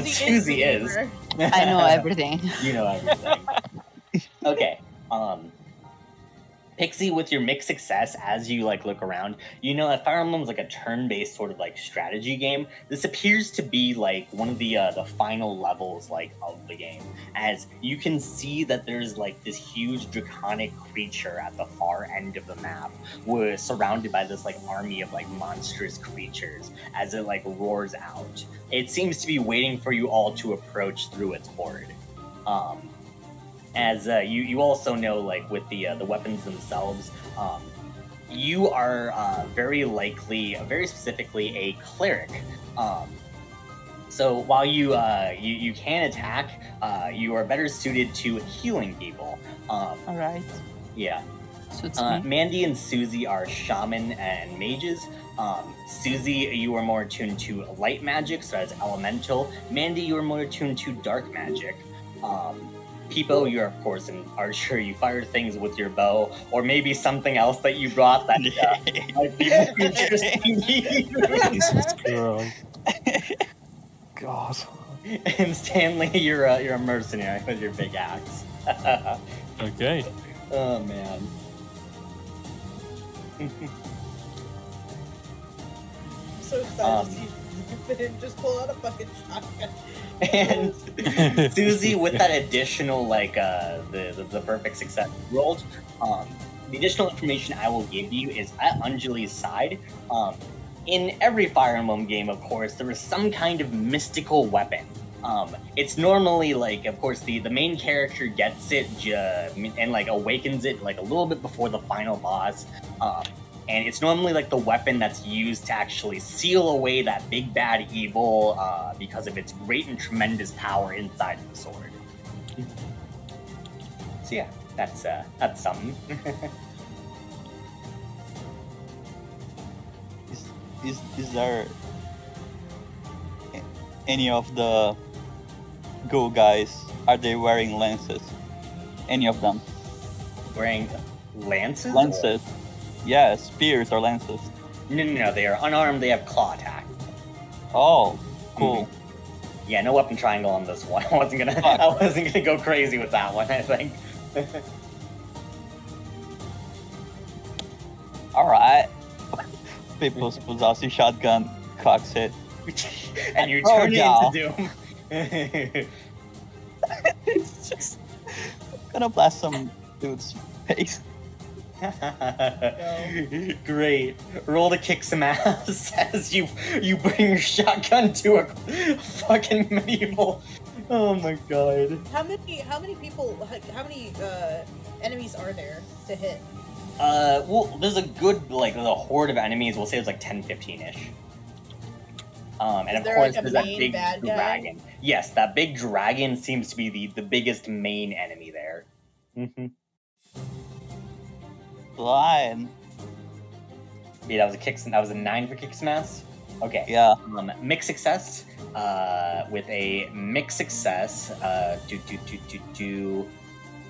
Susie is. I know everything. You know everything. Okay. Pixie, with your mixed success, as you like look around, you know that Fire Emblem's like a turn-based sort of like strategy game. This appears to be like one of the final levels like of the game, as you can see that there's like this huge draconic creature at the far end of the map, was surrounded by this like army of like monstrous creatures as it like roars out. It seems to be waiting for you all to approach through its horde. As you also know, like with the weapons themselves, you are very likely, very specifically, a cleric. So while you can attack, you are better suited to healing people. All right. Yeah. Suits me. Mandy and Susie are shaman and mages. Susie, you are more attuned to light magic, so that's elemental. Mandy, you are more attuned to dark magic. Peepo, you're of course an archer. You fire things with your bow, or maybe something else that you brought that might be more interesting to you. Jesus Christ. God. And Stanley, you're a mercenary with your big axe. Okay. Oh man. I'm so excited to see you fit in, just pull out a fucking shotgun. And Susie, with that additional like the perfect success you rolled, the additional information I will give you is at Anjali's side. In every Fire Emblem game, of course, there is some kind of mystical weapon. It's normally like, of course, the main character gets it and like awakens it like a little bit before the final boss. And it's normally like the weapon that's used to actually seal away that big bad evil because of its great and tremendous power inside of the sword. So yeah, that's something. Is there any of the Go guys? Are they wearing lances? Any of them? Wearing lances? Lances. Yeah, spears or lances. No, they are unarmed, they have claw attack. Oh, cool. Yeah, no weapon triangle on this one. I wasn't gonna go crazy with that one, I think. Alright. People's pulls shotgun, cocks it. And you turn it into doom. It's just gonna blast some dude's face. Great. Roll to kick some ass as you bring your shotgun to a fucking medieval. Oh my god. How many people? How many enemies are there to hit? Well, there's a good like a horde of enemies. We'll say it's like 10, 15-ish. And of course, like there's that big dragon. Yes, that big dragon seems to be the biggest main enemy there. Mm-hmm. Blind. Yeah, that was a 9 for kick some ass. Okay. Yeah. Mixed success. With a mixed success.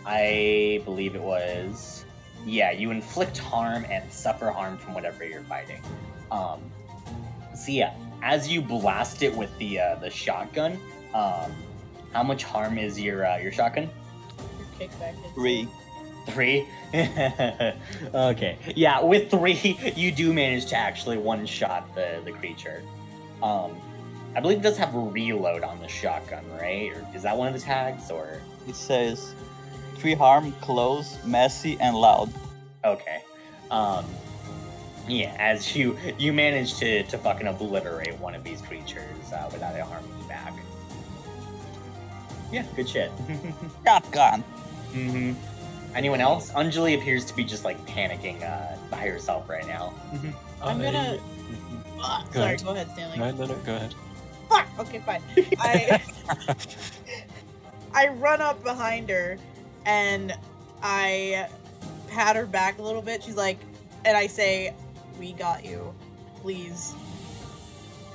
I believe it was. Yeah, you inflict harm and suffer harm from whatever you're fighting. So yeah, as you blast it with the shotgun, how much harm is your shotgun? Your kickback is 3. 3? Okay. Yeah, with 3, you do manage to actually one-shot the creature. I believe it does have a reload on the shotgun, right? Or is that one of the tags, or? It says 3 harm, close, messy, and loud. Okay. Yeah, as you manage to fucking obliterate one of these creatures without it harming you back. Yeah, good shit. Shotgun. Mm-hmm. Anyone else? Anjali appears to be just like panicking by herself right now. I'm gonna. Sorry, go ahead, Stanley. No, go ahead. Fuck. Okay, fine. I run up behind her and I pat her back a little bit. She's like, and I say, "We got you. Please.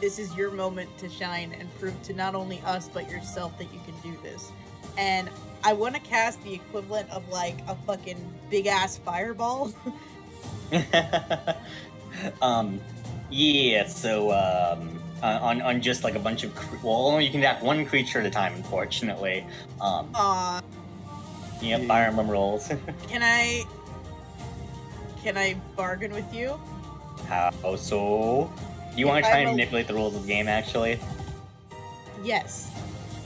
This is your moment to shine and prove to not only us but yourself that you can do this." And I want to cast the equivalent of like a fucking big ass fireball. Yeah, so on just like a bunch of well, you can attack one creature at a time, unfortunately. Aw, Yep, fire emblem rolls. can I bargain with you? How so? You want If to try I'm and a- manipulate the rules of the game, actually? Yes.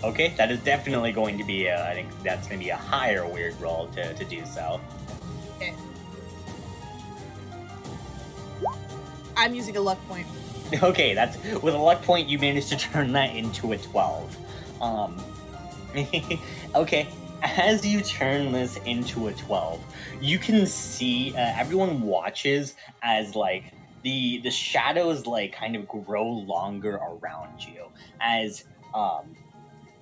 Okay, that is definitely going to be I think that's going to be a higher weird roll to do so. Okay. I'm using a luck point. Okay, that's with a luck point you managed to turn that into a 12. Okay, as you turn this into a 12, you can see everyone watches as like the shadows like kind of grow longer around you as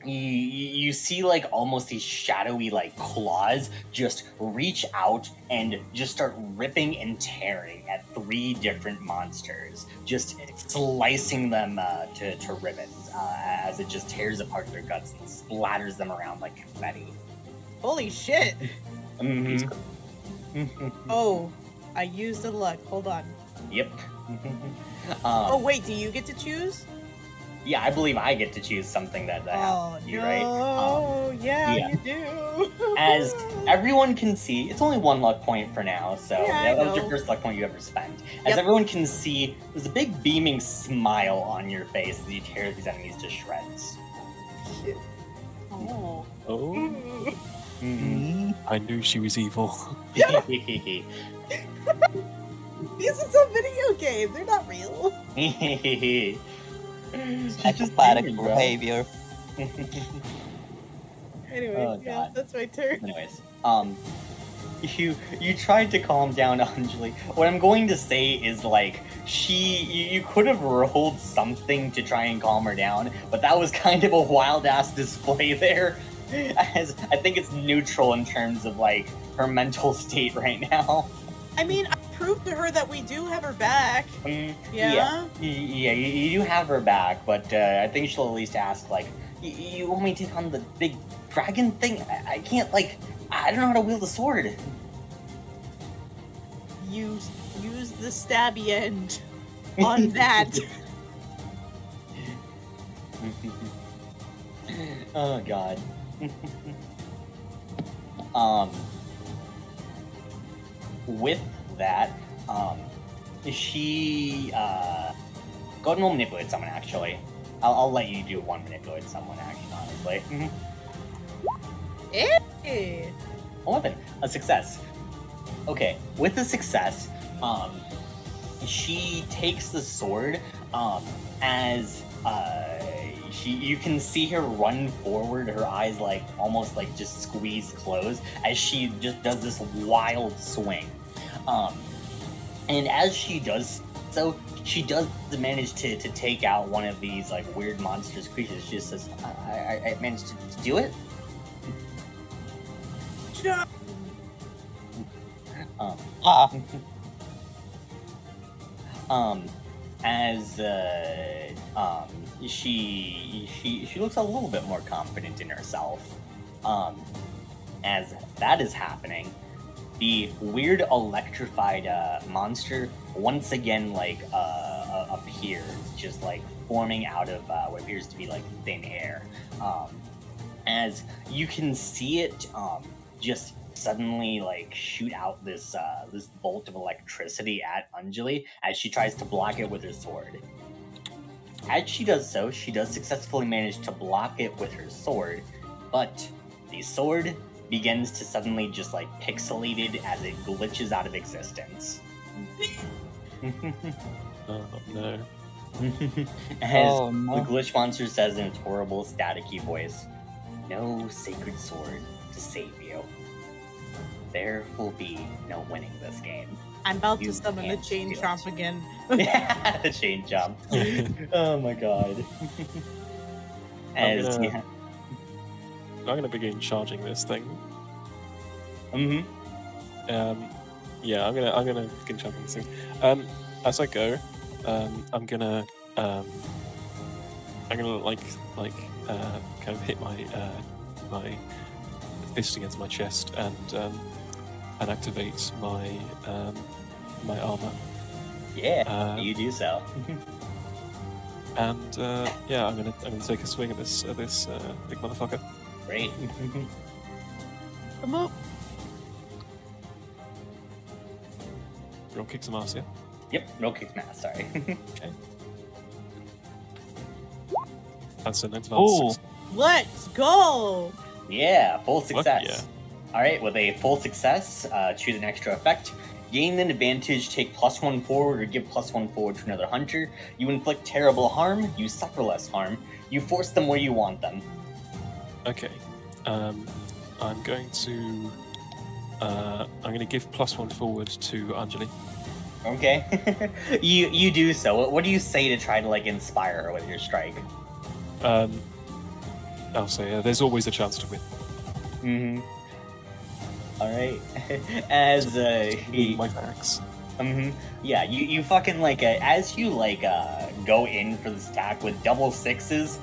you see like almost these shadowy like claws just reach out and just start ripping and tearing at 3 different monsters, just slicing them to ribbons as it just tears apart their guts and splatters them around like confetti. Holy shit! Mhm. Oh, I used a luck. Hold on. Yep. Oh wait, do you get to choose? Yeah, I believe I get to choose something that Oh happens to you, no! right? Yeah, yeah. you do. As everyone can see, it's only 1 luck point for now, so Yeah, I that was your know. first luck point you ever spent. As Yep. everyone can see, there's a big beaming smile on your face as you tear these enemies to shreds. Shit. Oh. Oh, Mhm. I knew she was evil. These are some video games. They're not real. Acrobatic human, bro. behavior. Anyway, Oh, yeah, God. that's my turn. Anyways, you tried to calm down Anjali. What I'm going to say is like you could have rolled something to try and calm her down, but that was kind of a wild ass display there. As I think it's neutral in terms of like her mental state right now. I mean, I proved to her that we do have her back. Yeah, you do have her back, but I think she'll at least ask like, you want me to take on the big dragon thing? I can't like, I don't know how to wield a sword. Use the stabby end on that. Oh god. With that, she go ahead and roll manipulate someone actually. I'll let you do 1 manipulate someone action, honestly. Hey. 11. A success. Okay, with the success, she takes the sword, as you can see her run forward, her eyes like almost like just squeeze closed as she just does this wild swing. And as she does so, she does manage to take out one of these like weird monstrous creatures. She just says, I managed to do it. As she looks a little bit more confident in herself. As that is happening, the weird electrified monster once again like appears, just like forming out of what appears to be like thin air. As you can see it just suddenly like shoot out this this bolt of electricity at Anjali as she tries to block it with her sword. As she does so, she does successfully manage to block it with her sword, but the sword begins to suddenly just like pixelated as it glitches out of existence. Oh no. As Oh, no. the glitch monster says in its horrible staticky voice, "No sacred sword to save you. There will be no winning this game." I'm about You to summon the can't chain do chomp it. again. The chain jump. Oh my god. I'm As gonna- I'm gonna begin charging this thing. Yeah, I'm gonna begin charging this thing. As I go, I'm gonna like kind of hit my my fist against my chest and activate my my armor. yeah, you do so. And yeah, I'm gonna take a swing at this big motherfucker. Great. Come up. Roll kick some ass, yeah? Yep, no kick mass, sorry. Okay. That's an advanced Ooh. success. Let's go. Yeah, full Fuck success. Alright, with a full success, choose an extra effect. Gain an advantage, take +1 forward, or give +1 forward to another hunter. You inflict terrible harm, you suffer less harm. You force them where you want them. Okay. I'm going to give +1 forward to Anjali. Okay. you do so. What do you say to try to, like, inspire her with your strike? I'll say there's always a chance to win. Mm-hmm. Alright. As, My facts. yeah, you fucking, like, as you, like, go in for this attack with double sixes,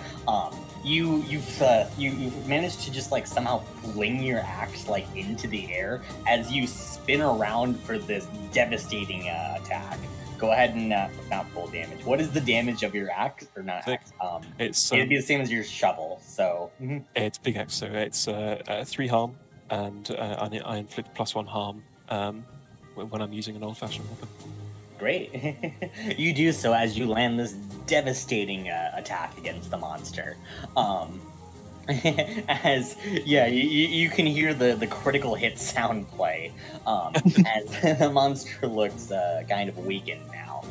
you've managed to just, like, somehow fling your axe, like, into the air as you spin around for this devastating attack. Go ahead and not full damage. What is the damage of your axe or not? Thick. Axe? It's It'd be the same as your shovel. So it's big axe, so it's 3 harm, and I inflict +1 harm when I'm using an old-fashioned weapon. great. You do so as you land this devastating attack against the monster. As you can hear the critical hit sound play as the monster looks kind of weakened now.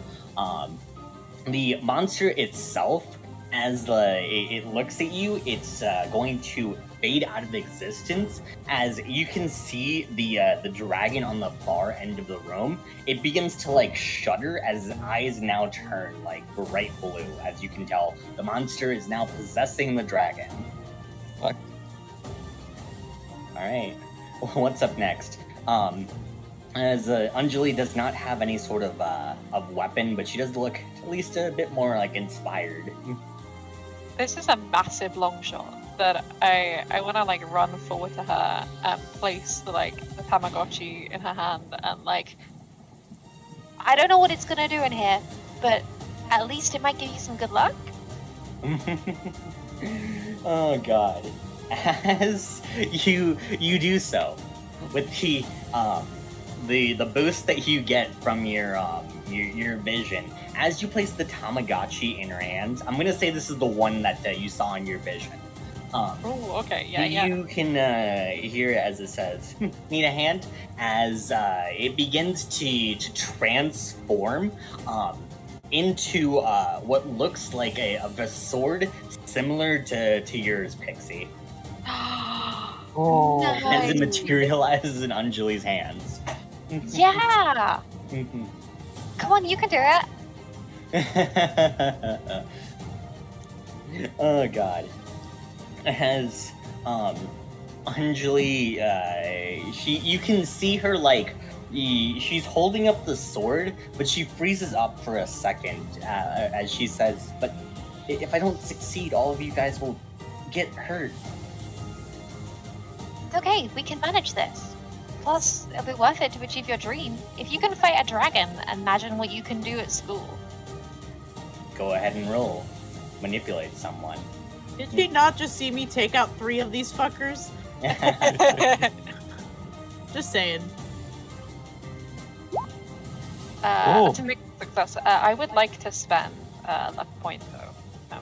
The monster itself, as it looks at you, it's going to fade out of existence. As you can see the dragon on the far end of the room, it begins to like shudder as his eyes now turn like bright blue. As you can tell, the monster is now possessing the dragon. Fuck. All right, what's up next? As Anjali does not have any sort of weapon, but she does look at least a bit more like inspired. This is a massive long shot that I want to like run forward to her and place the Tamagotchi in her hand and like, I don't know what it's gonna do in here, but at least it might give you some good luck. Oh god. As you do so, with the boost that you get from your vision, as you place the Tamagotchi in her hands, I'm gonna say this is the one that you saw in your vision. Oh, okay, yeah. You can hear it as it says, "Need a hand?" As it begins to transform into what looks like a sword similar to yours, Pixie. Oh. As it materializes in Anjali's hands. Yeah! Come on, you can do it! Oh god. As Anjali, you can see her like she's holding up the sword, but she freezes up for a second as she says, "But if I don't succeed, all of you guys will get hurt." It's okay, we can manage this. Plus, it'll be worth it to achieve your dream. If you can fight a dragon, imagine what you can do at school. Go ahead and roll. Manipulate someone. Did she not just see me take out 3 of these fuckers? Just saying. To make success, I would like to spend luck point though.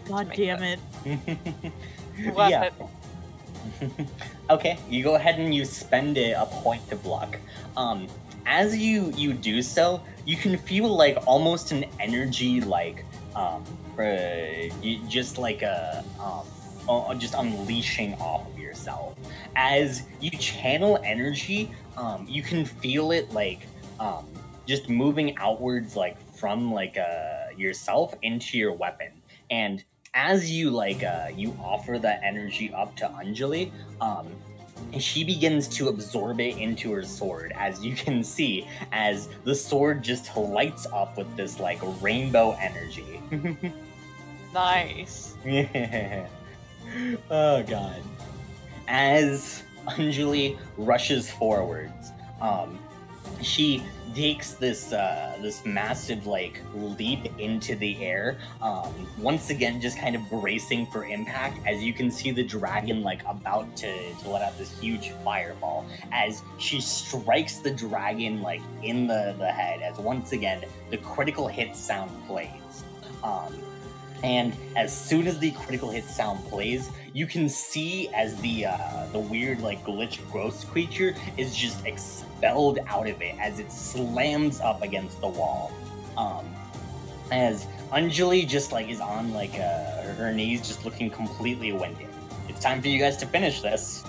God damn it. Worth Yeah. it. Okay, you go ahead and you spend a point of luck. As you do so, you can feel like almost an energy like just like just unleashing off of yourself. As you channel energy, you can feel it like just moving outwards like from like yourself into your weapon. And as you you offer that energy up to Anjali, she begins to absorb it into her sword, as you can see, as the sword just lights up with this like rainbow energy. Nice. Yeah. Oh god. As Anjali rushes forwards, she takes this this massive like leap into the air, once again just kind of bracing for impact, as you can see the dragon like about to let out this huge fireball as she strikes the dragon like in the head, as once again the critical hit sound plays. And as soon as the critical hit sound plays, you can see as the weird like glitch ghost creature is just expelled out of it as it slams up against the wall. As Anjali just like is on like her knees, just looking completely winded. It's time for you guys to finish this.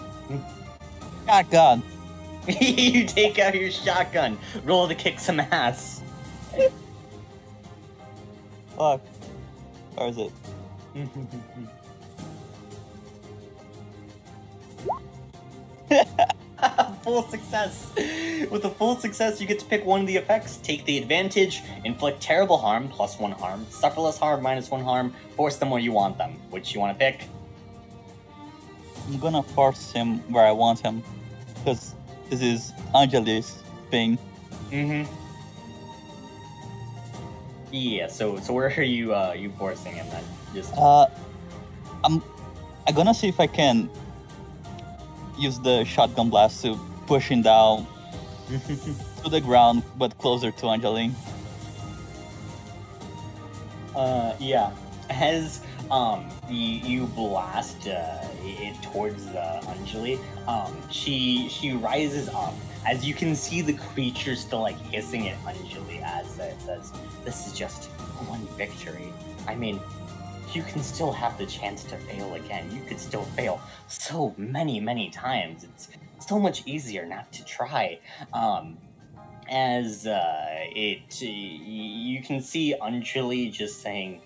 Shotgun. You take out your shotgun, roll to kick some ass. Fuck. Or is it? Full success. With a full success, you get to pick one of the effects. Take the advantage, inflict terrible harm, +1 harm, suffer less harm, -1 harm, force them where you want them. Which you want to pick? I'm gonna force him where I want him, because this is Anjali's thing. Mm-hmm. Yeah. So where are you forcing him then? Just. I'm gonna see if I can use the shotgun blast to push him down to the ground, but closer to Anjali. Yeah. As you blast it towards Anjali, she rises up. As you can see the creature still like hissing at Anjali as it says, "This is just one victory. I mean, you can still have the chance to fail again. You could still fail so many times. It's so much easier not to try." As you can see Anjali just saying,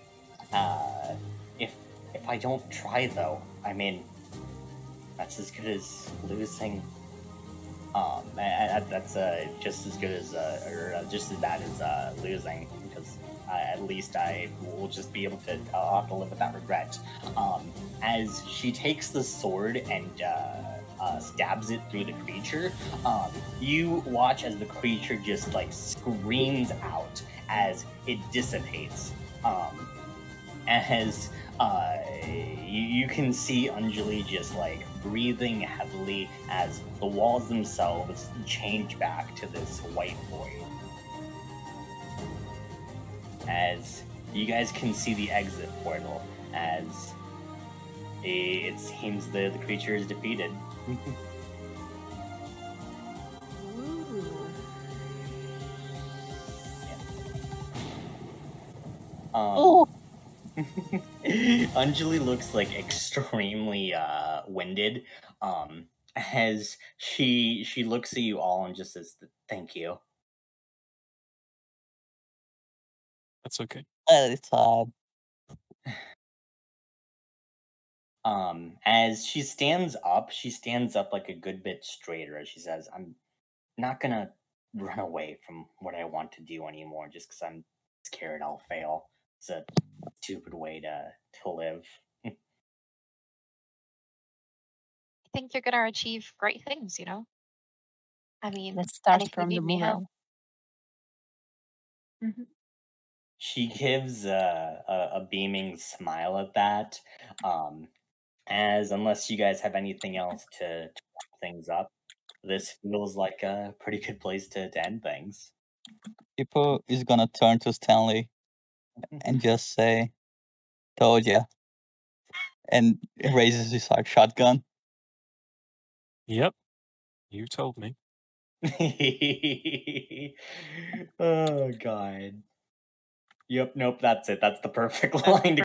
if I don't try though, I mean, that's as good as losing. That's just as good as or just as bad as losing, because at least I will just be able to. I'll have to live with that regret. As she takes the sword and stabs it through the creature, you watch as the creature just like screams out as it dissipates. As you can see Anjali just like breathing heavily as the walls themselves change back to this white void. As you guys can see the exit portal, as it seems the creature is defeated. Anjali looks like extremely winded, as she looks at you all and just says, "Thank you." That's okay. It's hard. As she stands up like a good bit straighter as she says, "I'm not gonna run away from what I want to do anymore just because I'm scared I'll fail. It's a stupid way to live." I think you're gonna achieve great things, you know? I mean, Let's and start if you from the need me help. mural. She gives a beaming smile at that. As unless you guys have anything else to wrap things up, this feels like a pretty good place to end things. People is gonna turn to Stanley and just say, "Told ya," and raises his shotgun. Yep. You told me. Oh god. Yep, nope, that's it. That's the perfect line to